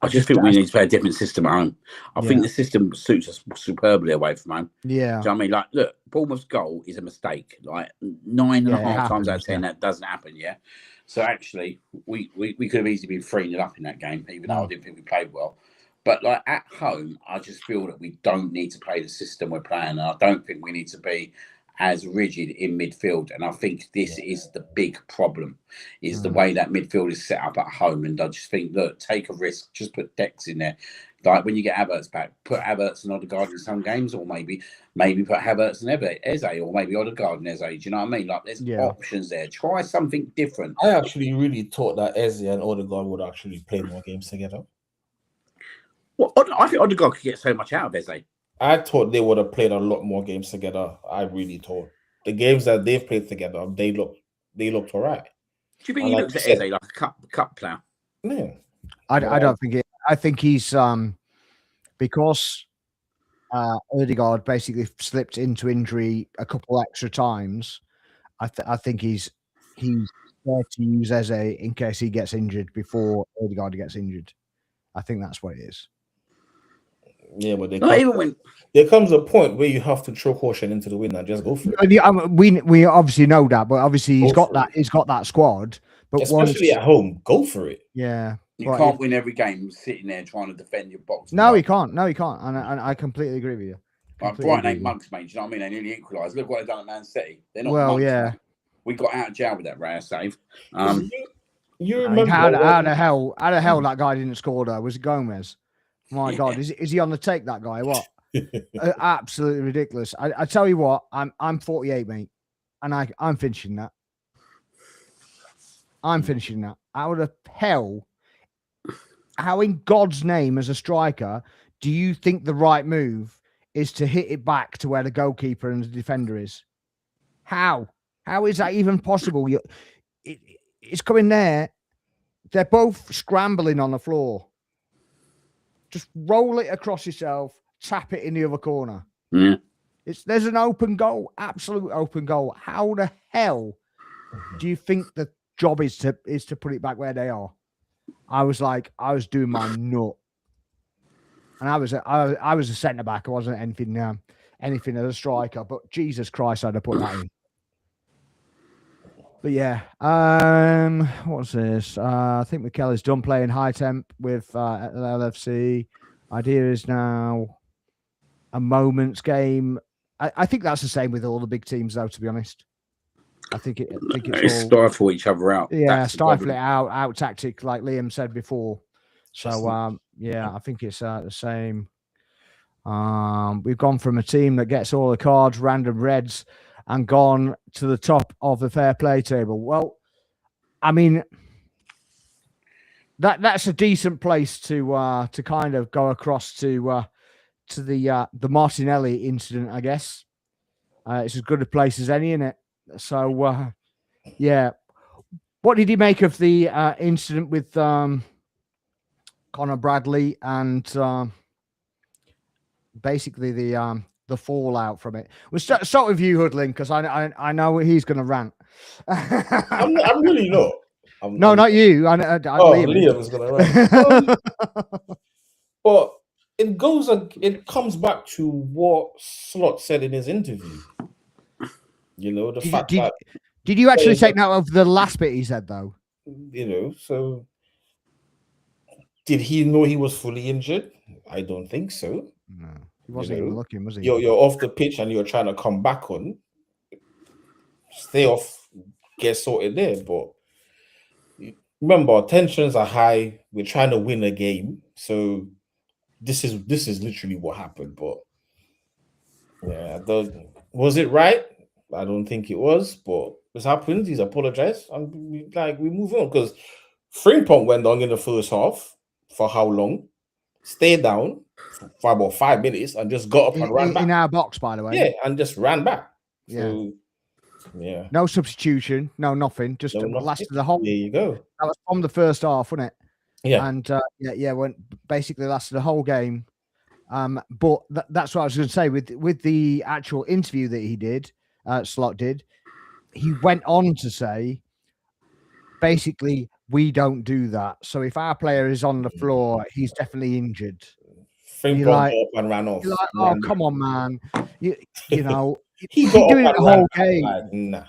[SPEAKER 3] I just think we need to play a different system at home. I think the system suits us superbly away from home.
[SPEAKER 1] Yeah.
[SPEAKER 3] Do you know what I mean? Like, look, Bournemouth's goal is a mistake. Like 9.5 times out of 10, that doesn't happen, yeah? So actually, we could have easily been 3-0 up in that game, even though I didn't think we played well. But like at home, I just feel that we don't need to play the system we're playing. And I don't think we need to be as rigid in midfield. And I think this is the big problem, is the way that midfield is set up at home. And I just think, look, take a risk, just put Dex in there. Like when you get Havertz back, put Havertz and Odegaard in some games, or maybe put Havertz and Eze, or maybe Odegaard and Eze. Do you know what I mean? Like there's options there. Try something different.
[SPEAKER 2] I actually really thought that Eze and Odegaard would actually play more games together.
[SPEAKER 3] Well, I think Odegaard could get so much out of Eze.
[SPEAKER 2] I thought they would have played a lot more games together. I really thought the games that they've played together, they looked all right.
[SPEAKER 3] Do you think he looks at Eze like a cup player?
[SPEAKER 2] Yeah.
[SPEAKER 1] I don't think it. I think he's because Odegaard basically slipped into injury a couple extra times. I think he's there to use Eze in case he gets injured before Odegaard gets injured. I think that's what it is.
[SPEAKER 2] Yeah, but there comes a point where you have to throw caution into the wind and just go for it.
[SPEAKER 1] We obviously know that, but obviously he's got that squad. But
[SPEAKER 2] especially at home, go for it.
[SPEAKER 1] Yeah,
[SPEAKER 3] you can't win every game sitting there trying to defend your box.
[SPEAKER 1] No, he can't. No, he can't. And I completely agree with you.
[SPEAKER 3] Like Brighton ain't mugs, mate. Do you know what I mean? They nearly equalised. Look what they've done at Man City. They're not mugs. Yeah. Mate. We got out of jail with that rare save.
[SPEAKER 1] You remember how the hell that guy didn't score though? Was it Gomez? My God, is he on the take? That guy? What? Absolutely ridiculous. I tell you what, I'm 48, mate, and I'm finishing that. I'm finishing that. How the hell? How in God's name, as a striker, do you think the right move is to hit it back to where the goalkeeper and the defender is? How is that even possible? It's coming there. They're both scrambling on the floor. Just roll it across yourself, tap it in the other corner.
[SPEAKER 3] Yeah.
[SPEAKER 1] There's an open goal, absolute open goal. How the hell do you think the job is to put it back where they are? I was doing my nut, and I was a centre back. I wasn't anything as a striker. But Jesus Christ, I'd have put that in. But yeah, what's this? I think Mikel is done playing high temp with LFC. Idea is now a moments game. I think that's the same with all the big teams, though. To be honest, I think it's all
[SPEAKER 3] stifle each other out.
[SPEAKER 1] Yeah, stifle it out tactic, like Liam said before. So yeah, I think it's the same. We've gone from a team that gets all the cards, random reds, and gone to the top of the fair play table. Well, I mean, that's a decent place to kind of go across to the Martinelli incident, I guess. It's as good a place as any, innit? So yeah, what did you make of the incident with Conor Bradley and basically the fallout from it? We'll start with you, Hoodling, because I know he's going to rant.
[SPEAKER 2] I'm really not.
[SPEAKER 1] Not you.
[SPEAKER 2] Liam's going to rant. But it comes back to what Slot said in his interview. You know,
[SPEAKER 1] did you actually take note of the last bit he said, though?
[SPEAKER 2] You know, so did he know he was fully injured? I don't think so.
[SPEAKER 1] No, he wasn't even looking, was he?
[SPEAKER 2] You're off the pitch and you're trying to come back on. Stay off, get sorted there. But remember, tensions are high. We're trying to win a game, so this is literally what happened. But yeah, was it right? I don't think it was, but this happened. He's apologized, and we move on, because Frimpong went on in the first half for how long? Stayed down for about 5 minutes and just got up and ran back
[SPEAKER 1] in our box, by the way.
[SPEAKER 2] Yeah, and just ran back.
[SPEAKER 1] Yeah,
[SPEAKER 2] so, yeah.
[SPEAKER 1] No substitution, no nothing. Just lasted the whole.
[SPEAKER 2] There you go.
[SPEAKER 1] That was from the first half, wasn't it?
[SPEAKER 2] Yeah,
[SPEAKER 1] and went basically lasted the whole game. But that's what I was going to say with the actual interview that he did. Slot did. He went on to say, basically, we don't do that. So if our player is on the floor, he's definitely injured.
[SPEAKER 2] Frimpong up and ran off.
[SPEAKER 1] Like, oh, come on, man! You know,
[SPEAKER 2] he got
[SPEAKER 1] doing it the whole game.
[SPEAKER 2] Nah.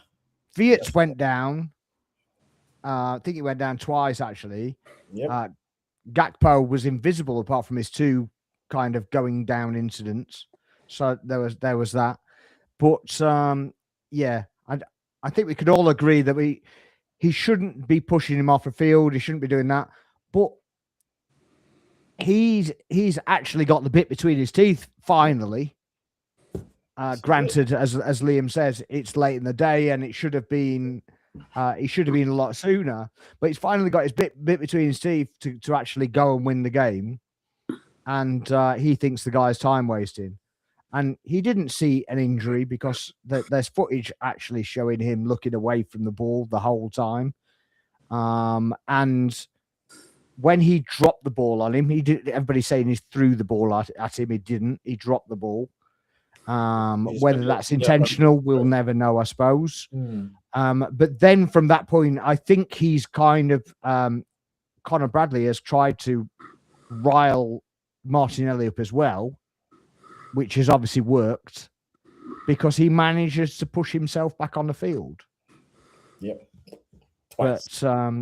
[SPEAKER 1] Viets went down. I think he went down twice actually.
[SPEAKER 2] Yep.
[SPEAKER 1] Gakpo was invisible apart from his two kind of going down incidents. So there was that. But yeah, I think we could all agree that he shouldn't be pushing him off the field. He shouldn't be doing that. But he's actually got the bit between his teeth finally. Granted, as Liam says, it's late in the day and it should have been he should have been a lot sooner. But he's finally got his bit between his teeth to actually go and win the game. And he thinks the guy's time wasting. And he didn't see an injury because there's footage actually showing him looking away from the ball the whole time. And when he dropped the ball on him, everybody's saying he threw the ball at him. He didn't. He dropped the ball. Whether that's intentional, we'll never know, I suppose. But then from that point, I think he's kind of Conor Bradley has tried to rile Martinelli up as well, which has obviously worked because he manages to push himself back on the field.
[SPEAKER 2] Yep.
[SPEAKER 1] Twice. But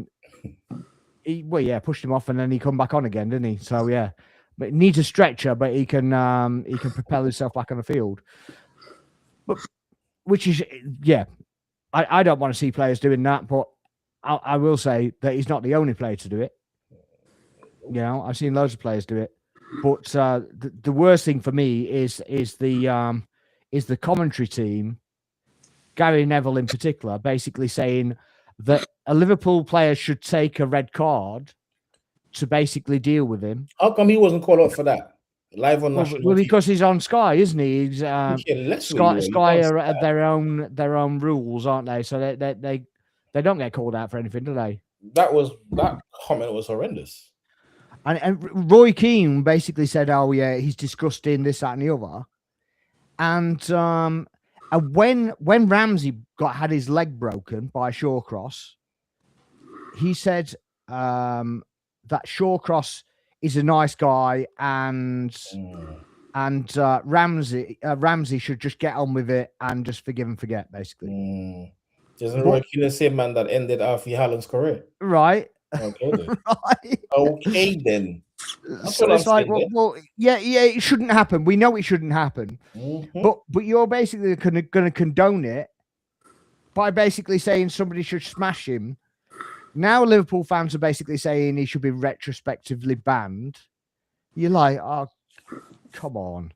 [SPEAKER 1] he pushed him off and then he come back on again, didn't he? So yeah, but he needs a stretcher, but he can propel himself back on the field. But which is I don't want to see players doing that, but I will say that he's not the only player to do it. You know, I've seen loads of players do it. But the worst thing for me is the commentary team, Gary Neville in particular, basically saying that a Liverpool player should take a red card to basically deal with him.
[SPEAKER 2] How come he wasn't called up for that? live on national
[SPEAKER 1] Well,
[SPEAKER 2] TV.
[SPEAKER 1] because he's on Sky, isn't he? He's Sky are at their own rules, aren't they? So they don't get called out for anything, do they?
[SPEAKER 2] That comment was horrendous.
[SPEAKER 1] And Roy Keane basically said, "Oh yeah, he's disgusting, this, that, and the other." And when Ramsey had his leg broken by Shawcross, he said that Shawcross is a nice guy, and Ramsey should just get on with it and just forgive and forget, basically.
[SPEAKER 2] Isn't Roy Keane the same man that ended Alfie Haaland's career?
[SPEAKER 1] Right.
[SPEAKER 2] Okay then.
[SPEAKER 1] Right.
[SPEAKER 2] Okay then.
[SPEAKER 1] So it's like, well, yeah, it shouldn't happen. We know it shouldn't happen, but you're basically going to condone it by basically saying somebody should smash him. Now Liverpool fans are basically saying he should be retrospectively banned. You're like, oh, come on.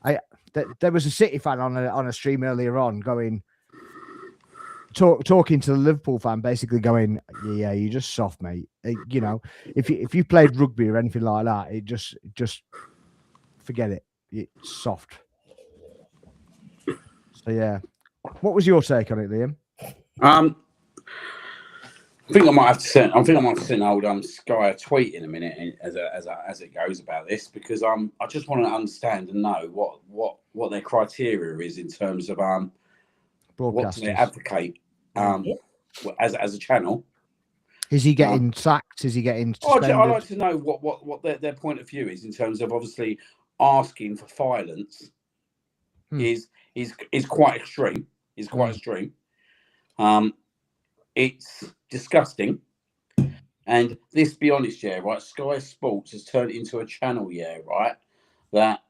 [SPEAKER 1] There was a City fan on a stream earlier on going, talking to the Liverpool fan, basically going, yeah, you're just soft, mate. You know, if you played rugby or anything like that, it just forget it. It's soft. So yeah, what was your take on it, Liam?
[SPEAKER 3] I think I might have to send. I think I might have to send old Sky a tweet in a minute as it goes about this, because I just want to understand and know what their criteria is in terms of what do they advocate as a channel.
[SPEAKER 1] Is he getting sacked? Is he getting suspended?
[SPEAKER 3] I'd like to know what their point of view is in terms of obviously asking for violence is quite extreme. Is quite extreme. It's disgusting. And let's be honest, yeah, right? Sky Sports has turned into a channel, yeah, right? That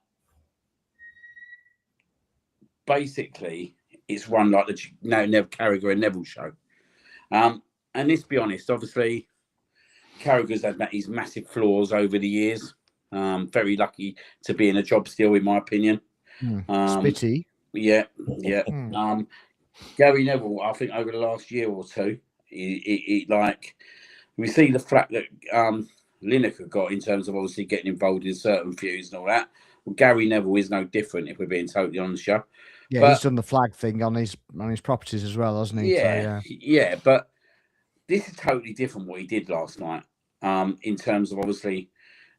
[SPEAKER 3] basically it's run like the Nev Carragher and Neville show. And let's be honest, obviously, Carragher's had his massive flaws over the years. Very lucky to be in a job still, in my opinion.
[SPEAKER 1] Spitty.
[SPEAKER 3] Yeah. Gary Neville, I think over the last year or two, it like we see the flack that Lineker got in terms of obviously getting involved in certain feuds and all that. Well, Gary Neville is no different, if we're being totally honest. Yeah,
[SPEAKER 1] he's done the flag thing on his properties as well, hasn't he?
[SPEAKER 3] Yeah, but this is totally different what he did last night. In terms of obviously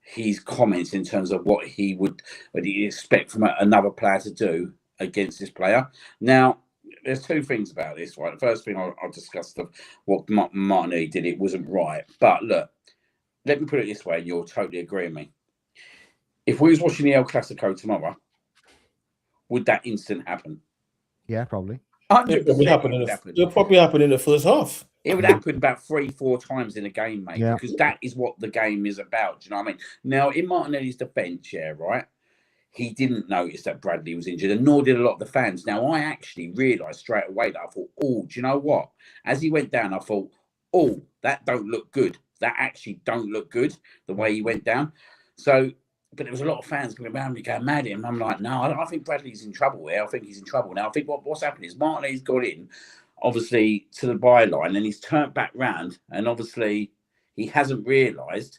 [SPEAKER 3] his comments, in terms of what he would expect from another player to do against this player. Now, there's two things about this, right? The first thing I'll discuss what Martinelli did, it wasn't right. But look, let me put it this way, and you'll totally agree with me. If we was watching the El Clasico tomorrow, would that instant happen?
[SPEAKER 1] Yeah, probably.
[SPEAKER 2] It would probably happen in the first half.
[SPEAKER 3] It would happen about 3-4 times in a game, mate, because that is what the game is about. Do you know what I mean? Now, in Martinelli's defence, yeah, right? He didn't notice that Bradley was injured, and nor did a lot of the fans. Now, I actually realised straight away that I thought, oh, do you know what? As he went down, I thought, oh, that don't look good. That actually don't look good, the way he went down. So, but there was a lot of fans going around me going mad at him. I'm like, no, I think Bradley's in trouble here. I think he's in trouble. Now, I think what's happened is Martinelli's got in, obviously, to the byline, and he's turned back round, and obviously he hasn't realised.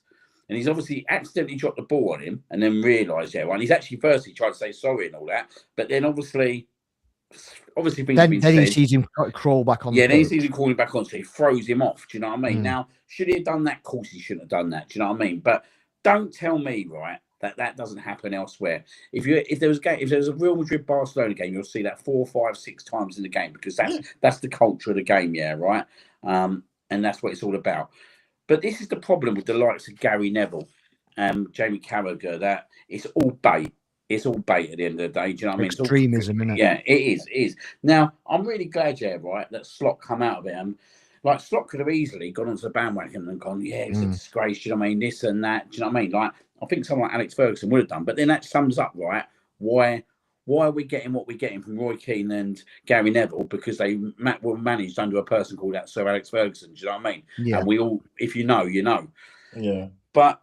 [SPEAKER 3] And he's obviously accidentally dropped the ball on him and then realised, and he's actually firstly tried to say sorry and all that. But then obviously things have been said.
[SPEAKER 1] Then he sees him crawl back on.
[SPEAKER 3] Yeah, then he sees him crawling back on, so he throws him off. Do you know what I mean? Now, should he have done that? Of course he shouldn't have done that. Do you know what I mean? But don't tell me, right, that doesn't happen elsewhere. If there was a Real Madrid Barcelona game, you'll see that 4, 5, 6 times in the game, because that's the culture of the game, yeah, right? And that's what it's all about. But this is the problem with the likes of Gary Neville and Jamie Carragher, that it's all bait. It's all bait at the end of the day. Do you know what I mean?
[SPEAKER 1] Extremism, isn't it?
[SPEAKER 3] Yeah, it is. Now, I'm really glad, right, that Slot come out of it. Like, Slot could have easily gone onto the bandwagon and gone, yeah, it's a disgrace, do you know what I mean? This and that, do you know what I mean? Like, I think someone like Alex Ferguson would have done. But then that sums up, right, why are we getting what we're getting from Roy Keane and Gary Neville? Because they were managed under a person called that Sir Alex Ferguson. Do you know what I mean?
[SPEAKER 1] Yeah.
[SPEAKER 3] And we all, if you know, you know.
[SPEAKER 2] Yeah.
[SPEAKER 3] But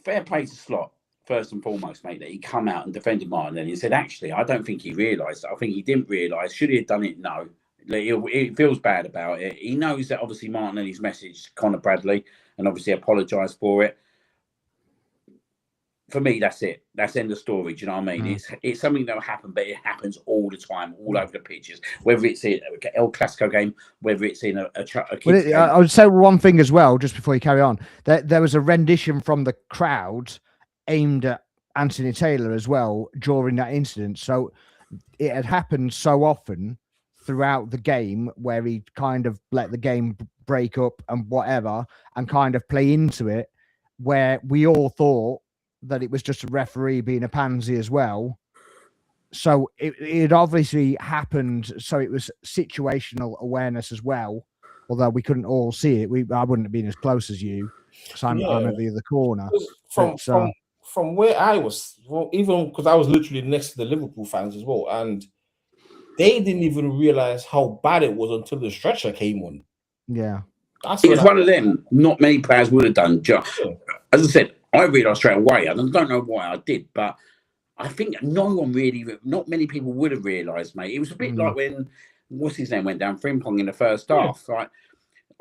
[SPEAKER 3] fair play to Slot, first and foremost, mate, that he come out and defended Martin. And he said, actually, I don't think he realised. I think he didn't realise. Should he have done it? No. He feels bad about it. He knows that obviously Martinelli's message Conor Bradley, and obviously apologised for it. for me, that's it. That's end of story. Do you know what I mean? It's something that will happen, but it happens all the time, all over the pitches. Whether it's in an El Clasico game, whether it's in a kids game.
[SPEAKER 1] I would say one thing as well, just before you carry on. There was a rendition from the crowd aimed at Anthony Taylor as well during that incident. So it had happened so often throughout the game where he kind of let the game break up and whatever, and kind of play into it, where we all thought that it was just a referee being a pansy as well. So it obviously happened. So it was situational awareness as well, although we couldn't all see it. I wouldn't have been as close as you because I'm at the other corner.
[SPEAKER 2] From where I was, well, even because I was literally next to the Liverpool fans as well, and they didn't even realize how bad it was until the stretcher came on.
[SPEAKER 1] Yeah.
[SPEAKER 3] It's one of them. Not many players would have done. As I said, I realised straight away. I don't know why I did, but I think not many people would have realised, mate. It was a bit like when, what's his name, went down Frimpong in the first half. Like,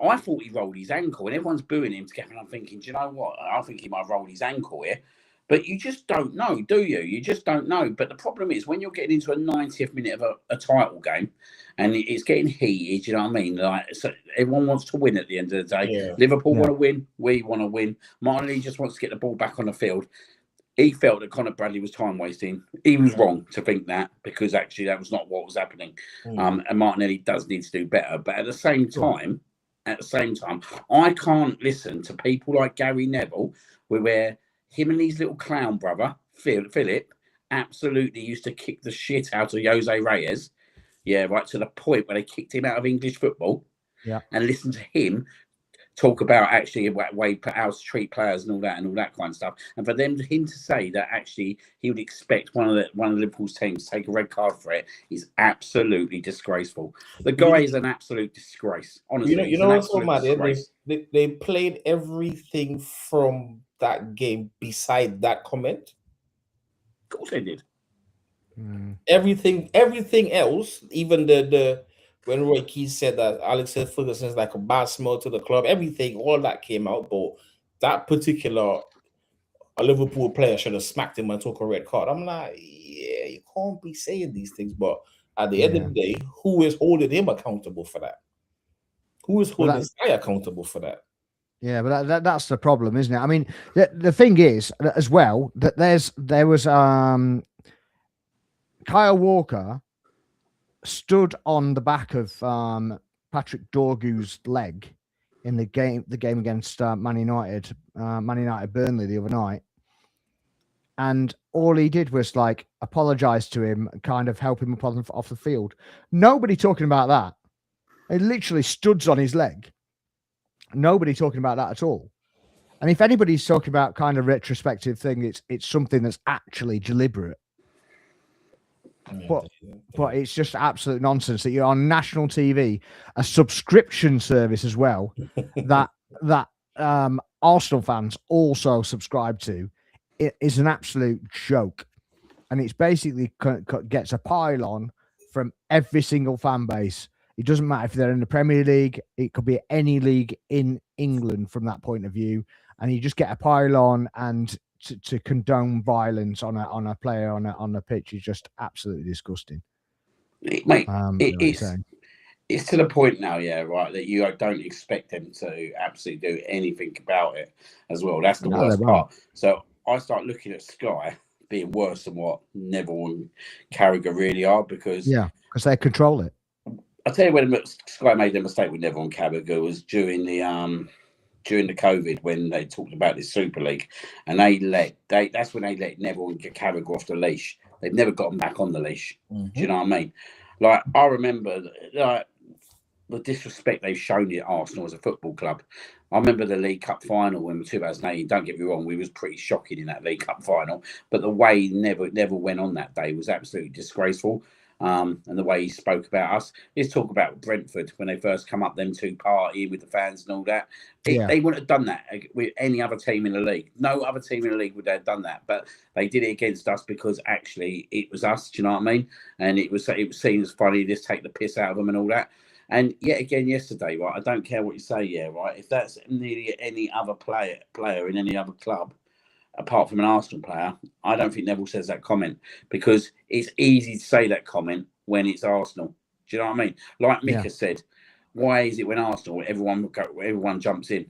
[SPEAKER 3] I thought he rolled his ankle, and everyone's booing him together. And I'm thinking, do you know what? I think he might have rolled his ankle here. But you just don't know, do you? You just don't know. But the problem is when you're getting into a 90th minute of a title game and it's getting heated, you know what I mean? Like, so everyone wants to win at the end of the day. Yeah. Liverpool want to win. We want to win. Martinelli just wants to get the ball back on the field. He felt that Conor Bradley was time wasting. He was wrong to think that, because actually that was not what was happening. And Martinelli does need to do better. But at the same time, I can't listen to people like Gary Neville, where him and his little clown brother, Philip, absolutely used to kick the shit out of Jose Reyes. Yeah, right, to the point where they kicked him out of English football.
[SPEAKER 1] Yeah. And
[SPEAKER 3] listen to him talk about actually way how to treat players and all that kind of stuff. And for him to say that actually he would expect one of Liverpool's teams to take a red card for it is absolutely disgraceful. The guy is an absolute disgrace. Honestly,
[SPEAKER 2] you know what's so mad? They played everything from that game beside that comment.
[SPEAKER 3] Of course they did.
[SPEAKER 2] Everything else, even the when Roy Keane said that Alex Ferguson is like a bad smell to the club, everything, all that came out. But that particular Liverpool player should have smacked him and took a red card. I'm like, yeah, you can't be saying these things. But at the end of the day, who is holding him accountable for that? Who is holding this guy accountable for that?
[SPEAKER 1] Yeah, but that's the problem, isn't it? I mean, the thing is as well that there was Kyle Walker stood on the back of Patrick Dorgu's leg in the game against Man United Burnley the other night, and all he did was like apologize to him and kind of help him up off the field. Nobody talking about that. He literally studs on his leg. Nobody talking about that at all. And if anybody's talking about kind of retrospective thing, it's something that's actually deliberate. But it's just absolute nonsense that you're on national TV, a subscription service as well, that Arsenal fans also subscribe to. It is an absolute joke, and it's basically gets a pile-on from every single fan base. It doesn't matter if they're in the Premier League; it could be any league in England from that point of view, and you just get a pile-on and. To condone violence on a player on the pitch is just absolutely disgusting,
[SPEAKER 3] mate. It's to the point now, right, that you don't expect them to absolutely do anything about it as well. That's the worst part. So I start looking at Sky being worse than what Neville and Carragher really are, because
[SPEAKER 1] they control it.
[SPEAKER 3] I tell you when Sky made their mistake with Neville and Carragher was during the COVID, when they talked about this Super League, and that's when they let Neville and Carragher off the leash. They've never got them back on the leash. Do you know what I mean? Like, I remember like the disrespect they've shown at Arsenal as a football club. I remember the League Cup final in 2018. Don't get me wrong, we was pretty shocking in that League Cup final, but the way Neville went on that day was absolutely disgraceful. And the way he spoke about us. Let's talk about Brentford when they first come up, them two partying with the fans and all that. They wouldn't have done that with any other team in the league. No other team in the league would have done that, but they did it against us because actually it was us. Do you know what I mean? And it was seen as funny, just take the piss out of them and all that. And yet again yesterday, right? I don't care what you say, right? If that's nearly any other player in any other club, apart from an Arsenal player, I don't think Neville says that comment because it's easy to say that comment when it's Arsenal. Do you know what I mean? Like Mika said, why is it when Arsenal everyone jumps in?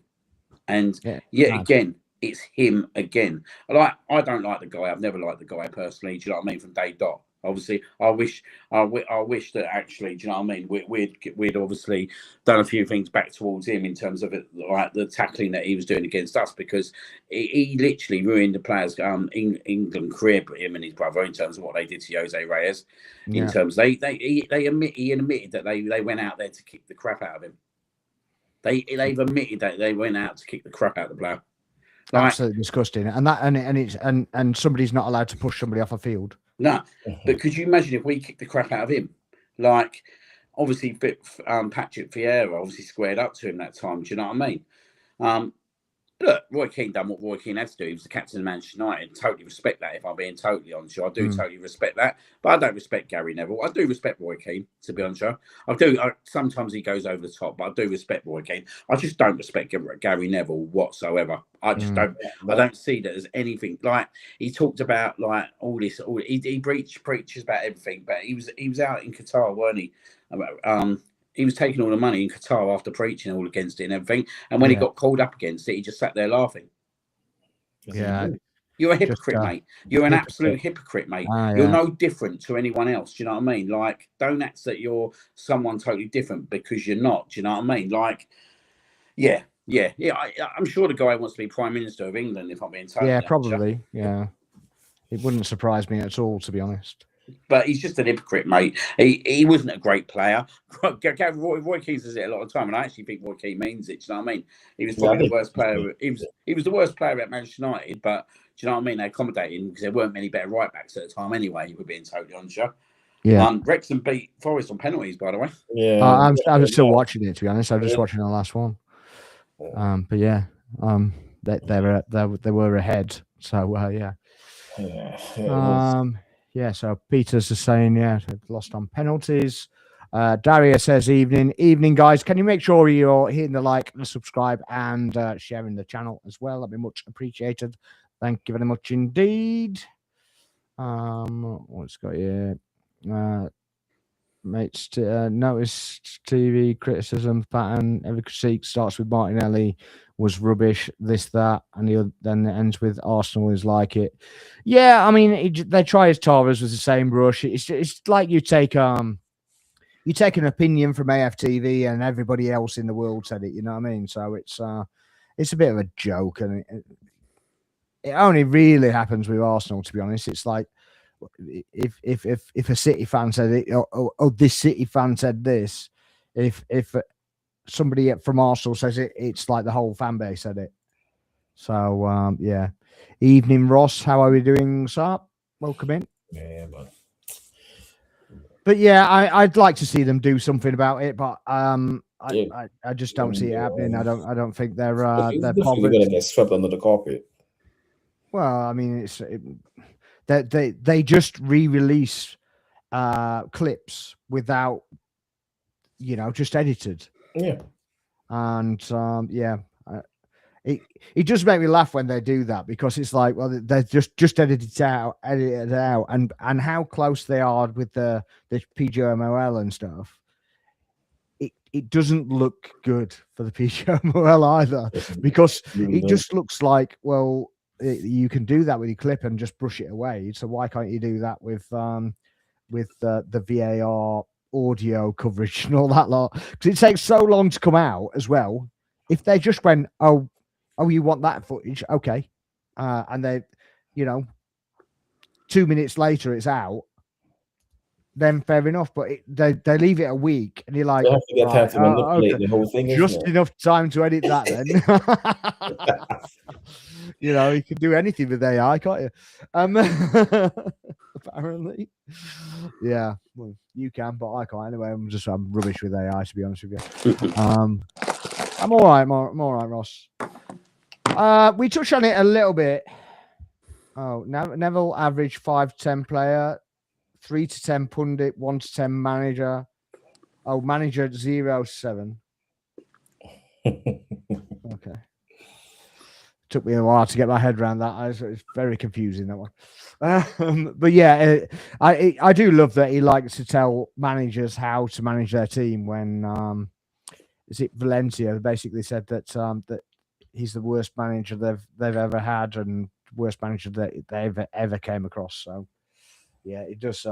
[SPEAKER 3] And again, it's him again. Like I don't like the guy. I've never liked the guy personally. Do you know what I mean? From day dot. Obviously, I wish that actually, do you know what I mean? We'd obviously done a few things back towards him in terms of it, like the tackling that he was doing against us, because he literally ruined the players' England career, him and his brother, in terms of what they did to Jose Reyes. In terms, he admitted that they went out there to kick the crap out of him. They've admitted that they went out to kick the crap out of the player. Like,
[SPEAKER 1] absolutely disgusting, and somebody's not allowed to push somebody off a field.
[SPEAKER 3] No, but could you imagine if we kicked the crap out of him? Like, obviously, Patrick Vieira obviously squared up to him that time. Do you know what I mean? Look, Roy Keane done what Roy Keane had to do. He was the captain of Manchester United. Totally respect that, if I'm being totally honest. I do totally respect that. But I don't respect Gary Neville. I do respect Roy Keane, to be honest. I do. Sometimes he goes over the top, but I do respect Roy Keane. I just don't respect Gary Neville whatsoever. I just don't. I don't see that as anything. Like, he talked about like all this. He preaches about everything. But he was out in Qatar, weren't he? He was taking all the money in Qatar after preaching all against it and everything. And when he got called up against it, he just sat there laughing.
[SPEAKER 1] Yeah.
[SPEAKER 3] You're a hypocrite, mate. You're an absolute hypocrite, mate. You're no different to anyone else. Do you know what I mean? Like, don't act that you're someone totally different, because you're not. Do you know what I mean? Like, I'm sure the guy wants to be Prime Minister of England, if I'm being totally honest.
[SPEAKER 1] Probably. Yeah. It wouldn't surprise me at all, to be honest.
[SPEAKER 3] But he's just an hypocrite, mate. He wasn't a great player. Roy Keane says it a lot of time, and I actually think Roy Keane means it. Do you know what I mean? He was probably the worst player. He was the worst player at Manchester United, but do you know what I mean? They accommodated him because there weren't many better right backs at the time anyway. We're being totally honest. Wrexham beat Forest on penalties, by the way.
[SPEAKER 1] Yeah, I was still watching it, to be honest. I was just watching the last one. But yeah, they were ahead. So so Peter's just saying, lost on penalties. Daria says, evening, guys. Can you make sure you're hitting the like, the subscribe, and sharing the channel as well? That'd be much appreciated. Thank you very much indeed. What's got here? Mates, noticed TV criticism pattern. Every critique starts with Martinelli was rubbish, this, that, and then it ends with Arsenal is like it. Yeah, I mean, they try as Tavares with the same brush. It's like you take an opinion from AFTV and everybody else in the world said it. You know what I mean? So it's a bit of a joke, and it only really happens with Arsenal, to be honest. It's like, if a City fan said it, this City fan said this, if somebody from Arsenal says it, it's like the whole fan base said it. So evening, Ross. How are we doing, sir? Welcome in. But yeah, I'd like to see them do something about it, but I just don't see it happening. I don't think they're
[SPEAKER 2] bothered. Gonna get swept under the carpet.
[SPEAKER 1] Well, I mean, they just re-release clips without, just edited.
[SPEAKER 2] Yeah.
[SPEAKER 1] And it does make me laugh when they do that, because it's like, well, they're just edited it out, and how close they are with the PGMOL and stuff. It doesn't look good for the PGMOL either, because it just looks like, well, you can do that with your clip and just brush it away. So why can't you do that with the VAR audio coverage and all that lot? Because it takes so long to come out as well. If they just went, oh, you want that footage? Okay. And they, 2 minutes later it's out, then fair enough. But they leave it a week, and you're like,
[SPEAKER 2] they have to get time to manipulate the whole thing.
[SPEAKER 1] Just enough time to edit that then. You can do anything with AI, can't you? Apparently. Yeah, well, you can, but I can't anyway. I'm rubbish with AI, to be honest with you. I'm all right, Ross. We touched on it a little bit. Oh, Neville average 5 to 10 player, 3 to 10 pundit, 1 to 10 manager. Oh, manager 0 to 7. Okay. Took me a while to get my head around that. It's very confusing, that one. But yeah, I do love that he likes to tell managers how to manage their team. When is it Valencia basically said that that he's the worst manager they've ever had and worst manager that they've ever came across. So yeah, it does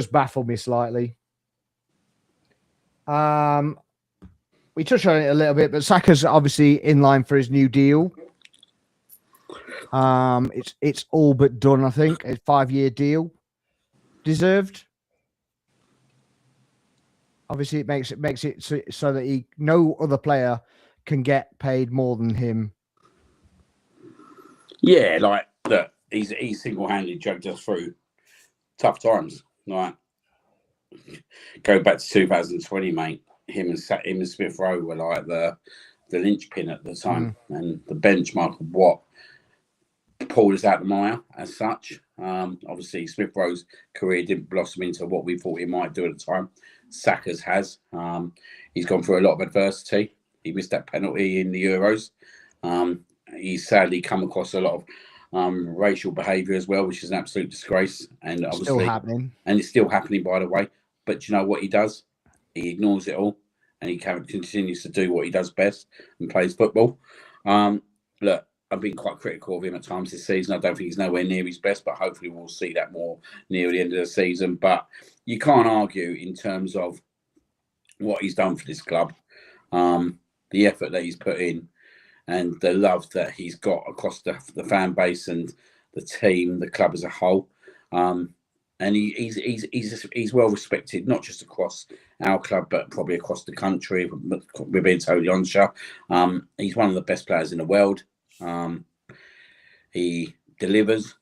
[SPEAKER 1] baffle me slightly. We touched on it a little bit, but Saka's obviously in line for his new deal. It's all but done, I think. It's 5-year deal. Deserved. Obviously, it makes it so that no other player can get paid more than him.
[SPEAKER 3] Yeah, like look, he's single-handedly dragged us through tough times. Like go back to 2020, mate. Him and Smith Rowe were like the linchpin at the time, and the benchmark of what pulled us out of the mire as such. Obviously, Smith Rowe's career didn't blossom into what we thought he might do at the time. Saka's has. He's gone through a lot of adversity. He missed that penalty in the Euros. He's sadly come across a lot of racial behaviour as well, which is an absolute disgrace. And obviously,
[SPEAKER 1] still happening. And
[SPEAKER 3] it's still happening, by the way. But you know what he does? He ignores it all, and he continues to do what he does best and plays football. Look, I've been quite critical of him at times this season. I don't think he's nowhere near his best, but hopefully we'll see that more near the end of the season. But you can't argue in terms of what he's done for this club, the effort that he's put in, and the love that he's got across the fan base and the team, the club as a whole. And he's well respected, not just across our club, but probably across the country. We're being totally honest. He's one of the best players in the world. He delivers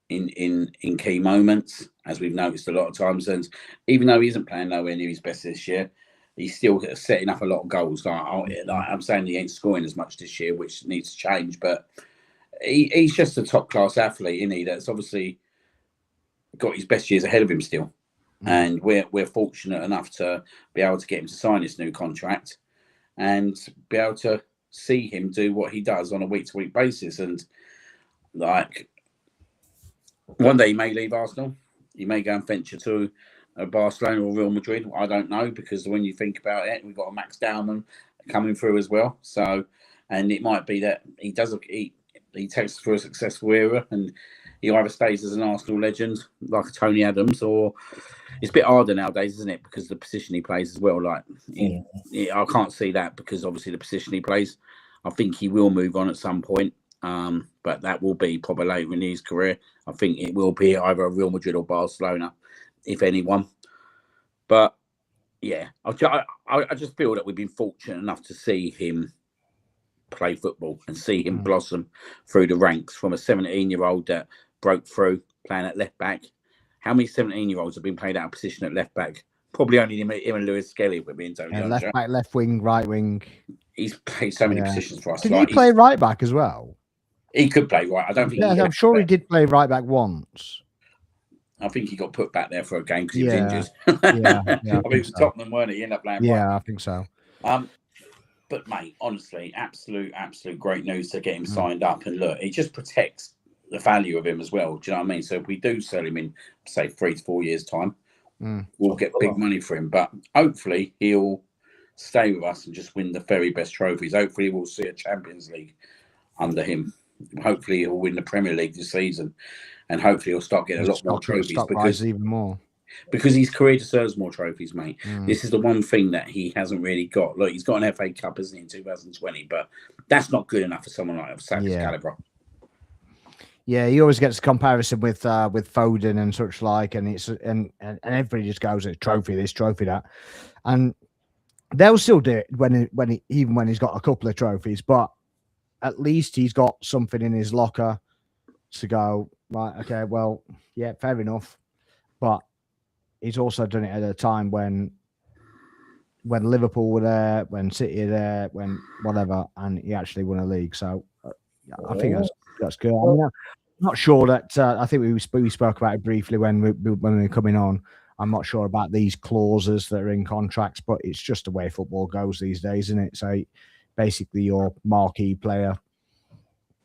[SPEAKER 3] in key moments, as we've noticed a lot of times. And even though he isn't playing nowhere near his best this year, he's still setting up a lot of goals. Like I'm saying, he ain't scoring as much this year, which needs to change. But he's just a top class athlete, isn't he? That's obviously got his best years ahead of him still, and we're fortunate enough to be able to get him to sign this new contract and be able to see him do what he does on a week-to-week basis. And like one day he may leave Arsenal, he may go and venture to Barcelona or Real Madrid. I don't know, because when you think about it, we've got a Max Dowman coming through as well. So, and it might be that he takes us through a successful era and he either stays as an Arsenal legend like a Tony Adams, or it's a bit harder nowadays, isn't it? Because the position he plays as well. Like, I can't see that, because obviously the position he plays, I think he will move on at some point. But that will be probably later in his career. I think it will be either Real Madrid or Barcelona, if anyone. But yeah, I just feel that we've been fortunate enough to see him play football and see him blossom through the ranks from a 17-year-old that broke through playing at left back. How many 17-year-olds have been played out of position at left back? Probably only him and Lewis Skelly, we're being totally honest.
[SPEAKER 1] Left back, left wing, right wing.
[SPEAKER 3] He's played so many positions for us.
[SPEAKER 1] Did he play right back as well?
[SPEAKER 3] He could play right. I don't think.
[SPEAKER 1] I'm sure he did play right back once.
[SPEAKER 3] I think he got put back there for a game because he was injured.
[SPEAKER 1] I
[SPEAKER 3] think it was Tottenham, weren't he? He ended up playing right.
[SPEAKER 1] I think so.
[SPEAKER 3] But mate, honestly, absolute great news to get him signed up. And look, it just protects the value of him as well. Do you know what I mean? So if we do sell him in, say, 3 to 4 years' time, we'll get big money for him. But hopefully he'll stay with us and just win the very best trophies. Hopefully we'll see a Champions League under him. Hopefully he'll win the Premier League this season, and hopefully he'll start getting a lot more trophies, because
[SPEAKER 1] even more.
[SPEAKER 3] Because his career deserves more trophies, mate. This is the one thing that he hasn't really got. Look, he's got an FA Cup, isn't he, in 2020, but that's not good enough for someone like Saka's calibre.
[SPEAKER 1] Yeah, he always gets a comparison with Foden and such like, and it's and everybody just goes, "It's trophy this, trophy that," and they'll still do it even when he's got a couple of trophies, but at least he's got something in his locker to go, right, okay, well, yeah, fair enough. But he's also done it at a time when Liverpool were there, when City were there, when whatever, and he actually won a league. So I think that's good. I mean, I'm not sure that I think we spoke about it briefly when we were coming on. I'm not sure about these clauses that are in contracts, but it's just the way football goes these days, isn't it? So basically, your marquee player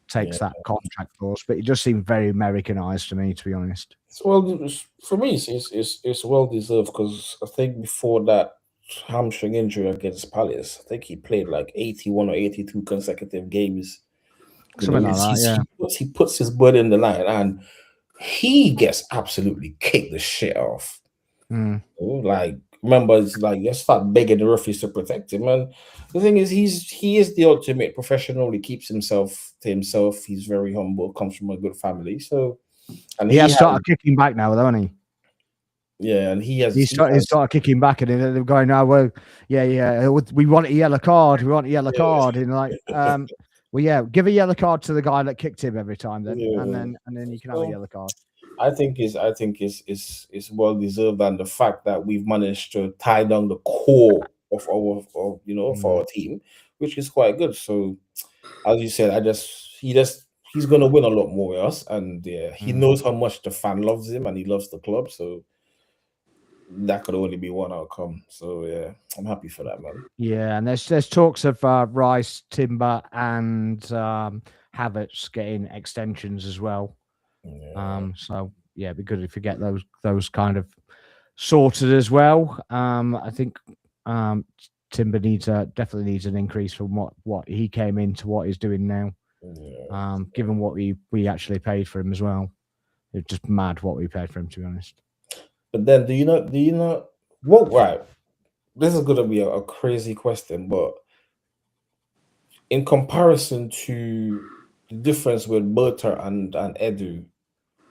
[SPEAKER 1] takes that contract clause. But it just seemed very Americanized to me, to be honest.
[SPEAKER 2] Well, for me, it's well deserved because I think before that hamstring injury against Palace, I think he played like 81 or 82 consecutive games.
[SPEAKER 1] Something like that, yeah.
[SPEAKER 2] He puts his blood in the line and he gets absolutely kicked the shit off. Like, remember, it's like you start begging the referees to protect him. And the thing is, he is the ultimate professional. He keeps himself to himself. He's very humble, comes from a good family. So, and
[SPEAKER 1] he has started kicking back now, though, hasn't he?
[SPEAKER 2] Yeah, and he
[SPEAKER 1] started kicking back, and they're going, "Oh, well, yeah, we want a yellow card. We want a yellow card." And like, well, yeah, give a yellow card to the guy that kicked him every time, then, and then you can have a yellow card.
[SPEAKER 2] I think is well deserved, and the fact that we've managed to tie down the core of our team, which is quite good. So, as you said, he's gonna win a lot more with us, and he knows how much the fan loves him, and he loves the club. So that could only be one outcome. So yeah, I'm happy for that, man.
[SPEAKER 1] Yeah, and there's talks of Rice, Timber, and Havertz getting extensions as well. Yeah. So yeah, it'd be good if you get those kind of sorted as well. I think Timber definitely needs an increase from what he came in to what he's doing now. Yeah. Given what we actually paid for him as well, it's just mad what we paid for him, to be honest.
[SPEAKER 2] But then, do you know what? Right, this is gonna be a crazy question, but in comparison to the difference with Berta and Edu,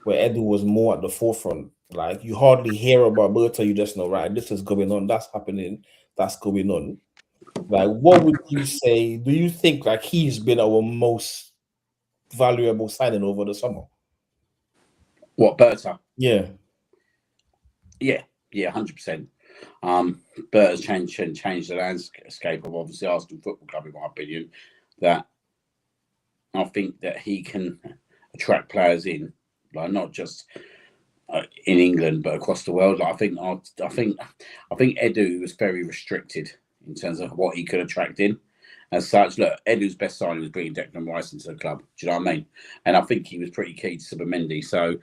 [SPEAKER 2] where Edu was more at the forefront, like you hardly hear about Berta, you just know, right, this is going on, that's happening, that's going on. Like, what would you say? Do you think like he's been our most valuable signing over the summer?
[SPEAKER 3] What, Berta?
[SPEAKER 2] Yeah.
[SPEAKER 3] Yeah, 100%. Berta's changed the landscape of obviously Arsenal Football Club, in my opinion. That I think that he can attract players in, like not just in England but across the world. Like, I think Edu was very restricted in terms of what he could attract in. As such, look, Edu's best signing was bringing Declan Rice into the club. Do you know what I mean? And I think he was pretty key to Subamendi. So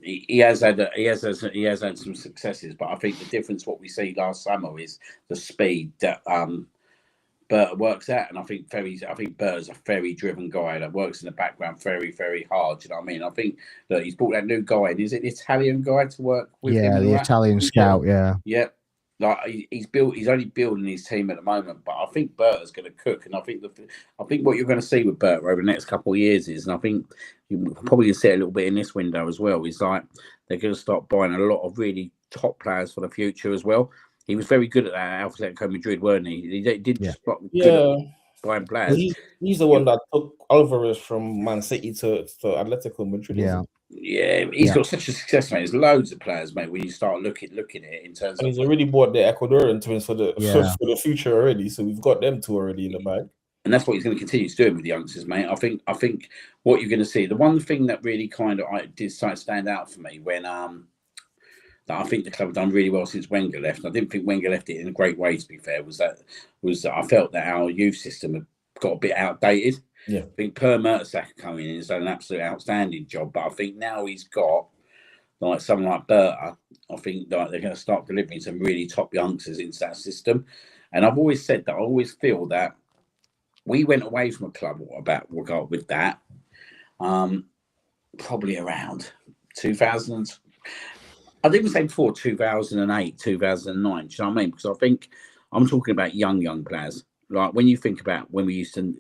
[SPEAKER 3] he has had some successes, but I think the difference what we see last summer is the speed that Berta works at, and I think Berta's a very driven guy that works in the background very, very hard. Do you know what I mean? I think that he's brought that new guy in. Is it the Italian guy to work with him?
[SPEAKER 1] Yeah, the Italian scout. Yeah.
[SPEAKER 3] Like he's only building his team at the moment, but I think Berta's going to cook, and I think what you're going to see with Berta over the next couple of years is, and I think you're probably going to see it a little bit in this window as well, is like they're going to start buying a lot of really top players for the future as well. He was very good at that at Atletico Madrid, weren't he? He did just good at buying players.
[SPEAKER 2] He's the one that took Alvarez from Man City to Atletico Madrid.
[SPEAKER 3] Yeah, he's got such a success, mate. There's loads of players, mate, when you start looking at it in terms
[SPEAKER 2] and he's already bought the Ecuadorian twins for the future already. So we've got them two already in the bag.
[SPEAKER 3] And that's what he's going to continue to do with the youngsters, mate. I think what you're going to see, the one thing that really kind of did stand out for me when that I think the club have done really well since Wenger left. I didn't think Wenger left it in a great way, to be fair, was that I felt that our youth system had got a bit outdated.
[SPEAKER 2] Yeah.
[SPEAKER 3] I think Per Mertesacker coming in has done an absolute outstanding job, but I think now he's got like someone like Berta, I think that they're going to start delivering some really top youngsters into that system. And I've always said that I always feel that we went away from a club with that probably around 2000. I'd even say before 2008, 2009. Do you know what I mean? Because I think I'm talking about young players. Like when you think about when we used to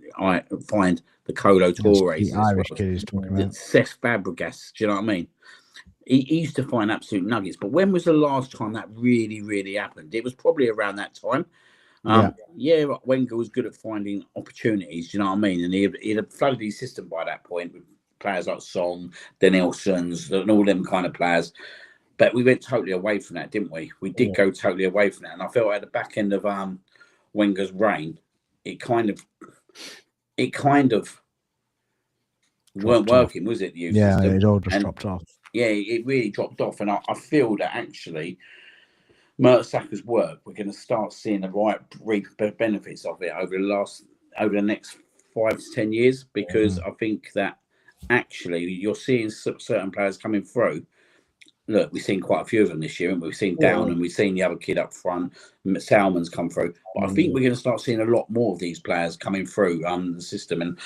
[SPEAKER 3] find the Colo Torres,
[SPEAKER 1] the Irish kid he's talking about,
[SPEAKER 3] Cesc Fabregas. Do you know what I mean? He used to find absolute nuggets. But when was the last time that really, really happened? It was probably around that time. Wenger was good at finding opportunities. Do you know what I mean? And he had flooded his system by that point with players like Song, the Nelsons, and all them kind of players. But we went totally away from that, didn't we? We did go totally away from that. And I felt at the back end of Wenger's reign, it kind of weren't working, was it? The youth system?
[SPEAKER 1] It all just dropped off.
[SPEAKER 3] Yeah, it really dropped off. And I feel that actually Mertesacker's work, we're going to start seeing the right benefits of it over the next 5 to 10 years, because I think that actually you're seeing certain players coming through. Look, we've seen quite a few of them this year, and we've seen Down, and we've seen the other kid up front, Salman's come through. But I think we're going to start seeing a lot more of these players coming through the system, and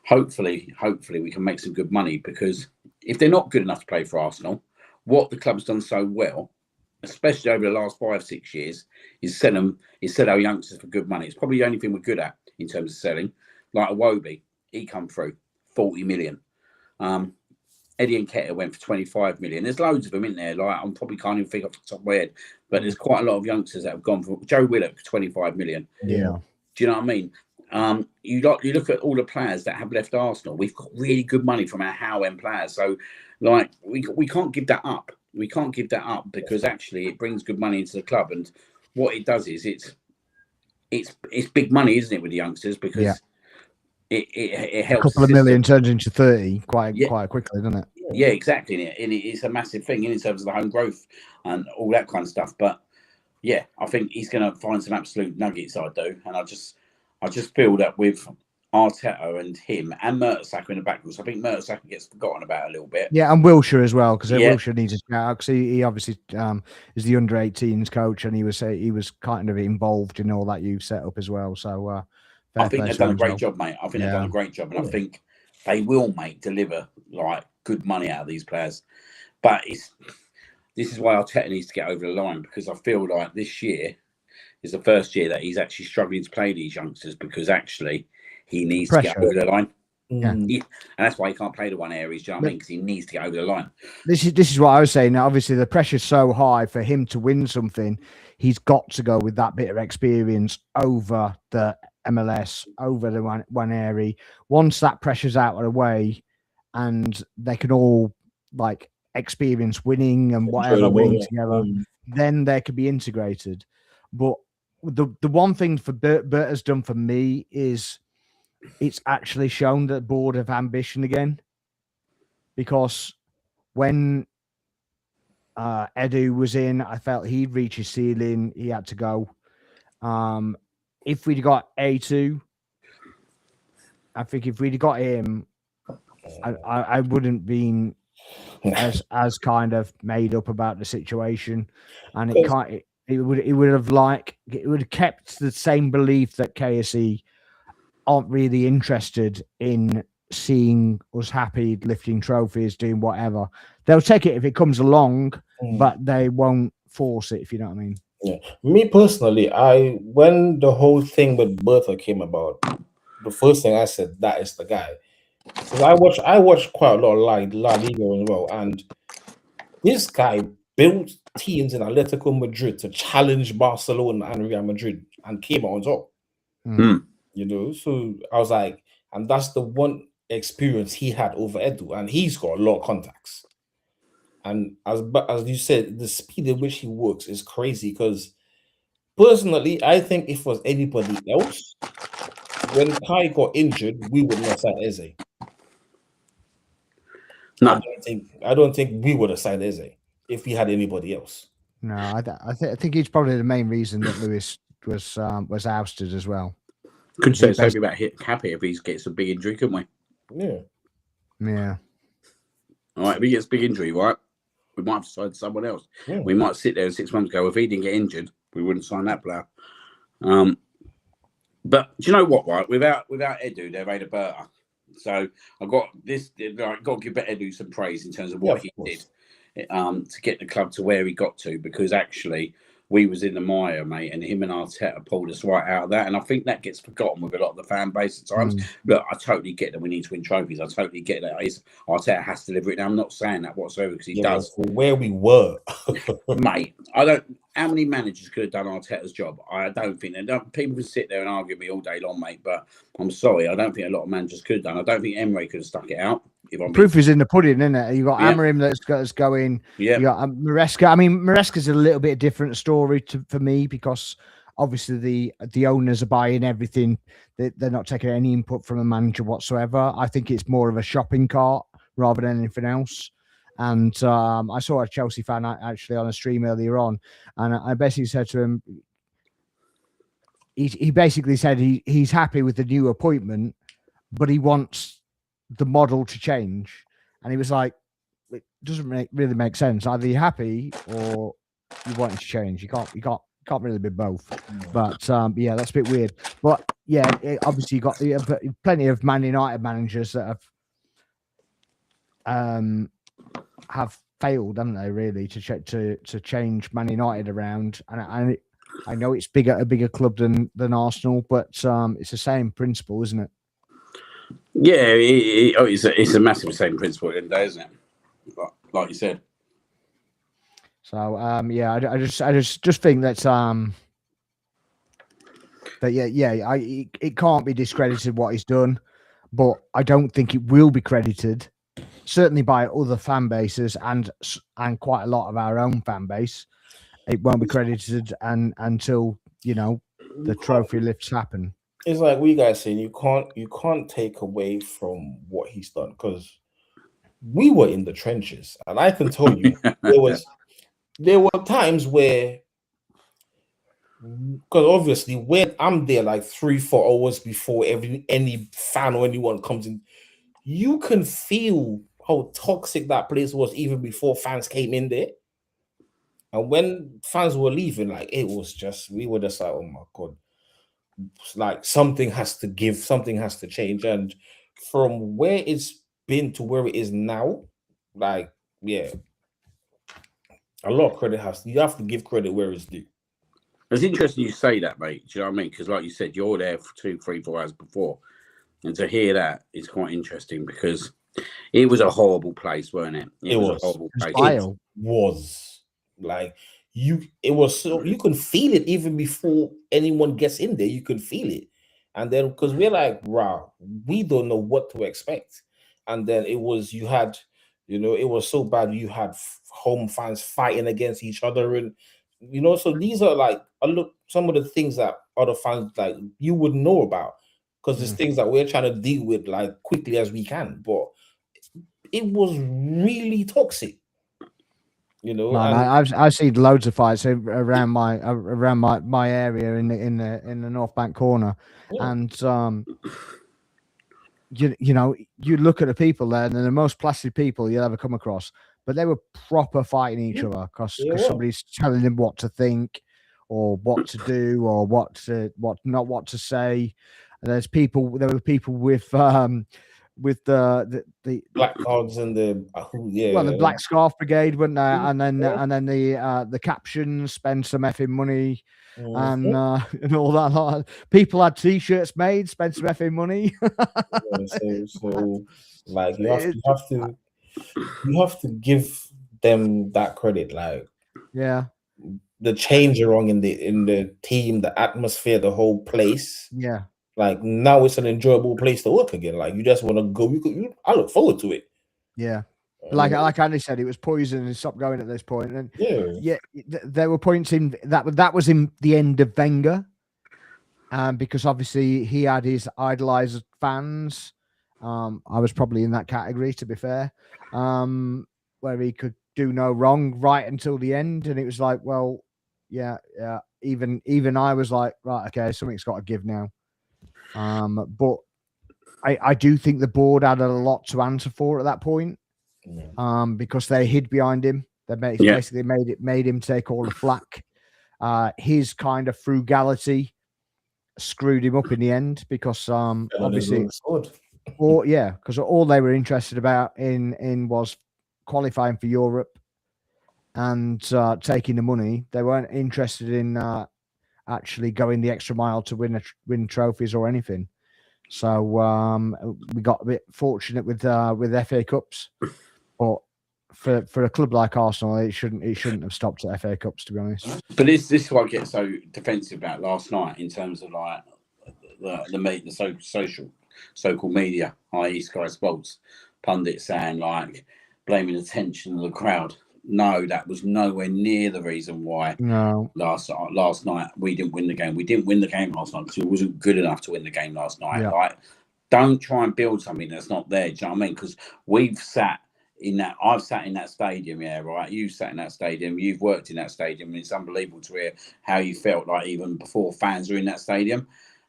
[SPEAKER 3] hopefully we can make some good money, because if they're not good enough to play for Arsenal, what the club's done so well, especially over the last 5-6 years, is sell our youngsters for good money. It's probably the only thing we're good at in terms of selling. Like Iwobi, he come through 40 million. Eddie Nketiah went for 25 million. There's loads of them in there. Like, I'm probably can't even think off the top of my head, but there's quite a lot of youngsters that have gone for Joe Willock, 25 million.
[SPEAKER 1] Yeah.
[SPEAKER 3] Do you know what I mean? You look at all the players that have left Arsenal. We've got really good money from our How end players. So, like, we can't give that up. We can't give that up, because actually it brings good money into the club. And what it does is it's big money, isn't it, with the youngsters? Because it helps.
[SPEAKER 1] A couple of million turns into 30 quite quickly, doesn't it?
[SPEAKER 3] Yeah, exactly. And it's a massive thing in terms of the home growth and all that kind of stuff. But yeah, I think he's going to find some absolute nuggets. I do, and I just feel that with Arteta and him and Mertesacker in the backwards, I think Mertesacker gets forgotten about a little bit.
[SPEAKER 1] Yeah, and Wilshere as well, because Wilshere needs to shout, because he obviously is the under-18s coach, and he was kind of involved in all that youth setup as well. So
[SPEAKER 3] I think they've done a great job, mate. I think they've done a great job, and I think they will deliver like good money out of these players. But this is why Arteta needs to get over the line, because I feel like this year is the first year that he's actually struggling to play these youngsters, because actually he needs to get over the line. Yeah. And that's why he can't play the one areas, do you know what I mean? Because he needs to get over the line.
[SPEAKER 1] This is what I was saying. Now, obviously, the pressure's so high for him to win something. He's got to go with that bit of experience over the MLS, over the one area. Once that pressure's out of the way, and they can all like experience winning and whatever winning together, then they could be integrated. But the one thing for Bert has done for me is it's actually shown that board of ambition again, because when Edu was in, I felt he'd reach his ceiling. He had to go. If we'd got A2, I think if we'd got him, I wouldn't been as kind of made up about the situation, and it would have kept the same belief that KSE aren't really interested in seeing us happy, lifting trophies, doing whatever. They'll take it if it comes along, but they won't force it, if you know what I mean.
[SPEAKER 2] Yeah. Me personally, when the whole thing with Bertha came about, the first thing I said, that is the guy. Because I watch quite a lot of La Liga as well, and this guy built teams in Atletico Madrid to challenge Barcelona and Real Madrid, and came out on top. You know, so I was like, and that's the one experience he had over Edu, and he's got a lot of contacts. And as you said, the speed at which he works is crazy. Because personally, I think if it was anybody else, when Kai got injured, we would not sign Eze.
[SPEAKER 3] No,
[SPEAKER 2] I don't think we would have signed Eze if we had anybody else.
[SPEAKER 1] No, I think he's probably the main reason that Lewis was ousted as well.
[SPEAKER 3] Could say something about Happy if he gets a big injury, couldn't we?
[SPEAKER 1] Yeah.
[SPEAKER 3] All right, if he gets a big injury, right, we might have to sign someone else. Yeah. We might sit there and 6 months ago, if he didn't get injured, we wouldn't sign that player. But do you know what, right? Without Edu, they've made a better. So I've got this. I've got to give Edu some praise in terms of what he did to get the club to where he got to, because actually we was in the mire, mate, and him and Arteta pulled us right out of that. And I think that gets forgotten with a lot of the fan base at times. Look, I totally get that we need to win trophies. I totally get that Arteta has to deliver it. Now, I'm not saying that whatsoever, because he does.
[SPEAKER 2] Where we were.
[SPEAKER 3] Mate, how many managers could have done Arteta's job? I don't think that. People can sit there and argue with me all day long, mate, but I'm sorry. I don't think a lot of managers could have done. I don't think Emery could have stuck it out.
[SPEAKER 1] Proof is in the pudding, isn't it? You got Amorim that's going. Yeah. You got Maresca. I mean, Maresca's a little bit different story for me, because obviously the owners are buying everything. They're not taking any input from a manager whatsoever. I think it's more of a shopping cart rather than anything else. And I saw a Chelsea fan actually on a stream earlier on, and I basically said to him, he basically said he's happy with the new appointment, but he wants the model to change, and he was like, it doesn't really make sense. Either you're happy or you want it to change. You can't really be both. But yeah, that's a bit weird. But yeah, obviously you have plenty of Man United managers that have failed, haven't they? Really, to change Man United around, and I know it's a bigger club than Arsenal, but it's the same principle, isn't it?
[SPEAKER 3] Yeah, it's a massive same principle at the end of the day, isn't it? Like you said.
[SPEAKER 1] So yeah, I just think that it can't be discredited what he's done, but I don't think it will be credited, certainly by other fan bases and quite a lot of our own fan base. It won't be credited until the trophy lifts happen.
[SPEAKER 2] It's like we guys saying you can't take away from what he's done, because we were in the trenches, and I can tell you there were times where, because obviously I'm there like 3-4 hours before any fan or anyone comes in, you can feel how toxic that place was even before fans came in there. And when fans were leaving, like we were just like, oh my God, like something has to give, something has to change. And from where it's been to where it is now, like, yeah, a lot of credit you have to give credit where it's due.
[SPEAKER 3] It's interesting you say that, mate. Do you know what I mean? Because like you said, you're there for 2, 3, 4 hours before. And to hear that is quite interesting, because it was a horrible place, weren't it? It was a horrible place.
[SPEAKER 2] It was like it was so you can feel it even before anyone gets in there. You can feel it, and then because we're like, wow, we don't know what to expect. And then it was it was so bad. You had home fans fighting against each other, and so these are like some of the things that other fans like you would know about, because there's things that we're trying to deal with like quickly as we can, but it was really toxic.
[SPEAKER 1] Man, I've seen loads of fights around my area in the North Bank corner, and you look at the people there, and they're the most placid people you'll ever come across, but they were proper fighting each other because somebody's telling them what to think or what to do or what to say. And there were people with the
[SPEAKER 2] black cards and
[SPEAKER 1] the Black Scarf Brigade, weren't there? And then the captions, spend some effing money, and all that. People had T-shirts made, spend some effing money.
[SPEAKER 2] so like you have to give them that credit. Like,
[SPEAKER 1] yeah,
[SPEAKER 2] the change along in the team, the atmosphere, the whole place.
[SPEAKER 1] Yeah.
[SPEAKER 2] Like now it's an enjoyable place to work again. Like you just want to go. I look forward to it.
[SPEAKER 1] Yeah. Like Andy said, it was poison and stopped going at this point. And there were points in that was in the end of Wenger, because obviously he had his idolized fans. I was probably in that category, to be fair, where he could do no wrong right until the end, and it was like, well, yeah. Even I was like, right, okay, something's got to give now. But I do think the board had a lot to answer for at that point, because they hid behind him. They basically made him take all the flack. His kind of frugality screwed him up in the end, because obviously, because all they were interested about in was qualifying for Europe and taking the money. They weren't interested in actually going the extra mile to win trophies or anything. So we got a bit fortunate with FA Cups, but for a club like Arsenal, it shouldn't have stopped at FA Cups, to be honest.
[SPEAKER 3] But this is what I get so defensive about last night, in terms of like the so-called media, i.e. Sky Sports pundits, saying like blaming the tension of the crowd. No, that was nowhere near the reason why.
[SPEAKER 1] No.
[SPEAKER 3] Last night we didn't win the game. We didn't win the game last night because we wasn't good enough to win the game last night.
[SPEAKER 1] Yeah.
[SPEAKER 3] Like, don't try and build something that's not there. Do you know what I mean? Because we've sat in that. I've sat in that stadium. Yeah, right. You've sat in that stadium. You've worked in that stadium. And it's unbelievable to hear how you felt like even before fans were in that stadium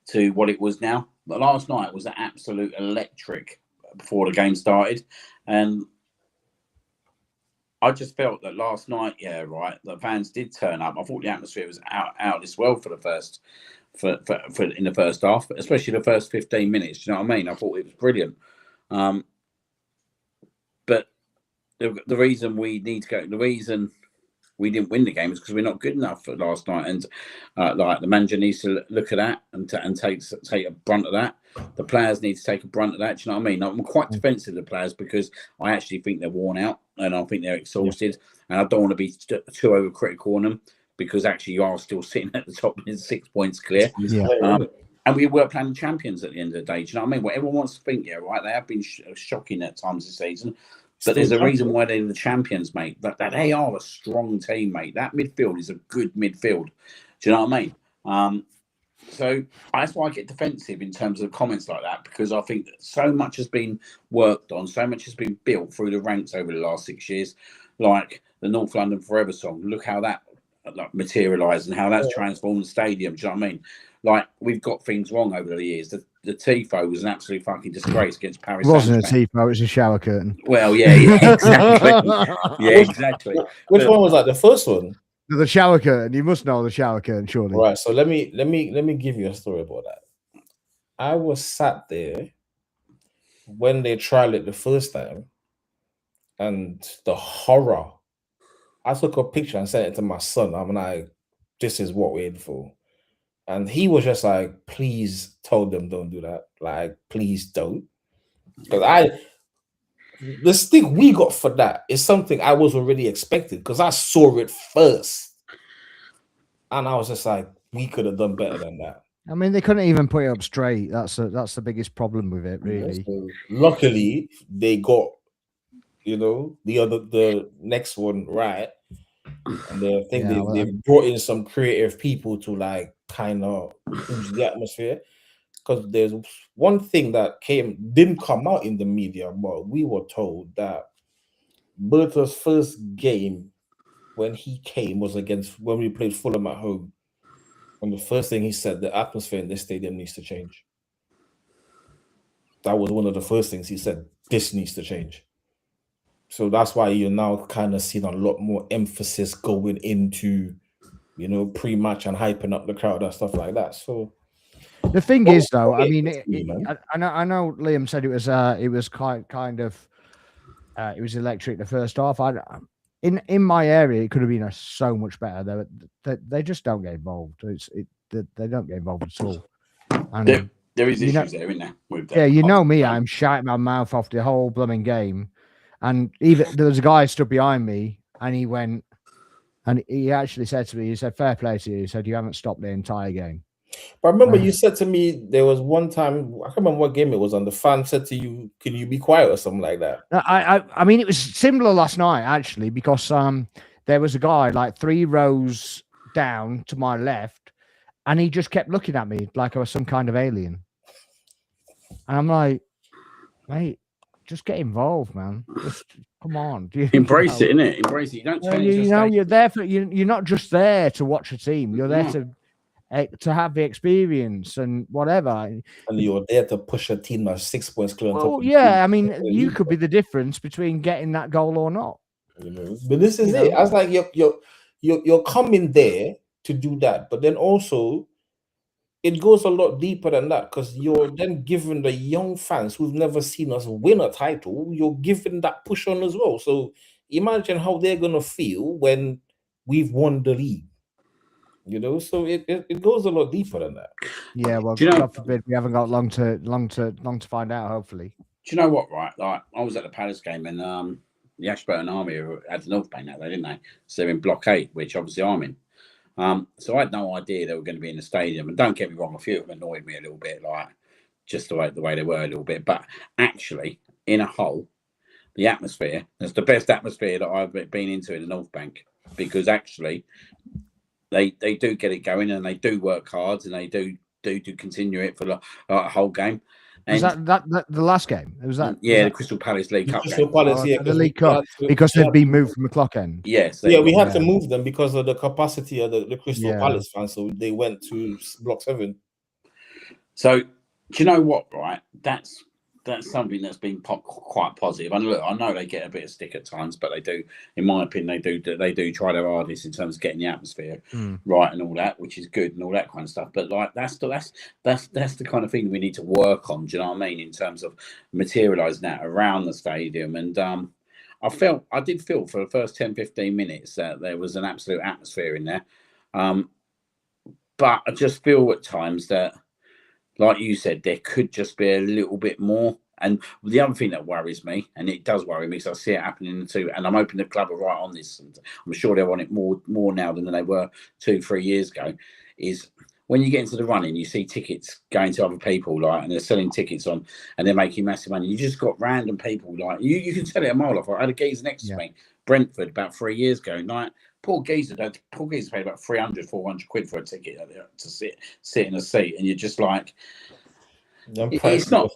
[SPEAKER 3] to what it was now. But last night was an absolute electric before the game started, and I just felt that last night, the fans did turn up. I thought the atmosphere was out this world for the first, for in the first half, especially the first 15 minutes. Do you know what I mean? I thought it was brilliant. But the reason we need to go, the reason we didn't win the game is because we're not good enough for last night, and like the manager needs to look at that and take a brunt of that. The players need to take a brunt of that. Do you know what I mean? I'm quite defensive of the players because I actually think they're worn out and I think they're exhausted, and I don't want to be too overcritical on them because actually you are still sitting at the top and 6 points clear. And we were playing champions at the end of the day. Do you know what I mean? What everyone wants to think, they have been shocking at times this season. But there's a reason why they're the champions, mate. That they are a strong team, mate. That midfield is a good midfield. Do you know what I mean? So that's why I get defensive in terms of comments like that, because I think that so much has been worked on, so much has been built through the ranks over the last 6 years. Like the North London Forever song. Look how that materialised and how that's transformed the stadium. Do you know what I mean? Like, we've got things wrong over the years. The Tifo was an absolute fucking disgrace against Paris.
[SPEAKER 1] It wasn't a Tifo, it was a shower curtain.
[SPEAKER 3] Well, yeah, exactly. Yeah, exactly.
[SPEAKER 2] Which one was that? The first one?
[SPEAKER 1] The shower curtain. You must know the shower curtain, surely.
[SPEAKER 2] Right. So let me give you a story about that. I was sat there when they tried it the first time, and the horror. I took a picture and sent it to my son. I'm like, this is what we're in for. And he was just like, please tell them don't do that. Like, please don't. Because the stick we got for that is something I was already expecting because I saw it first. And I was just like, we could have done better than that.
[SPEAKER 1] I mean, they couldn't even put it up straight. That's the biggest problem with it, really.
[SPEAKER 2] So luckily, they got, the next one right. And I think they brought in some creative people to like kind of change the atmosphere. Because there's one thing that didn't come out in the media, but we were told that Berta's first game when he came was when we played Fulham at home. And the first thing he said, the atmosphere in this stadium needs to change. That was one of the first things he said, this needs to change. So that's why you're now kind of seeing a lot more emphasis going into, pre-match and hyping up the crowd and stuff like that. So
[SPEAKER 1] the thing is, though, I mean, I know Liam said it was kind of it was electric the first half. In my area, it could have been so much better. They just don't get involved. They don't get involved at all. And
[SPEAKER 3] there is issues there, isn't there? With
[SPEAKER 1] yeah, you know me, I'm shouting my mouth off the whole blooming game. And even there was a guy stood behind me, and he went, and he actually said to me, he said, "Fair play to you." He said, "You haven't stopped the entire game."
[SPEAKER 2] But I remember you said to me there was one time, I can't remember what game it was on. The fan said to you, "Can you be quiet?" or something like that.
[SPEAKER 1] I mean, it was similar last night actually, because there was a guy like 3 rows down to my left, and he just kept looking at me like I was some kind of alien, and I'm like, mate, just get involved, man. Just come on.
[SPEAKER 3] Embrace it, innit? Embrace it. You don't change
[SPEAKER 1] you're there for you're not just there to watch a team. You're there to have the experience and whatever.
[SPEAKER 2] And you're there to push a team that's 6 points clear.
[SPEAKER 1] Well, yeah, I mean, you could be the difference between getting that goal or not.
[SPEAKER 2] But this is it. I was like, you're coming there to do that, but then also it goes a lot deeper than that, because you're then giving the young fans who've never seen us win a title, you're giving that push on as well. So imagine how they're gonna feel when we've won the league. So it goes a lot deeper than that.
[SPEAKER 1] Yeah, well, God forbid we haven't got long to find out. Hopefully.
[SPEAKER 3] Do you know what? Right, like I was at the Palace game, and the Ashburton Army had the North Bank that day, didn't they? So they're in Block 8, which obviously I'm in. So I had no idea they were going to be in the stadium. And don't get me wrong, a few of them annoyed me a little bit, like just the way they were a little bit. But actually, in a whole, the atmosphere is the best atmosphere that I've been into in the North Bank, because actually they do get it going, and they do work hard, and they do continue it for the whole game.
[SPEAKER 1] And was that the last game? Was that?
[SPEAKER 3] Yeah, the Crystal Palace League Cup.
[SPEAKER 2] Crystal Palace,
[SPEAKER 1] the League Cup, because they've been moved from the clock end.
[SPEAKER 3] Yes.
[SPEAKER 2] Yeah, we had to move them because of the capacity of the Crystal Palace fans, so they went to Block 7.
[SPEAKER 3] So Do you know what? Right, that's something that's been quite positive. And look, I know they get a bit of stick at times, but they do, in my opinion, they do try their hardest in terms of getting the atmosphere right and all that, which is good and all that kind of stuff. But like that's the kind of thing we need to work on. Do you know what I mean? In terms of materialising that around the stadium. And I did feel for the first 10, 15 minutes that there was an absolute atmosphere in there. But I just feel at times that, like you said, there could just be a little bit more. And the other thing that worries me, and it does worry me, because I see it happening too, and I'm hoping the club are right on this, and I'm sure they're on it more now than they were 2-3 years ago, is when you get into the running, you see tickets going to other people, like, and they're selling tickets on, and they're making massive money. You just got random people, like, you can tell it a mile off. I had a geezer next to me, Brentford, about 3 years ago, like, poor geezer paid about 300-400 quid for a ticket to sit in a seat, and you're just like, it's not.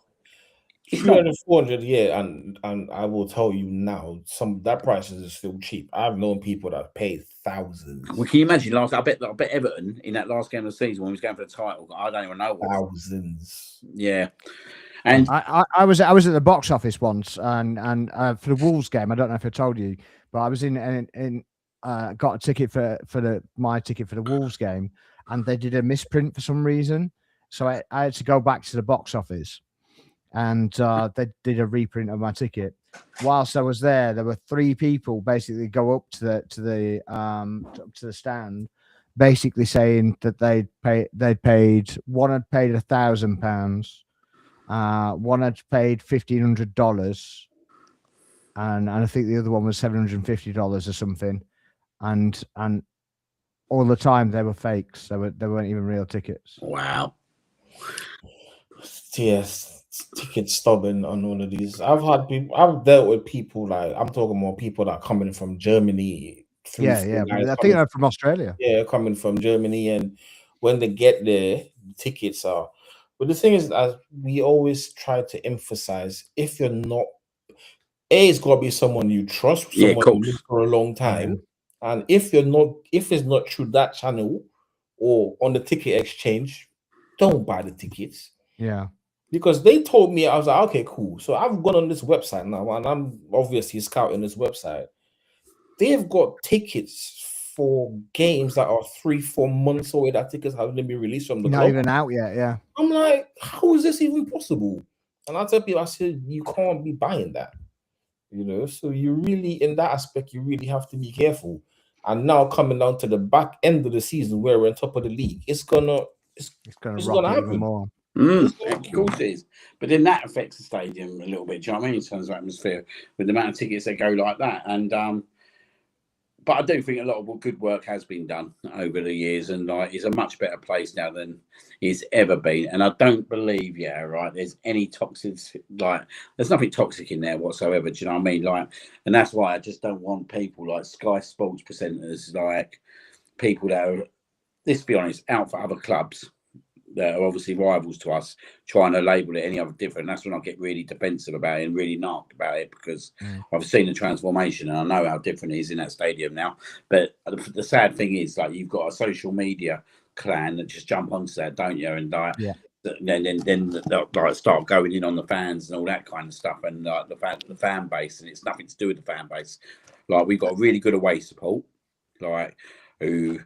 [SPEAKER 2] 300, 400, yeah, and I will tell you now, that price is still cheap. I've known people that paid thousands.
[SPEAKER 3] Well, can you imagine last? I bet Everton in that last game of the season when he was going for the title. I don't even know what.
[SPEAKER 2] Thousands.
[SPEAKER 3] Yeah, and
[SPEAKER 1] I was at the box office once, and for the Wolves game, I don't know if I told you, but I was in got a ticket for my ticket for the Wolves game, and they did a misprint for some reason, so I had to go back to the box office. And they did a reprint of my ticket. Whilst I was there were 3 people basically go up to the stand, basically saying that they'd paid one had paid £1,000, one had paid $1,500, and I think the other one was $750 or something, and all the time they were fakes. They weren't even real tickets.
[SPEAKER 3] Wow.
[SPEAKER 2] Yes. Ticket stubborn on all of these. I've dealt with people, like, I'm talking more people that are coming from Germany.
[SPEAKER 1] I think they're from Australia.
[SPEAKER 2] Yeah, coming from Germany, and when they get there, the tickets are. But the thing is, as we always try to emphasize, if you're not, it's got to be someone you trust, someone you know for a long time, and if it's not through that channel or on the ticket exchange, don't buy the tickets.
[SPEAKER 1] Yeah.
[SPEAKER 2] Because they told me, I was like, okay, cool. So I've gone on this website now, and I'm obviously scouting this website. They've got tickets for games that are 3-4 months away. That tickets haven't been released from the club.
[SPEAKER 1] Not even out yet, yeah.
[SPEAKER 2] I'm like, how is this even possible? And I tell people, I said, you can't be buying that. So you really, in that aspect, you really have to be careful. And now coming down to the back end of the season where we're on top of the league, it's gonna happen
[SPEAKER 1] even more.
[SPEAKER 3] Of course it is, but then that affects the stadium a little bit. Do you know what I mean? In terms of atmosphere, with the amount of tickets that go like that, and but I do think a lot of good work has been done over the years, and like it's a much better place now than it's ever been. And I don't believe, there's any toxic, like there's nothing toxic in there whatsoever. Do you know what I mean? Like, and that's why I just don't want people like Sky Sports presenters, like people that are, let's be honest, out for other clubs that are obviously rivals to us, trying to label it any other different. That's when I get really defensive about it and really narked about it, because I've seen the transformation and I know how different it is in that stadium now. But the sad thing is, like, you've got a social media clan that just jump onto that, don't you? And then like start going in on the fans and all that kind of stuff, and like the fan base, and it's nothing to do with the fan base. Like, we've got really good away support, like who.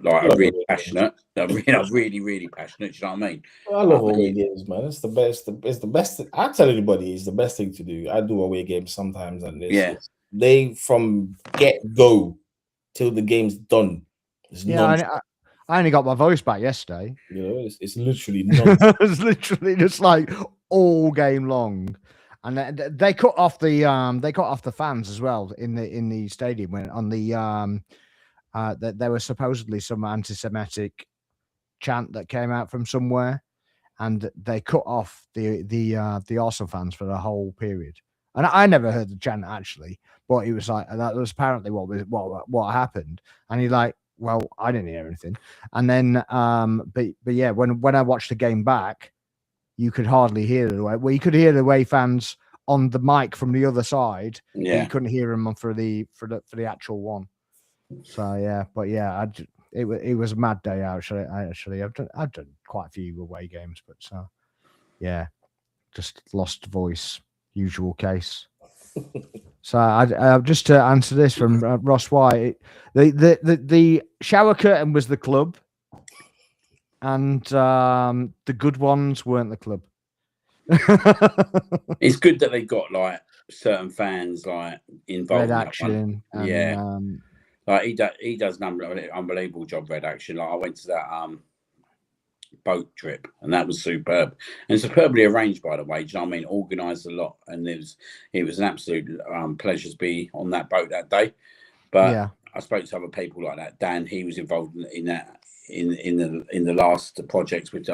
[SPEAKER 3] Like, I'm really passionate. I'm really, really passionate. Do you know what I mean?
[SPEAKER 2] I love away games, man. It's the best. It's the best. I tell anybody, it's the best thing to do. I do away games sometimes, and they from get go till the game's done.
[SPEAKER 1] I only got my voice back yesterday.
[SPEAKER 2] It's literally
[SPEAKER 1] it's literally just like all game long, and they cut off the fans as well in the stadium when on the that there was supposedly some anti-Semitic chant that came out from somewhere, and they cut off the Arsenal fans for the whole period. And I never heard the chant actually, but it was like that was apparently what happened. And he's like, well, I didn't hear anything. And then, but yeah, when I watched the game back, you could hardly hear it away. Well, you could hear the away fans on the mic from the other side. Yeah, you couldn't hear them for the actual one. So yeah, but yeah, it was a mad day out. Actually, I've done quite a few away games, but yeah, just lost voice, usual case. So I just to answer this from Ross White, the shower curtain was the club, and the good ones weren't the club.
[SPEAKER 3] It's good that they got like certain fans like involved.
[SPEAKER 1] Red
[SPEAKER 3] in that
[SPEAKER 1] Action,
[SPEAKER 3] one.
[SPEAKER 1] and,
[SPEAKER 3] Yeah, like he does an unbelievable job. Red Action. Like I went to that boat trip, and that was superb and superbly arranged, by the way. Do you know what I mean? Organised a lot, and it was an absolute pleasure to be on that boat that day. But
[SPEAKER 1] yeah,
[SPEAKER 3] I spoke to other people like that. Dan, he was involved in that in the last projects with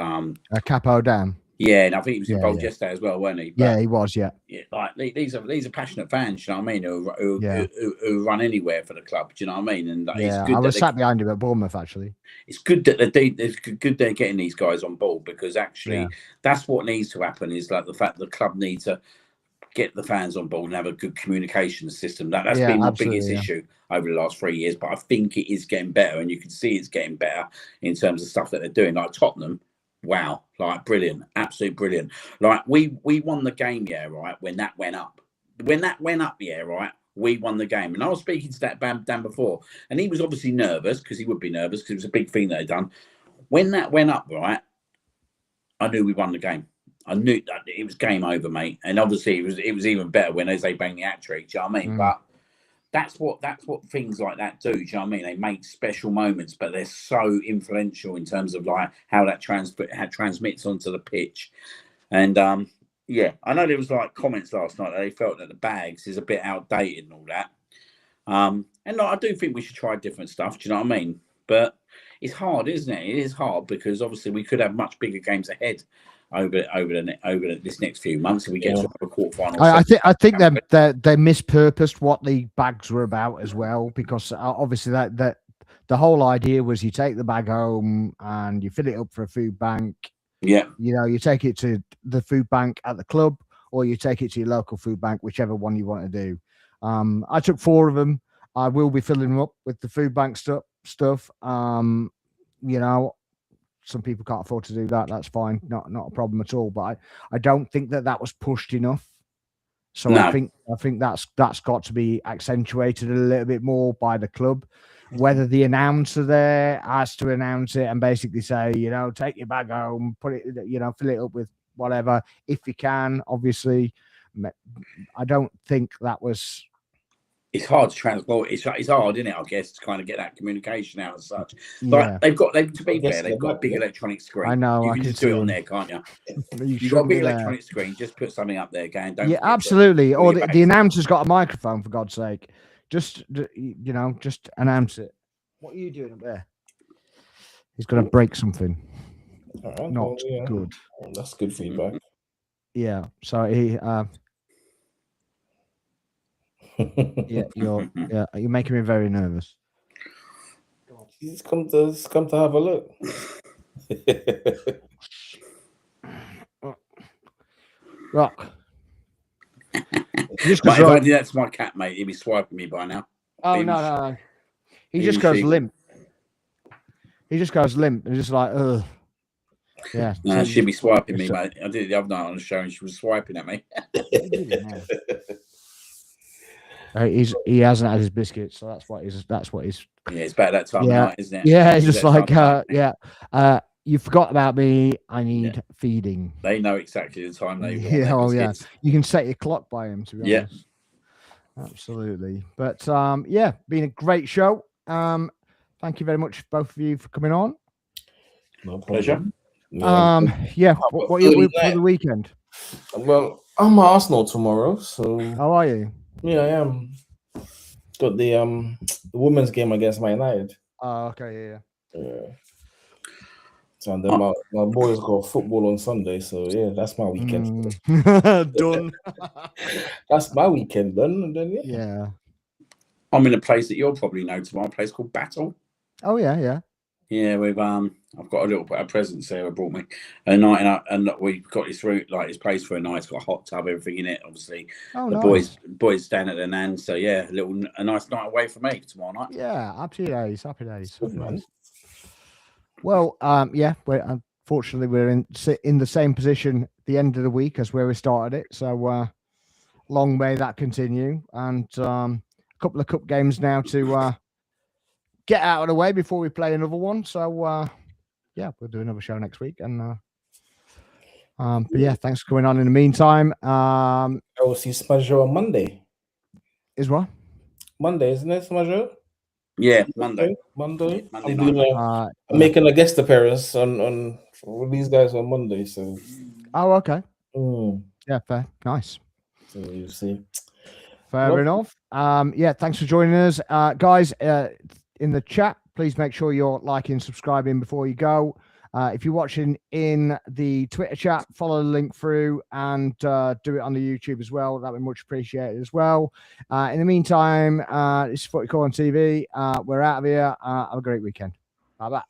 [SPEAKER 1] Capo Dam.
[SPEAKER 3] Yeah, and I think he was
[SPEAKER 1] Yeah,
[SPEAKER 3] involved
[SPEAKER 1] yeah.
[SPEAKER 3] yesterday as well, weren't he? But,
[SPEAKER 1] Yeah, he was. Yeah,
[SPEAKER 3] yeah, like these are passionate fans. You know what I mean? Who
[SPEAKER 1] Yeah.
[SPEAKER 3] who run anywhere for the club. Do you know what I mean? And like,
[SPEAKER 1] yeah.
[SPEAKER 3] it's good
[SPEAKER 1] I was
[SPEAKER 3] that
[SPEAKER 1] sat behind him at Bournemouth actually.
[SPEAKER 3] it's good that it's good they're getting these guys on board, because actually that's what needs to happen. Is like the fact the club needs to get the fans on board and have a good communication system. That's
[SPEAKER 1] Yeah,
[SPEAKER 3] been my
[SPEAKER 1] absolutely,
[SPEAKER 3] biggest
[SPEAKER 1] yeah.
[SPEAKER 3] issue over the last 3 years. But I think it is getting better, and you can see it's getting better in terms of stuff that they're doing. Like Tottenham, wow, like brilliant, absolutely brilliant. Like we won the game, yeah, right, when that went up. When that went up, yeah, right, we won the game. And I was speaking to that Dan before, and he was obviously nervous, because he would be nervous because it was a big thing that they'd done. When that went up, right, I knew we won the game. I knew that it was game over, mate. And obviously it was even better when they bang the hat trick. Do you know what I mean? But that's what things like that do. Do you know what I mean? They make special moments, but they're so influential in terms of like how that transmits onto the pitch. And yeah, I know there was like comments last night that they felt that the bags is a bit outdated and all that. And like, I do think we should try different stuff. Do you know what I mean? But it's hard, isn't it? It is hard, because obviously we could have much bigger games ahead over this next few months if we get to a quarterfinal.
[SPEAKER 1] I think they mispurposed what the bags were about as well, because obviously that the whole idea was you take the bag home and you fill it up for a food bank.
[SPEAKER 3] Yeah,
[SPEAKER 1] you know, you take it to the food bank at the club, or you take it to your local food bank, whichever one you want to do. I took 4 of them. I will be filling them up with the food bank stuff. You know, some people can't afford to do that. That's fine, not a problem at all. But I don't think that was pushed enough. So no. I think that's got to be accentuated a little bit more by the club. Whether the announcer there has to announce it and basically say, you know, take your bag home, put it, you know, fill it up with whatever, if you can. Obviously, I don't think that was.
[SPEAKER 3] It's hard to transport. It's hard, isn't it? I guess, to kind of get that communication out as such. Like they've got a big electronic screen.
[SPEAKER 1] I know.
[SPEAKER 3] You can just do it on there, can't you? You've got a big electronic screen. Just put something up there, going.
[SPEAKER 1] Yeah, absolutely. Or the announcer's got a microphone, for God's sake. Just, you know, just announce it. What are you doing up there? He's going to break something.
[SPEAKER 2] Right,
[SPEAKER 1] Not good.
[SPEAKER 2] That's good feedback.
[SPEAKER 1] Yeah. So he. You're making me very nervous.
[SPEAKER 2] He's come to have a look.
[SPEAKER 1] Rock.
[SPEAKER 3] If I did that to my cat, mate, he'd be swiping me by now.
[SPEAKER 1] Oh no. He just goes limp. He just goes limp and just like, ugh. Yeah.
[SPEAKER 3] No, she'd be swiping me, mate. I did it the other night on the show and she was swiping at me.
[SPEAKER 1] He hasn't had his biscuits, so that's what he's.
[SPEAKER 3] Yeah, it's about that time of night, isn't it?
[SPEAKER 1] Yeah, it's just like, you forgot about me. I need feeding.
[SPEAKER 3] They know exactly the time they want.
[SPEAKER 1] Yeah, biscuits. You can set your clock by him, to be honest. Absolutely. But been a great show. Thank you very much, both of you, for coming on.
[SPEAKER 2] No pleasure.
[SPEAKER 1] What are you doing for the weekend?
[SPEAKER 2] Well, I'm Arsenal tomorrow, so.
[SPEAKER 1] How are you?
[SPEAKER 2] Yeah, I am. Got the women's game against Man United.
[SPEAKER 1] Oh, okay, yeah.
[SPEAKER 2] So and then my boys got football on Sunday, so yeah, that's my weekend.
[SPEAKER 1] Done.
[SPEAKER 2] That's my weekend done. And then
[SPEAKER 1] yeah.
[SPEAKER 3] I'm in a place that you'll probably know tomorrow, a place called Battle.
[SPEAKER 1] Oh yeah.
[SPEAKER 3] Yeah, we've I've got a present Sarah brought me a night out, and we got this route like this place for a night. It's got a hot tub, everything in it. Obviously, the boys stand at their nan, so yeah, a nice night away for me tomorrow night.
[SPEAKER 1] Yeah, happy days. Well, fortunately, we're in the same position at the end of the week as where we started it. So long may that continue, and a couple of cup games now to get out of the way before we play another one. So yeah, we'll do another show next week, and but yeah, thanks for coming on in the meantime.
[SPEAKER 2] I will see Smajo on Monday.
[SPEAKER 1] Is what?
[SPEAKER 2] Monday, isn't it, Smajo?
[SPEAKER 3] Yeah, Monday.
[SPEAKER 2] Monday.
[SPEAKER 3] Monday
[SPEAKER 2] I'm
[SPEAKER 3] night.
[SPEAKER 2] making a guest appearance on with these guys on Monday. So.
[SPEAKER 1] Oh, okay.
[SPEAKER 2] Mm.
[SPEAKER 1] Yeah, fair. Nice.
[SPEAKER 2] So you see.
[SPEAKER 1] Fair enough. Yeah, thanks for joining us. Guys, in the chat, please make sure you're liking, subscribing before you go. If you're watching in the Twitter chat, follow the link through and do it on the YouTube as well. That would be much appreciated as well. In the meantime, this is Footy Call on TV. We're out of here. Have a great weekend. Bye-bye.